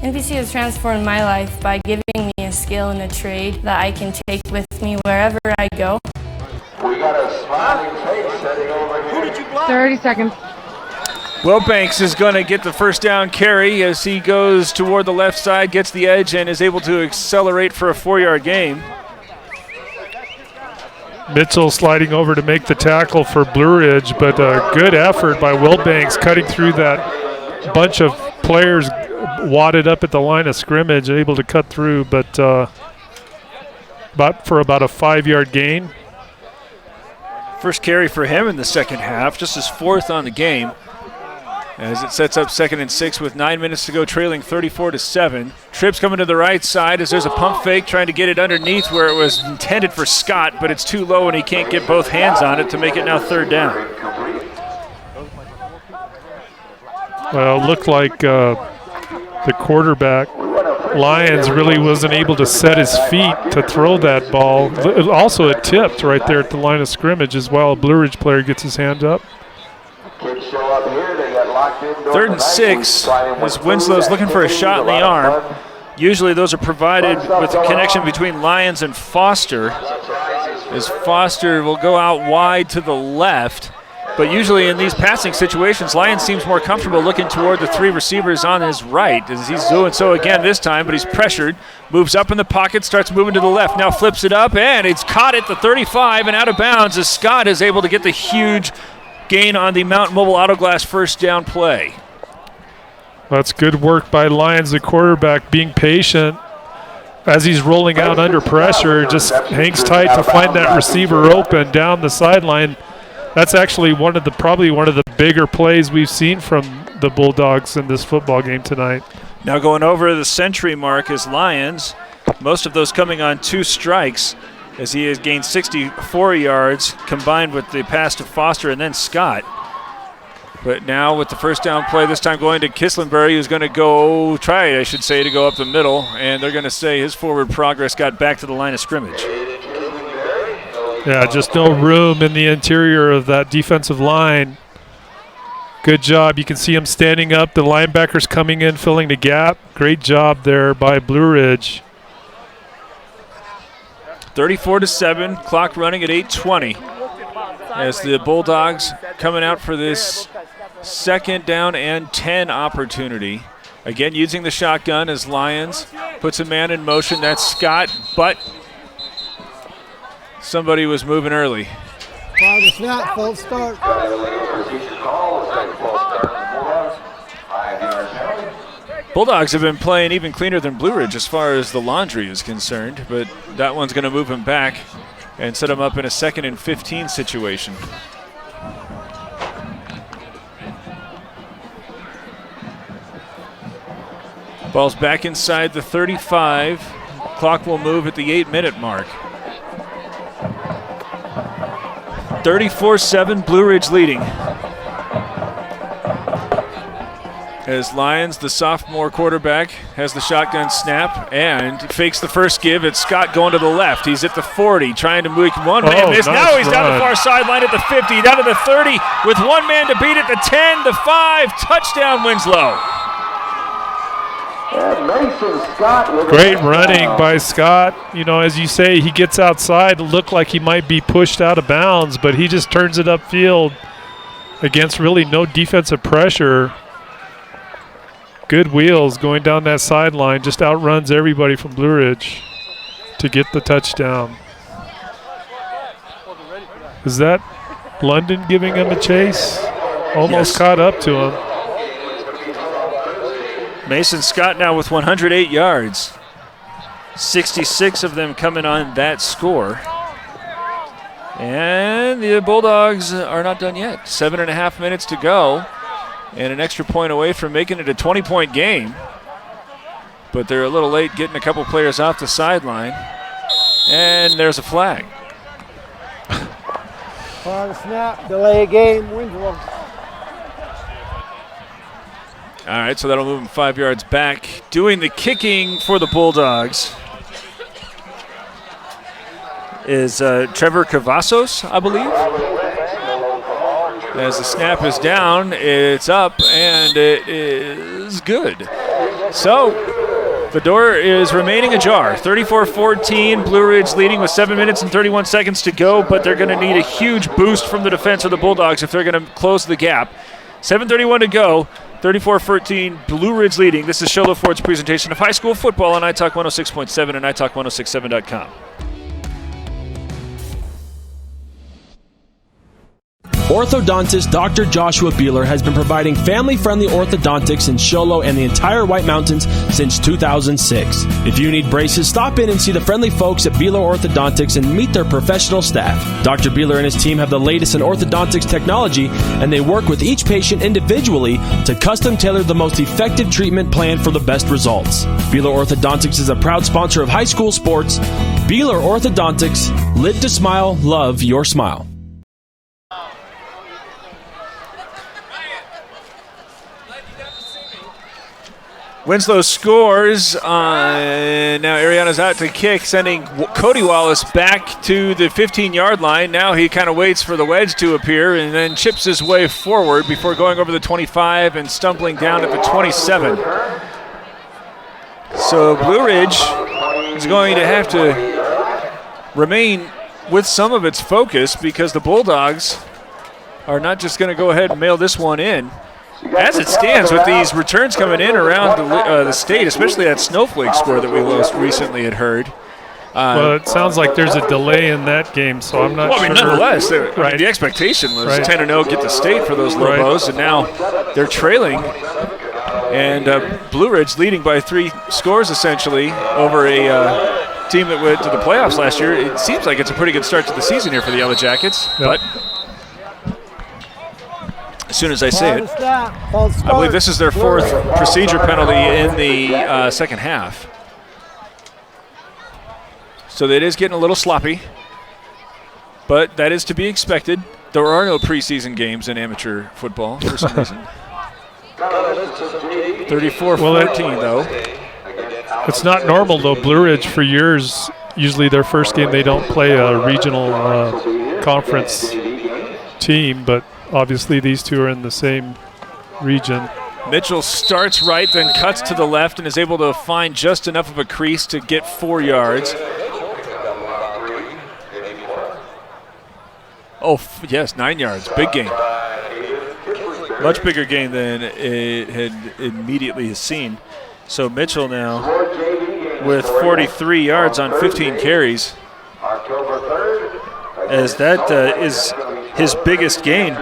NPC has transformed my life by giving me a skill and a trade that I can take with me wherever I go. We got a smiling face heading over here. Who did you block? 30 seconds. Will Banks is going to get the first down carry as he goes toward the left side, gets the edge, and is able to accelerate for a 4-yard gain. Mitchell sliding over to make the tackle for Blue Ridge, but a good effort by Will Banks cutting through that bunch of players wadded up at the line of scrimmage, able to cut through, but for about a 5-yard gain. First carry for him in the second half, just his 4th on the game, as it sets up 2nd and 6 with 9 minutes to go, trailing 34-7. Trips coming to the right side as there's a pump fake trying to get it underneath where it was intended for Scott, but it's too low and he can't get both hands on it to make it now 3rd down. Well, it looked like the quarterback, Lyons, really wasn't able to set his feet to throw that ball. Also, it tipped right there at the line of scrimmage as well. A Blue Ridge player gets his hand up. 3rd and 6 as Winslow's looking for a shot in the arm. Usually those are provided with a connection between Lyons and Foster, as Foster will go out wide to the left. But usually in these passing situations, Lyons seems more comfortable looking toward the 3 receivers on his right, as he's doing so again this time, but he's pressured, moves up in the pocket, starts moving to the left, now flips it up, and it's caught at the 35 and out of bounds as Scott is able to get the huge gain on the Mountain Mobile Auto Glass first down play. That's good work by Lyons, the quarterback, being patient as he's rolling out under pressure, just hangs tight to find that receiver open down the sideline. That's actually probably one of the bigger plays we've seen from the Bulldogs in this football game tonight. Now going over the century mark is Lyons, most of those coming on 2 strikes, as he has gained 64 yards combined with the pass to Foster and then Scott. But now with the first down play, this time going to Kislenberry, who's going to go to go up the middle, and they're going to say his forward progress got back to the line of scrimmage. Yeah, just no room in the interior of that defensive line. Good job. You can see him standing up. The linebackers coming in, filling the gap. Great job there by Blue Ridge. 34-7, clock running at 8:20. As the Bulldogs coming out for this 2nd down and 10 opportunity. Again, using the shotgun as Lyons puts a man in motion. That's Scott, but somebody was moving early. By the snap, false start. Bulldogs have been playing even cleaner than Blue Ridge as far as the laundry is concerned, but that one's going to move him back and set him up in a 2nd and 15 situation. Ball's back inside the 35. Clock will move at the 8-minute mark. 34-7, Blue Ridge leading. As Lyons, the sophomore quarterback, has the shotgun snap and fakes the first give. It's Scott going to the left. He's at the 40, trying to make one man miss. Now he's down the far sideline at the 50, down to the 30, with one man to beat at the 10, the 5. Touchdown, Winslow. Great running by Scott. You know, as you say, he gets outside, look like he might be pushed out of bounds, but he just turns it upfield against really no defensive pressure. Good wheels going down that sideline, just outruns everybody from Blue Ridge to get the touchdown. Is that London giving him a chase? Almost caught up to him. Mason Scott now with 108 yards. 66 of them coming on that score. And the Bulldogs are not done yet. 7.5 minutes to go. and an extra point away from making it a 20-point game. But they're a little late getting a couple players off the sideline. And there's a flag. On snap, delay game, Winslow. All right, so that'll move him 5 yards back. Doing the kicking for the Bulldogs is Trevor Cavazos, I believe. As the snap is down, it's up, and it is good. So the door is remaining ajar. 34-14, Blue Ridge leading with 7 minutes and 31 seconds to go, but they're going to need a huge boost from the defense of the Bulldogs if they're going to close the gap. 7:31 to go. 34-14, Blue Ridge leading. This is Sholo Ford's presentation of high school football on iTalk 106.7 and iTalk1067.com. Orthodontist Dr. Joshua Beeler has been providing family-friendly orthodontics in Sholo and the entire White Mountains since 2006. If you need braces, stop in and see the friendly folks at Beeler Orthodontics and meet their professional staff. Dr. Beeler and his team have the latest in orthodontics technology, and they work with each patient individually to custom tailor the most effective treatment plan for the best results. Beeler Orthodontics is a proud sponsor of high school sports. Beeler Orthodontics, live to smile, love your smile. Winslow scores. Now Ariana's out to kick, sending Cody Wallace back to the 15-yard line. Now he kind of waits for the wedge to appear and then chips his way forward before going over the 25 and stumbling down at the 27. So Blue Ridge is going to have to remain with some of its focus because the Bulldogs are not just going to go ahead and mail this one in. As it stands, with these returns coming in around the state, especially that Snowflake score that we most recently had heard. Well, it sounds like there's a delay in that game, so I'm not sure. I mean, nonetheless, the expectation was 10-0 get the state for those Lobos, and now they're trailing. And Blue Ridge leading by 3 scores, essentially, over a team that went to the playoffs last year. It seems like it's a pretty good start to the season here for the Yellow Jackets, but as soon as I say it, I believe this is their 4th procedure penalty in the second half. So it is getting a little sloppy, but that is to be expected. There are no preseason games in amateur football for some reason. 34-14, though. It's not normal, though. Blue Ridge, for years, usually their first game, they don't play a regional conference team, but obviously these two are in the same region. Mitchell starts right, then cuts to the left and is able to find just enough of a crease to get 4 yards. Oh, yes, 9 yards. Big gain. Much bigger gain than it had immediately seen. So Mitchell now with 43 yards on 15 carries, as that is his biggest gain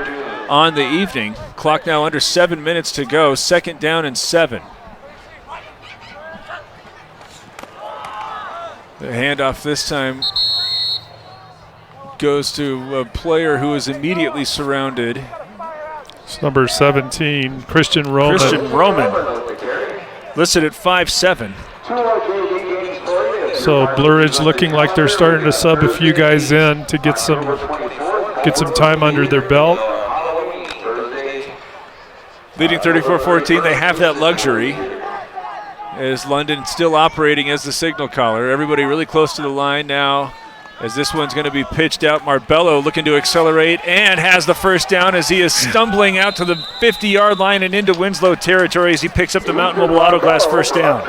on the evening. Clock now under 7 minutes to go. 2nd down and 7. The handoff this time goes to a player who is immediately surrounded. It's number 17, Christian Roman. Christian Roman, listed at 5'7". So Blue Ridge looking like they're starting to sub a few guys in to get some time under their belt. Leading 34-14, they have that luxury as London still operating as the signal caller. Everybody really close to the line now as this one's going to be pitched out. Marbello looking to accelerate and has the first down as he is stumbling out to the 50-yard line and into Winslow territory as he picks up the Mountain Mobile Auto Glass first down.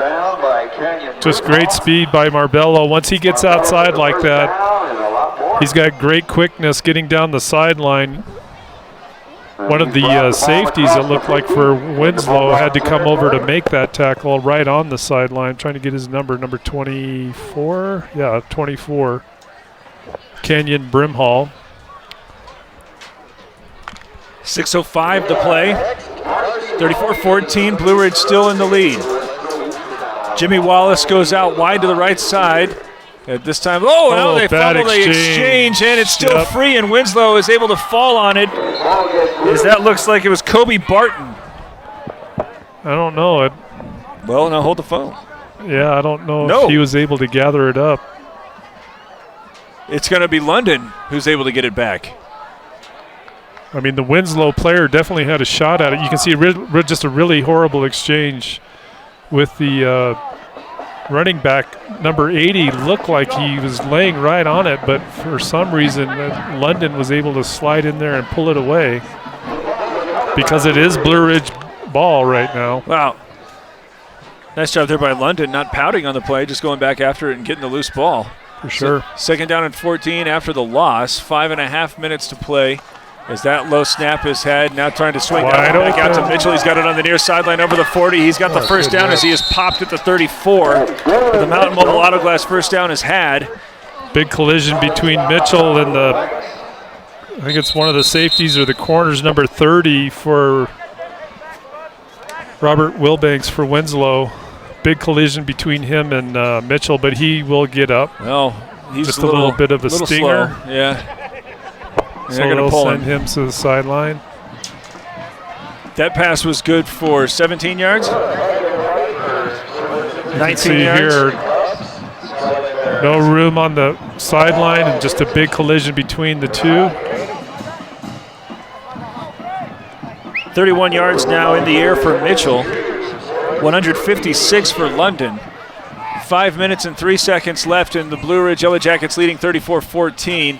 Just great speed by Marbello. Once he gets outside like that, he's got great quickness getting down the sideline. One of the safeties that looked like for Winslow had to come over to make that tackle right on the sideline, trying to get his number 24. Yeah, 24. Kenyon Brimhall. 6:05 to play. 34-14, Blue Ridge still in the lead. Jimmy Wallace goes out wide to the right side. At this time, now they fumble the exchange, and it's still free, and Winslow is able to fall on it. As that looks like it was Kobe Barton I don't know. Well, now hold the phone. Yeah, I don't know if he was able to gather it up. It's going to be London who's able to get it back. I mean, the Winslow player definitely had a shot at it. You can see just a really horrible exchange with the running back, number 80, looked like he was laying right on it, but for some reason London was able to slide in there and pull it away because it is Blue Ridge ball right now. Wow. Nice job there by London, not pouting on the play, just going back after it and getting the loose ball. For sure. So, 2nd down and 14 after the loss. 5.5 minutes to play as that low snap is had. Now trying to swing that back out to Mitchell. He's got it on the near sideline over the 40. He's got the first down as he is popped at the 34. The Mountain Mobile Auto Glass first down is had. Big collision between Mitchell and I think it's one of the safeties or the corners, number 30 for Robert Wilbanks for Winslow. Big collision between him and Mitchell, but he will get up. Well, he's just a little bit of a stinger. Slow. Yeah. So they'll send him to the sideline. That pass was good for 17 yards. 19 yards. Here, no room on the sideline and just a big collision between the two. 31 yards now in the air for Mitchell. 156 for London. 5 minutes and 3 seconds left, and the Blue Ridge Yellow Jackets leading 34-14.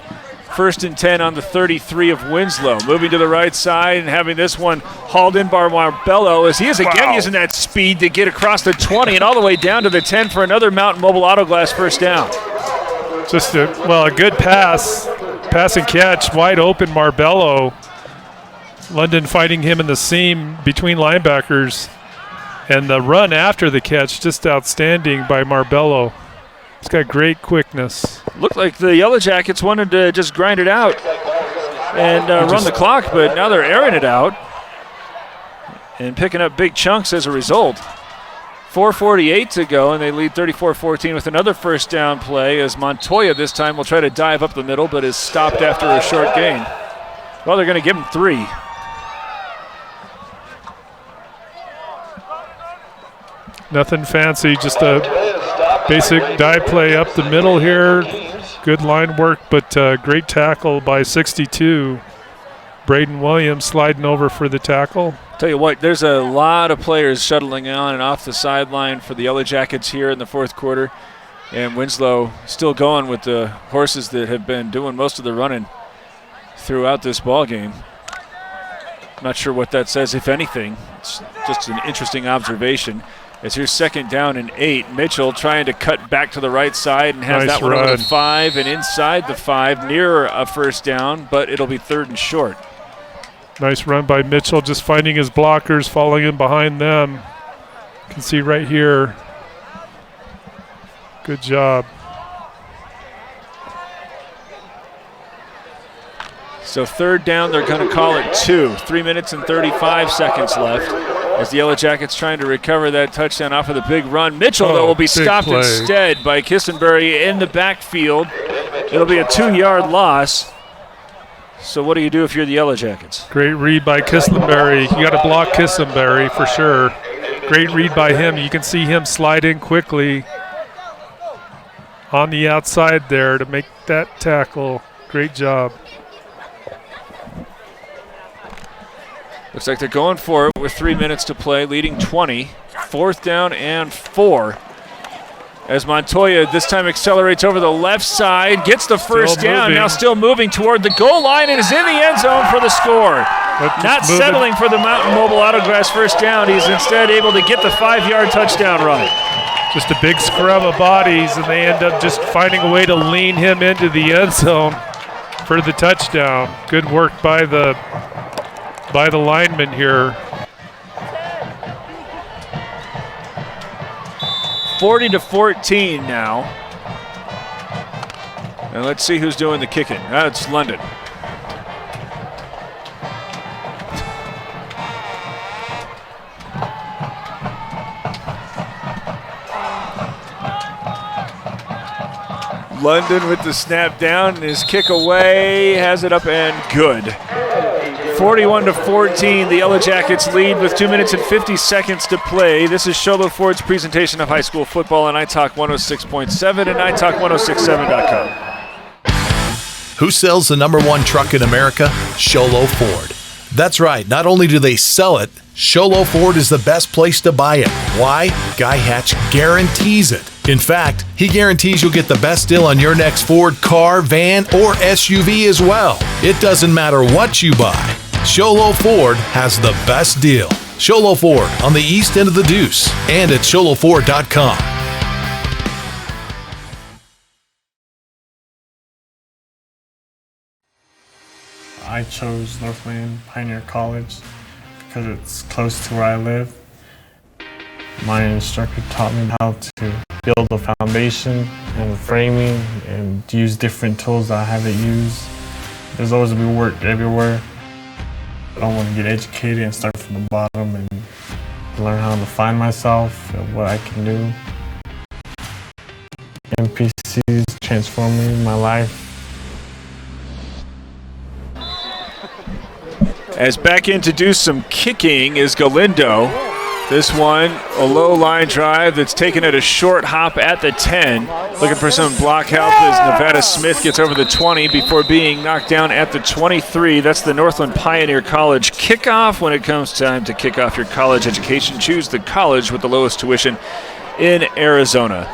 1st and 10 on the 33 of Winslow. Moving to the right side and having this one hauled in by Marbello as he is again using that speed to get across the 20 and all the way down to the 10 for another Mountain Mobile Auto Glass first down. Just a good pass and catch, wide open Marbello. London fighting him in the seam between linebackers. And the run after the catch, just outstanding by Marbello. He's got great quickness. Looked like the Yellow Jackets wanted to just grind it out and run the clock, but now they're airing it out and picking up big chunks as a result. 4:48 to go, and they lead 34-14 with another first down play as Montoya this time will try to dive up the middle, but is stopped after a short gain. Well, they're going to give him 3. Nothing fancy, just a basic dive play up the middle here. Good line work, but great tackle by 62. Braden Williams sliding over for the tackle. Tell you what, there's a lot of players shuttling on and off the sideline for the Yellow Jackets here in the fourth quarter. And Winslow still going with the horses that have been doing most of the running throughout this ball game. Not sure what that says, if anything. It's just an interesting observation. As here's 2nd down and 8. Mitchell trying to cut back to the right side and has that one over the 5 and inside the 5 near a first down, but it'll be 3rd and short. Nice run by Mitchell, just finding his blockers, falling in behind them. You can see right here. Good job. So 3rd down, they're going to call it 2. 3 minutes and 35 seconds left. As the Yellow Jackets trying to recover that touchdown off of the big run. Mitchell, though, will be stopped instead by Kissenberry in the backfield. It'll be a 2-yard loss. So what do you do if you're the Yellow Jackets? Great read by Kissenberry. You got to block Kissenberry for sure. Great read by him. You can see him slide in quickly on the outside there to make that tackle. Great job. Looks like they're going for it with 3 minutes to play, leading 20. 4th down and 4. As Montoya this time accelerates over the left side, gets the first down, now still moving toward the goal line and is in the end zone for the score. Not settling for the Mountain Mobile Auto Glass first down. He's instead able to get the 5-yard touchdown run. Just a big scrum of bodies, and they end up just finding a way to lean him into the end zone for the touchdown. Good work by the lineman here. 40-14 now. And let's see who's doing the kicking. That's London. London with the snap down, his kick away, has it up and good. 41-14, the Yellow Jackets lead with 2 minutes and 50 seconds to play. This is Sholo Ford's presentation of high school football on iTalk 106.7 and iTalk1067.com. Who sells the #1 truck in America? Sholo Ford. That's right. Not only do they sell it, Sholo Ford is the best place to buy it. Why? Guy Hatch guarantees it. In fact, he guarantees you'll get the best deal on your next Ford car, van, or SUV as well. It doesn't matter what you buy. Sholo Ford has the best deal. Sholo Ford on the east end of the Deuce and at sholoford.com. I chose Northland Pioneer College because it's close to where I live. My instructor taught me how to build a foundation and framing and use different tools that I haven't used. There's always be work everywhere. I want to get educated and start from the bottom and learn how to find myself and what I can do. MPC is transforming my life. As back in to do some kicking is Galindo. This one, a low line drive that's taken at a short hop at the 10. Looking for some block help as Nevada Smith gets over the 20 before being knocked down at the 23. That's the Northland Pioneer College kickoff. When it comes time to kick off your college education, choose the college with the lowest tuition in Arizona.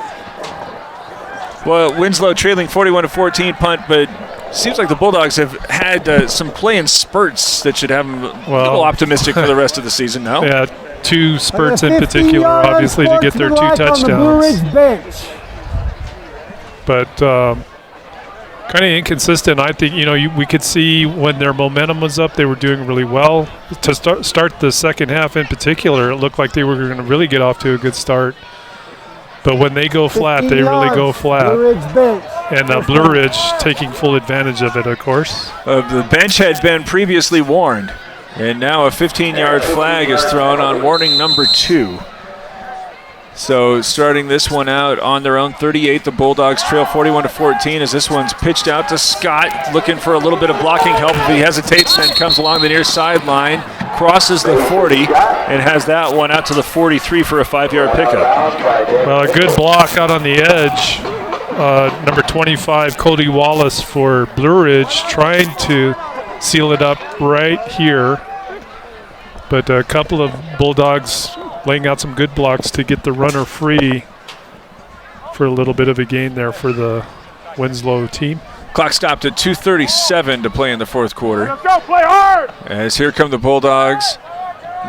Well, Winslow trailing 41-14 punt, but seems like the Bulldogs have had some play in spurts that should have them a little optimistic for the rest of the season, no? Yeah, 2 spurts in particular, obviously, to get their 2 touchdowns. But kind of inconsistent. I think, we could see when their momentum was up, they were doing really well. To start the second half in particular, it looked like they were going to really get off to a good start. But when they go flat, they really go flat. And Blue Ridge taking full advantage of it, of course. The bench had been previously warned, and now a 15-yard flag is thrown on warning number 2. So starting this one out on their own 38, the Bulldogs trail 41-14 as this one's pitched out to Scott, looking for a little bit of blocking help. If he hesitates, then comes along the near sideline, crosses the 40, and has that one out to the 43 for a 5-yard pickup. Well, a good block out on the edge. Number 25, Cody Wallace for Blue Ridge, trying to seal it up right here. But a couple of Bulldogs laying out some good blocks to get the runner free for a little bit of a gain there for the Winslow team. Clock stopped at 2:37 to play in the fourth quarter. Let's go, play hard! As here come the Bulldogs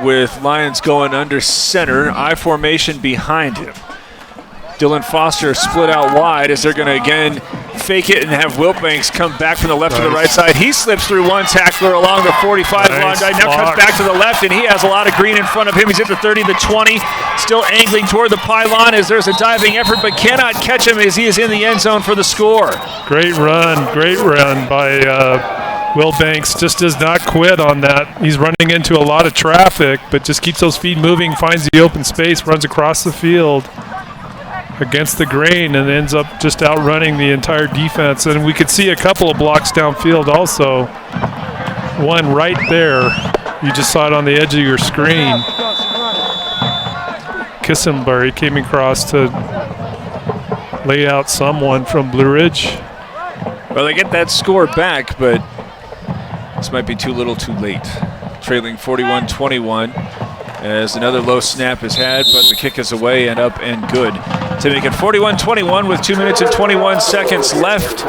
with Lyons going under center, I formation behind him. Dylan Foster split out wide as they're going to again fake it and have Wiltbanks come back from the left to the right side. He slips through one tackler along the 45 line. Now comes back to the left, and he has a lot of green in front of him. He's at the 30, the 20, still angling toward the pylon as there's a diving effort, but cannot catch him as he is in the end zone for the score. Great run by Wiltbanks. Just does not quit on that. He's running into a lot of traffic, but just keeps those feet moving, finds the open space, runs across the field against the grain, and ends up just outrunning the entire defense. And we could see a couple of blocks downfield also. One right there. You just saw it on the edge of your screen. Kissenbury came across to lay out someone from Blue Ridge. Well, they get that score back, but this might be too little too late. Trailing 41-21. As another low snap is had, but the kick is away and up and good to make it 41-21 with 2 minutes and 21 seconds left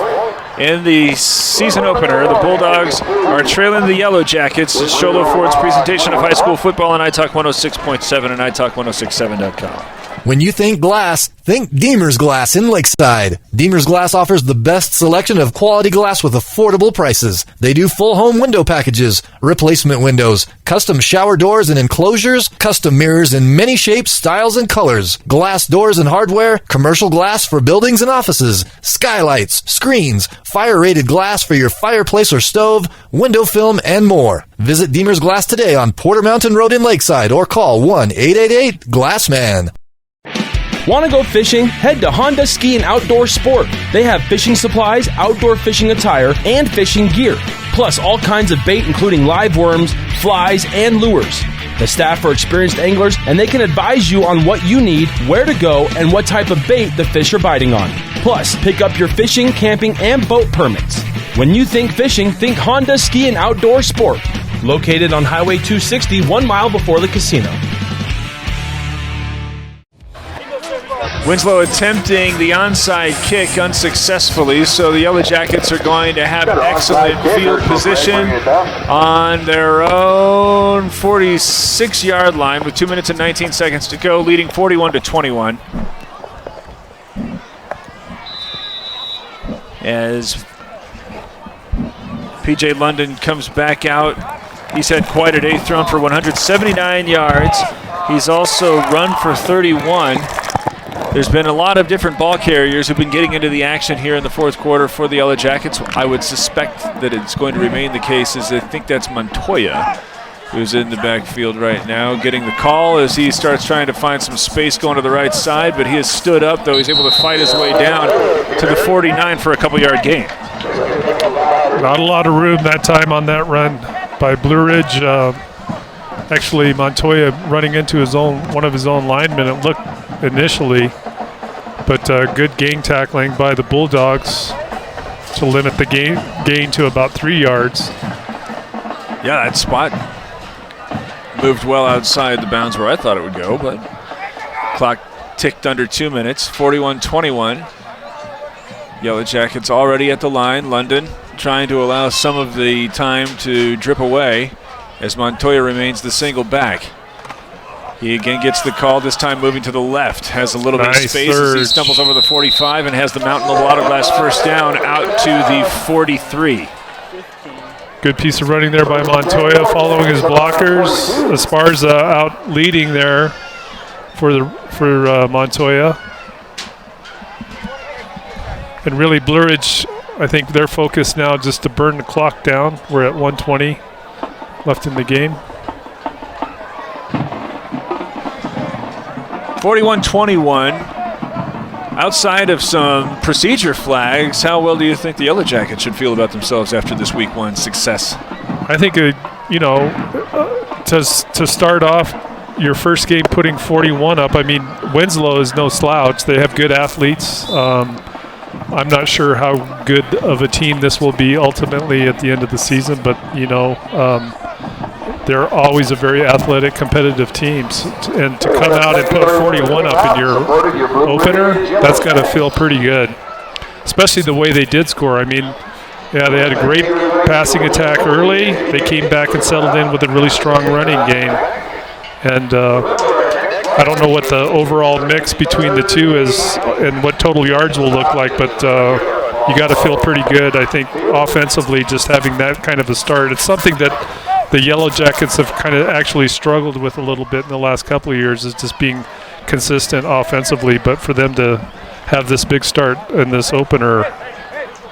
in the season opener. The Bulldogs are trailing the Yellow Jackets. It's Sholo Ford's presentation of high school football on iTalk 106.7 and iTalk1067.com. When you think glass, think Deemer's Glass in Lakeside. Deemer's Glass offers the best selection of quality glass with affordable prices. They do full home window packages, replacement windows, custom shower doors and enclosures, custom mirrors in many shapes, styles, and colors, glass doors and hardware, commercial glass for buildings and offices, skylights, screens, fire-rated glass for your fireplace or stove, window film, and more. Visit Deemer's Glass today on Porter Mountain Road in Lakeside or call 1-888-GLASSMAN. Want to go fishing? Head to Honda Ski and Outdoor Sport. They have fishing supplies, outdoor fishing attire, and fishing gear. plus all kinds of bait including live worms, flies, and lures. The staff are experienced anglers, and they can advise you on what you need, where to go, and what type of bait the fish are biting on. Plus, pick up your fishing, camping, and boat permits. When you think fishing, think Honda Ski and Outdoor Sport. Located on Highway 260, 1 mile before the casino. Winslow attempting the onside kick unsuccessfully, so the Yellow Jackets are going to have excellent field position on their own 46-yard line with 2 minutes and 19 seconds to go, leading 41-21. As P.J. London comes back out, he's had quite a day, thrown for 179 yards. He's also run for 31. There's been a lot of different ball carriers who've been getting into the action here in the fourth quarter for the Yellow Jackets. I would suspect that it's going to remain the case, as I think that's Montoya who's in the backfield right now, getting the call as he starts trying to find some space going to the right side, but he has stood up, though he's able to fight his way down to the 49 for a couple-yard gain. Not a lot of room that time on that run by Blue Ridge. Actually, Montoya running into one of his own linemen, it looked initially, but good gain tackling by the Bulldogs to limit the gain to about 3 yards. Yeah, that spot moved well outside the bounds where I thought it would go, but clock ticked under 2 minutes, 41-21. Yellow Jackets already at the line. London trying to allow some of the time to drip away as Montoya remains the single back. He again gets the call, this time moving to the left. Has a little bit of space as he stumbles over the 45 and has the Mountain Mobile Auto Glass first down out to the 43. Good piece of running there by Montoya, following his blockers. Esparza out leading there for Montoya. And really, Blue Ridge, I think they're focused now just to burn the clock down. We're at 1:20 left in the game. 41-21. Outside of some procedure flags, how well do you think the Yellow Jackets should feel about themselves after this Week 1 success? I think, to start off your first game putting 41 up, I mean, Winslow is no slouch. They have good athletes. I'm not sure how good of a team this will be ultimately at the end of the season, but, they're always a very athletic, competitive team. And to come out and put 41 up in your opener, that's got to feel pretty good, especially the way they did score. I mean, yeah, they had a great passing attack early. They came back and settled in with a really strong running game. And I don't know what the overall mix between the two is and what total yards will look like, but you got to feel pretty good, I think, offensively, just having that kind of a start. It's something that the Yellow Jackets have kind of actually struggled with a little bit in the last couple of years, is just being consistent offensively. But for them to have this big start in this opener,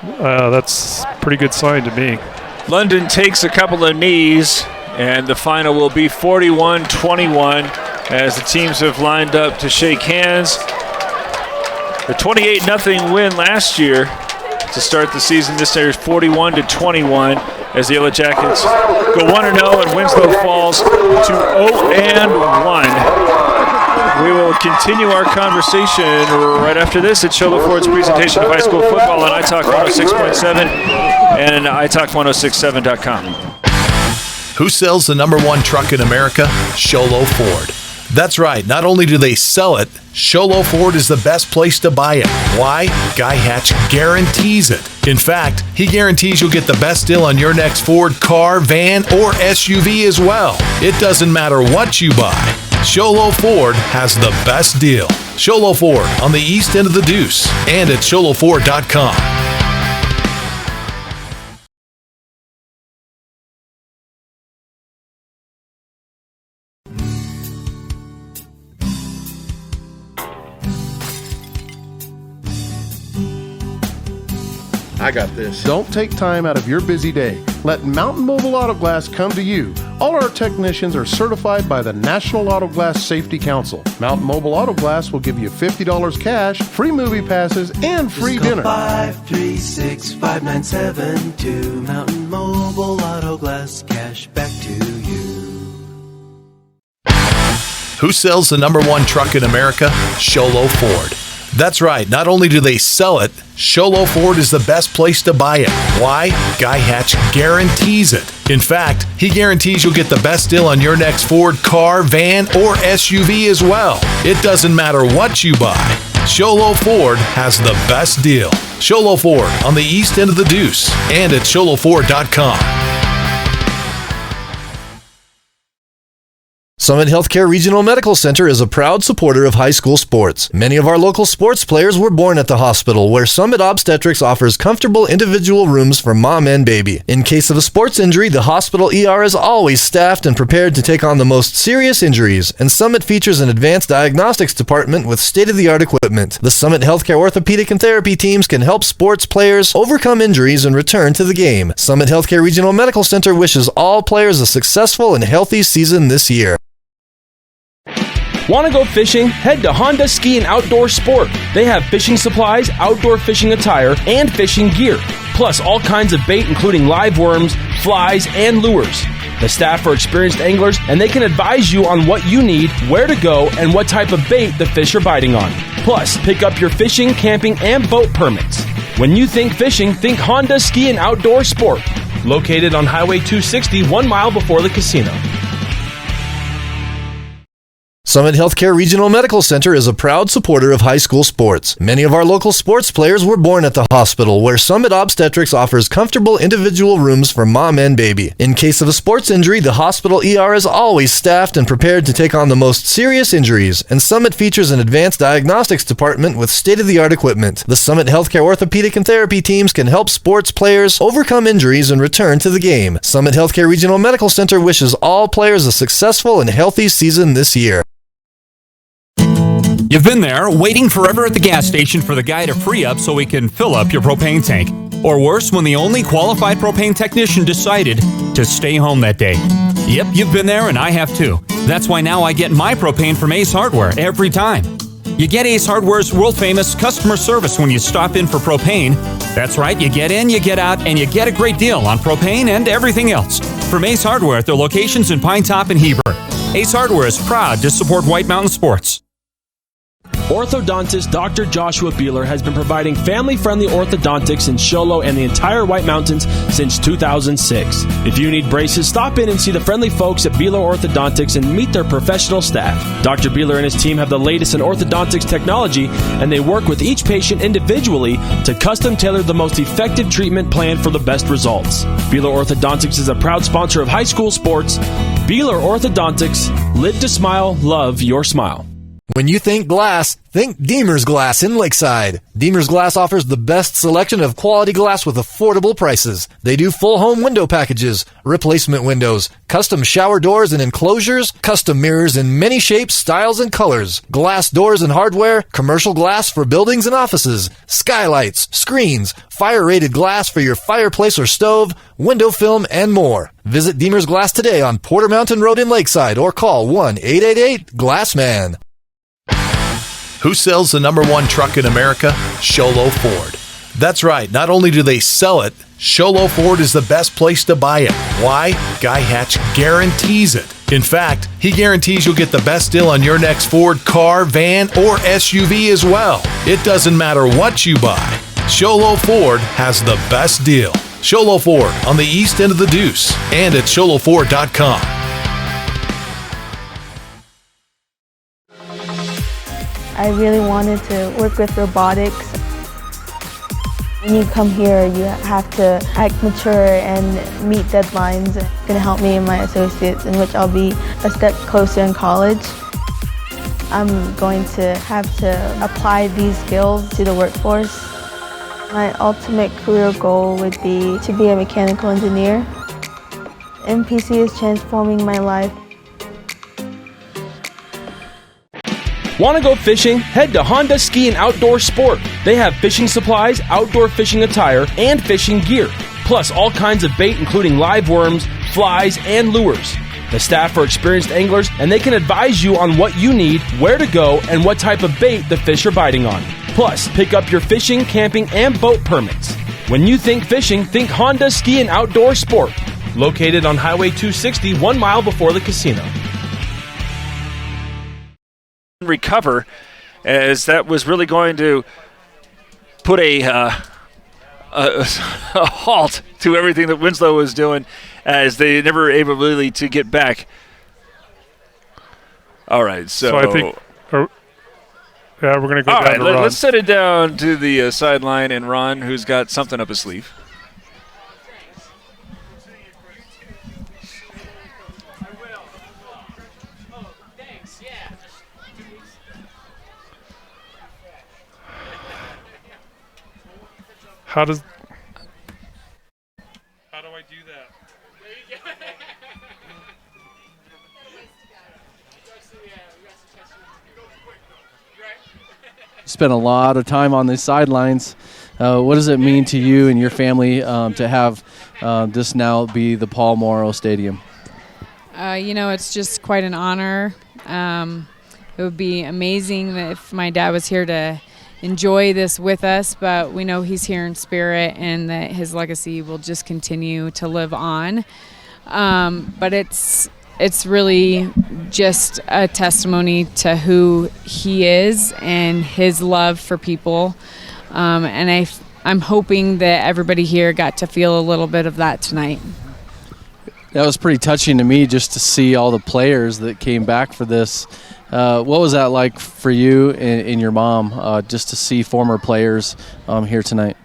that's a pretty good sign to me. London takes a couple of knees, and the final will be 41-21 as the teams have lined up to shake hands. The 28-0 win last year to start the season. This year is 41-21 as the Yellow Jackets go 1-0 and Winslow falls to 0-1. We will continue our conversation right after this. It's Sholo Ford's presentation of high school football on iTalk 106.7 and iTalk1067.com. Who sells the #1 truck in America? Sholo Ford. That's right. Not only do they sell it, Sholo Ford is the best place to buy it. Why? Guy Hatch guarantees it. In fact, he guarantees you'll get the best deal on your next Ford car, van, or SUV as well. It doesn't matter what you buy. Sholo Ford has the best deal. Sholo Ford on the east end of the Deuce and at SholoFord.com. I got this. Don't take time out of your busy day. Let Mountain Mobile Auto Glass come to you. All our technicians are certified by the National Auto Glass Safety Council. Mountain Mobile Auto Glass will give you $50 cash, free movie passes, and free dinner. 536-5972. Mountain Mobile Auto Glass, cash back to you. Who sells the #1 truck in America? Sholo Ford. That's right. Not only do they sell it, Sholo Ford is the best place to buy it. Why? Guy Hatch guarantees it. In fact, he guarantees you'll get the best deal on your next Ford car, van, or SUV as well. It doesn't matter what you buy. Sholo Ford has the best deal. Sholo Ford on the east end of the Deuce and at sholoford.com. Summit Healthcare Regional Medical Center is a proud supporter of high school sports. Many of our local sports players were born at the hospital, where Summit Obstetrics offers comfortable individual rooms for mom and baby. In case of a sports injury, the hospital ER is always staffed and prepared to take on the most serious injuries, and Summit features an advanced diagnostics department with state-of-the-art equipment. The Summit Healthcare orthopedic and therapy teams can help sports players overcome injuries and return to the game. Summit Healthcare Regional Medical Center wishes all players a successful and healthy season this year. Want to go fishing? Head to Honda Ski and Outdoor Sport. They have fishing supplies, outdoor fishing attire, and fishing gear. Plus all kinds of bait including live worms, flies, and lures. The staff are experienced anglers and they can advise you on what you need, where to go, and what type of bait the fish are biting on. Plus, pick up your fishing, camping, and boat permits. When you think fishing, think Honda Ski and Outdoor Sport. Located on Highway 260, 1 mile before the casino. Summit Healthcare Regional Medical Center is a proud supporter of high school sports. Many of our local sports players were born at the hospital, where Summit Obstetrics offers comfortable individual rooms for mom and baby. In case of a sports injury, the hospital ER is always staffed and prepared to take on the most serious injuries, and Summit features an advanced diagnostics department with state-of-the-art equipment. The Summit Healthcare orthopedic and therapy teams can help sports players overcome injuries and return to the game. Summit Healthcare Regional Medical Center wishes all players a successful and healthy season this year. You've been there, waiting forever at the gas station for the guy to free up so he can fill up your propane tank. Or worse, when the only qualified propane technician decided to stay home that day. Yep, you've been there and I have too. That's why now I get my propane from Ace Hardware every time. You get Ace Hardware's world-famous customer service when you stop in for propane. That's right, you get in, you get out, and you get a great deal on propane and everything else. From Ace Hardware at their locations in Pine Top and Heber. Ace Hardware is proud to support White Mountain Sports. Orthodontist Dr. Joshua Beeler has been providing family-friendly orthodontics in Show Low and the entire White Mountains since 2006. If you need braces, stop in and see the friendly folks at Beeler Orthodontics and meet their professional staff. Dr. Beeler and his team have the latest in orthodontics technology, and they work with each patient individually to custom tailor the most effective treatment plan for the best results. Beeler Orthodontics is a proud sponsor of high school sports. Beeler Orthodontics, live to smile, love your smile. When you think glass, think Deemer's Glass in Lakeside. Deemer's Glass offers the best selection of quality glass with affordable prices. They do full home window packages, replacement windows, custom shower doors and enclosures, custom mirrors in many shapes, styles, and colors, glass doors and hardware, commercial glass for buildings and offices, skylights, screens, fire-rated glass for your fireplace or stove, window film, and more. Visit Deemer's Glass today on Porter Mountain Road in Lakeside or call 1-888-GLASSMAN. Who sells the #1 truck in America? Sholo Ford. That's right. Not only do they sell it, Sholo Ford is the best place to buy it. Why? Guy Hatch guarantees it. In fact, he guarantees you'll get the best deal on your next Ford car, van, or SUV as well. It doesn't matter what you buy. Sholo Ford has the best deal. Sholo Ford on the east end of the Deuce and at sholoford.com. I really wanted to work with robotics. When you come here, you have to act mature and meet deadlines. It's going to help me and my associates, in which I'll be a step closer in college. I'm going to have to apply these skills to the workforce. My ultimate career goal would be to be a mechanical engineer. MPC is transforming my life. Want to go fishing? Head to Honda Ski and Outdoor Sport. They have fishing supplies, outdoor fishing attire, and fishing gear. Plus all kinds of bait including live worms, flies, and lures. The staff are experienced anglers and they can advise you on what you need, where to go, and what type of bait the fish are biting on. Plus, pick up your fishing, camping, and boat permits. When you think fishing, think Honda Ski and Outdoor Sport. Located on Highway 260, 1 mile before the casino. Recover, as that was really going to put a halt to everything that Winslow was doing, as they never were able really to get back. All right, so I think we're going to go down to Ron. Let's set it down to the sideline and Ron, who's got something up his sleeve. How do I do that? Spent a lot of time on the sidelines. What does it mean to you and your family to have this now be the Paul Morrow Stadium? It's just quite an honor. It would be amazing if my dad was here to enjoy this with us, but we know he's here in spirit and that his legacy will just continue to live on. But it's really just a testimony to who he is and his love for people. And I'm hoping that everybody here got to feel a little bit of that tonight. That was pretty touching to me, just to see all the players that came back for this. What was that like for you and your mom, just to see former players here tonight?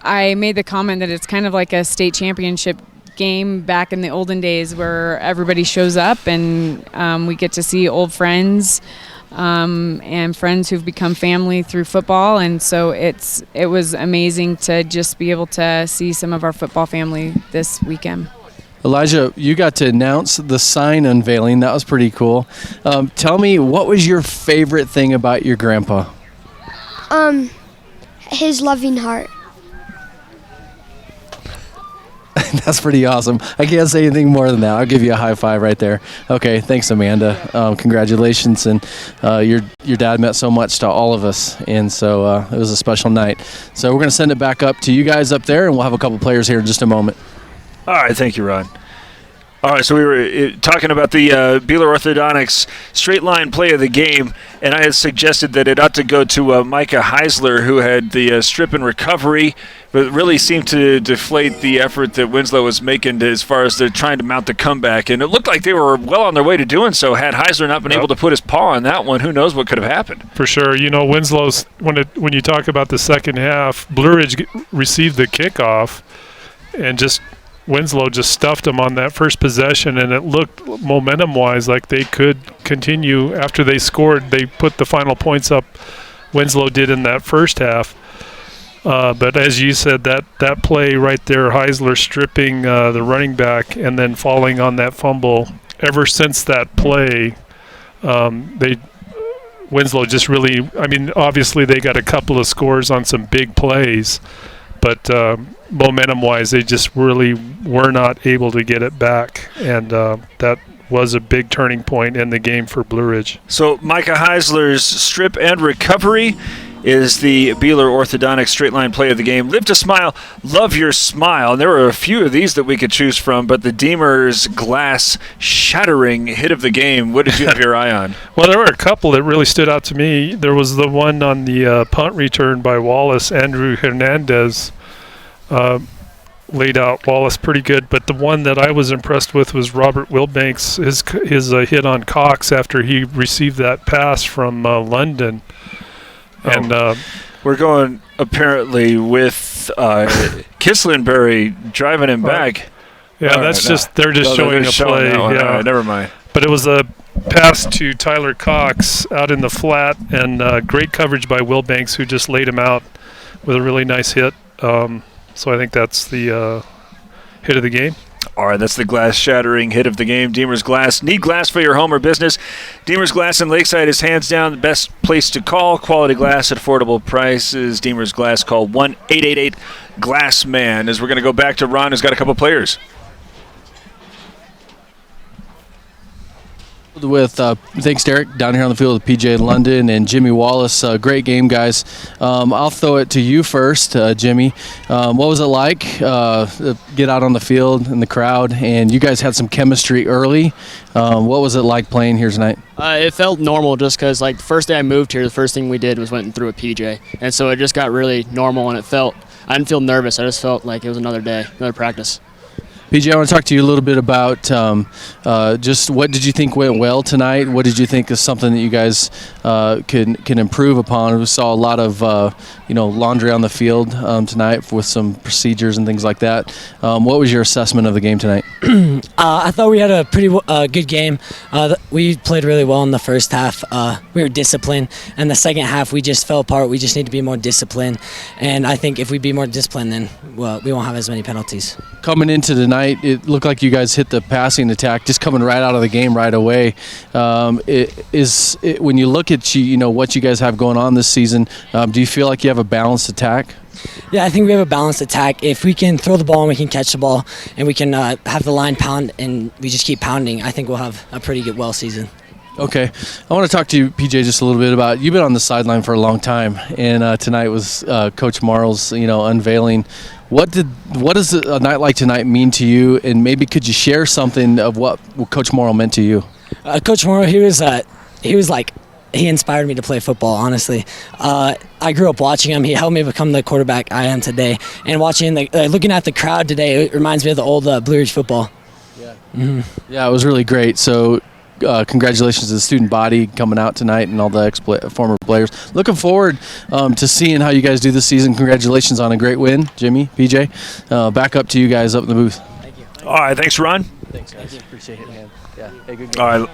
I made the comment that it's kind of like a state championship game back in the olden days, where everybody shows up and we get to see old friends and friends who've become family through football. And so it was amazing to just be able to see some of our football family this weekend. Elijah, you got to announce the sign unveiling. That was pretty cool. Tell me, what was your favorite thing about your grandpa? His loving heart. That's pretty awesome. I can't say anything more than that. I'll give you a high five right there. Okay, thanks, Amanda. Congratulations. And your dad meant so much to all of us, and so it was a special night. So we're going to send it back up to you guys up there, and we'll have a couple players here in just a moment. All right, thank you, Ron. All right, so we were talking about the Beeler Orthodontics straight line play of the game, and I had suggested that it ought to go to Micah Heisler, who had the strip and recovery, but really seemed to deflate the effort that Winslow was making as far as they're trying to mount the comeback. And it looked like they were well on their way to doing so. Had Heisler not been able to put his paw on that one, who knows what could have happened. For sure. Winslow's, when you talk about the second half, Blue Ridge received the kickoff and Winslow just stuffed them on that first possession, and it looked momentum-wise like they could continue. After they scored, they put the final points up, Winslow did in that first half. But as you said, that play right there, Heisler stripping the running back and then falling on that fumble, ever since that play, Winslow just really, obviously they got a couple of scores on some big plays, but momentum-wise, they just really were not able to get it back, and that was a big turning point in the game for Blue Ridge. So Micah Heisler's strip and recovery is the Beeler Orthodontics straight line play of the game. Live to smile, love your smile. And there were a few of these that we could choose from, but the Deemer's glass shattering hit of the game, what did you have your eye on? Well, there were a couple that really stood out to me. There was the one on the punt return by Wallace. Andrew Hernandez laid out Wallace pretty good, but the one that I was impressed with was Robert Wilbanks, his hit on Cox after he received that pass from London. And we're going apparently with Kislenberry driving him back. Yeah, they're just showing a play. Yeah, never mind. But it was a pass to Tyler Cox out in the flat, and great coverage by Wilbanks, who just laid him out with a really nice hit. So I think that's the hit of the game. All right, that's the glass-shattering hit of the game. Deemer's Glass. Need glass for your home or business? Deemer's Glass in Lakeside is hands down the best place to call. Quality glass at affordable prices. Deemer's Glass. Call 1-888-GLASSMAN. As we're going to go back to Ron, who's got a couple players. With thanks, Derek, down here on the field with PJ London and Jimmy Wallace. Great game, guys. I'll throw it to you first, Jimmy. What was it like get out on the field in the crowd? And you guys had some chemistry early. What was it like playing here tonight? It felt normal just because, like, the first day I moved here, the first thing we did was went and threw a PJ. And so it just got really normal, and I didn't feel nervous. I just felt like it was another day, another practice. PJ, I want to talk to you a little bit about just what did you think went well tonight? What did you think is something that you guys can improve upon? We saw a lot of laundry on the field tonight with some procedures and things like that. What was your assessment of the game tonight? I thought we had a pretty good game. We played really well in the first half. We were disciplined, and the second half we just fell apart. We just need to be more disciplined, and I think if we be more disciplined, then we won't have as many penalties. Coming into tonight, it looked like you guys hit the passing attack, just coming right out of the game right away. When you look at what you guys have going on this season, do you feel like you have a balanced attack? Yeah, I think we have a balanced attack. If we can throw the ball and we can catch the ball and we can have the line pound and we just keep pounding, I think we'll have a pretty good season. Okay. I want to talk to you, PJ, just a little bit about, you've been on the sideline for a long time, and tonight was Coach Marl's, unveiling. What does a night like tonight mean to you, and maybe could you share something of what Coach Morrow meant to you? Coach Morrow, he inspired me to play football, honestly. I grew up watching him. He helped me become the quarterback I am today. And looking at the crowd today, it reminds me of the old Blue Ridge football. Yeah. Mm-hmm. Yeah, it was really great. So congratulations to the student body coming out tonight and all the former players. Looking forward to seeing how you guys do this season. Congratulations on a great win, Jimmy, PJ. Back up to you guys up in the booth. Thank you. All right, thanks, Ron. Thanks, guys. Appreciate it, man. Yeah, hey, good game. All right.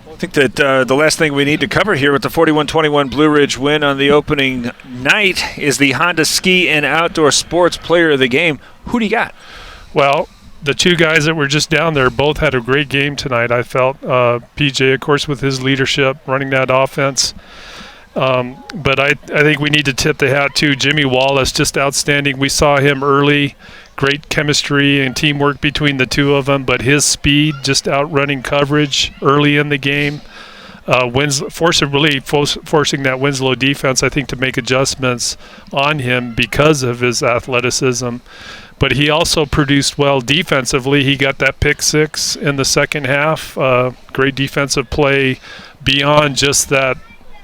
I think that the last thing we need to cover here with the 41-21 Blue Ridge win on the opening night is the Honda Ski and Outdoor Sports Player of the Game. Who do you got? Well, the two guys that were just down there both had a great game tonight. I felt PJ, of course, with his leadership, running that offense. But I think we need to tip the hat to Jimmy Wallace, just outstanding. We saw him early, great chemistry and teamwork between the two of them, but his speed, just outrunning coverage early in the game. Forcing that Winslow defense, I think, to make adjustments on him because of his athleticism. But he also produced well defensively. He got that pick six in the second half. Great defensive play beyond just that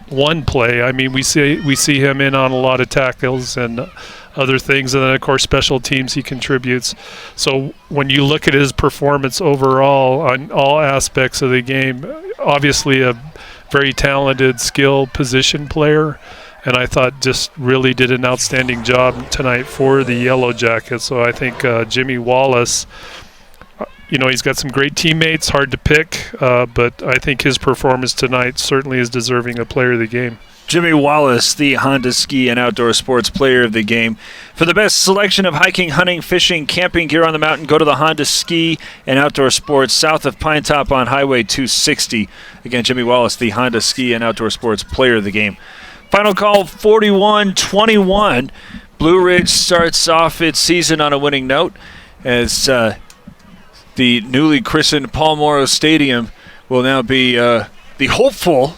one play. I mean, we see him in on a lot of tackles and other things, and then of course special teams he contributes. So when you look at his performance overall on all aspects of the game, obviously a very talented, skilled position player. And I thought just really did an outstanding job tonight for the Yellow Jackets. So I think Jimmy Wallace, he's got some great teammates, hard to pick, but I think his performance tonight certainly is deserving of Player of the Game. Jimmy Wallace, the Honda Ski and Outdoor Sports Player of the Game. For the best selection of hiking, hunting, fishing, camping gear on the mountain, go to the Honda Ski and Outdoor Sports south of Pine Top on Highway 260. Again, Jimmy Wallace, the Honda Ski and Outdoor Sports Player of the Game. Final call, 41-21. Blue Ridge starts off its season on a winning note as the newly christened Paul Morrow Stadium will now be the hopeful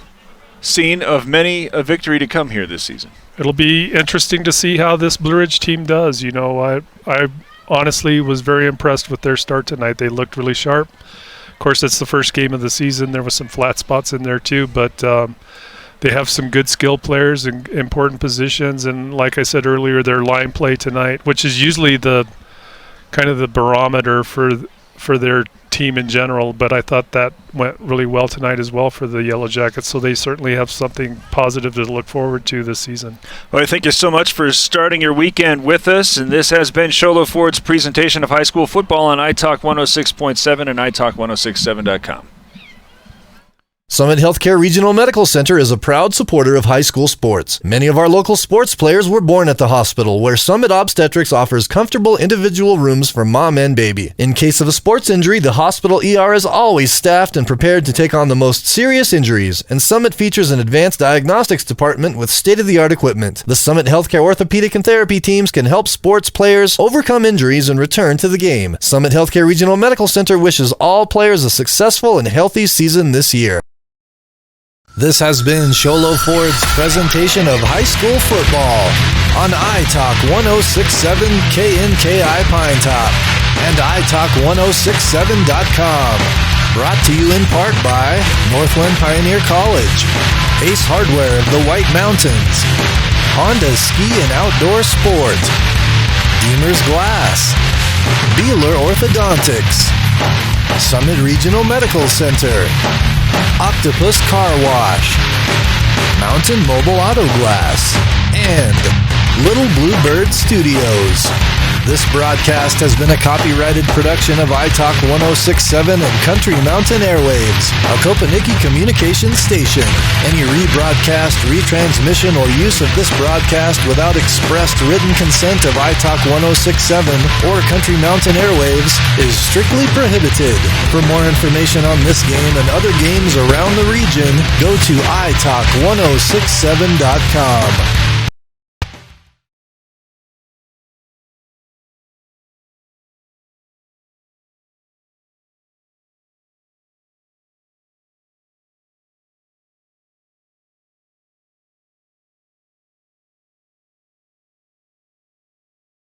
scene of many a victory to come here this season. It'll be interesting to see how this Blue Ridge team does. I honestly was very impressed with their start tonight. They looked really sharp. Of course, it's the first game of the season. There was some flat spots in there too, but they have some good skill players in important positions, and like I said earlier, their line play tonight, which is usually the kind of the barometer for their team in general, but I thought that went really well tonight as well for the Yellow Jackets, so they certainly have something positive to look forward to this season. Well, thank you so much for starting your weekend with us, and this has been Sholo Ford's presentation of high school football on iTalk 106.7 and iTalk1067.com. Summit Healthcare Regional Medical Center is a proud supporter of high school sports. Many of our local sports players were born at the hospital, where Summit Obstetrics offers comfortable individual rooms for mom and baby. In case of a sports injury, the hospital ER is always staffed and prepared to take on the most serious injuries, and Summit features an advanced diagnostics department with state-of-the-art equipment. The Summit Healthcare orthopedic and therapy teams can help sports players overcome injuries and return to the game. Summit Healthcare Regional Medical Center wishes all players a successful and healthy season this year. This has been Sholo Ford's presentation of high school football on iTalk 1067 KNKI Pine Top and iTalk1067.com. Brought to you in part by Northland Pioneer College, Ace Hardware of the White Mountains, Honda Ski and Outdoor Sport, Deemer's Glass, Beeler Orthodontics, Summit Regional Medical Center, Octopus Car Wash, Mountain Mobile Auto Glass, and Little Bluebird Studios. This broadcast has been a copyrighted production of iTalk 1067 and Country Mountain Airwaves, a Kopaniki communications station. Any rebroadcast, retransmission, or use of this broadcast without expressed written consent of iTalk 1067 or Country Mountain Airwaves is strictly prohibited. For more information on this game and other games around the region, go to iTalk1067.com.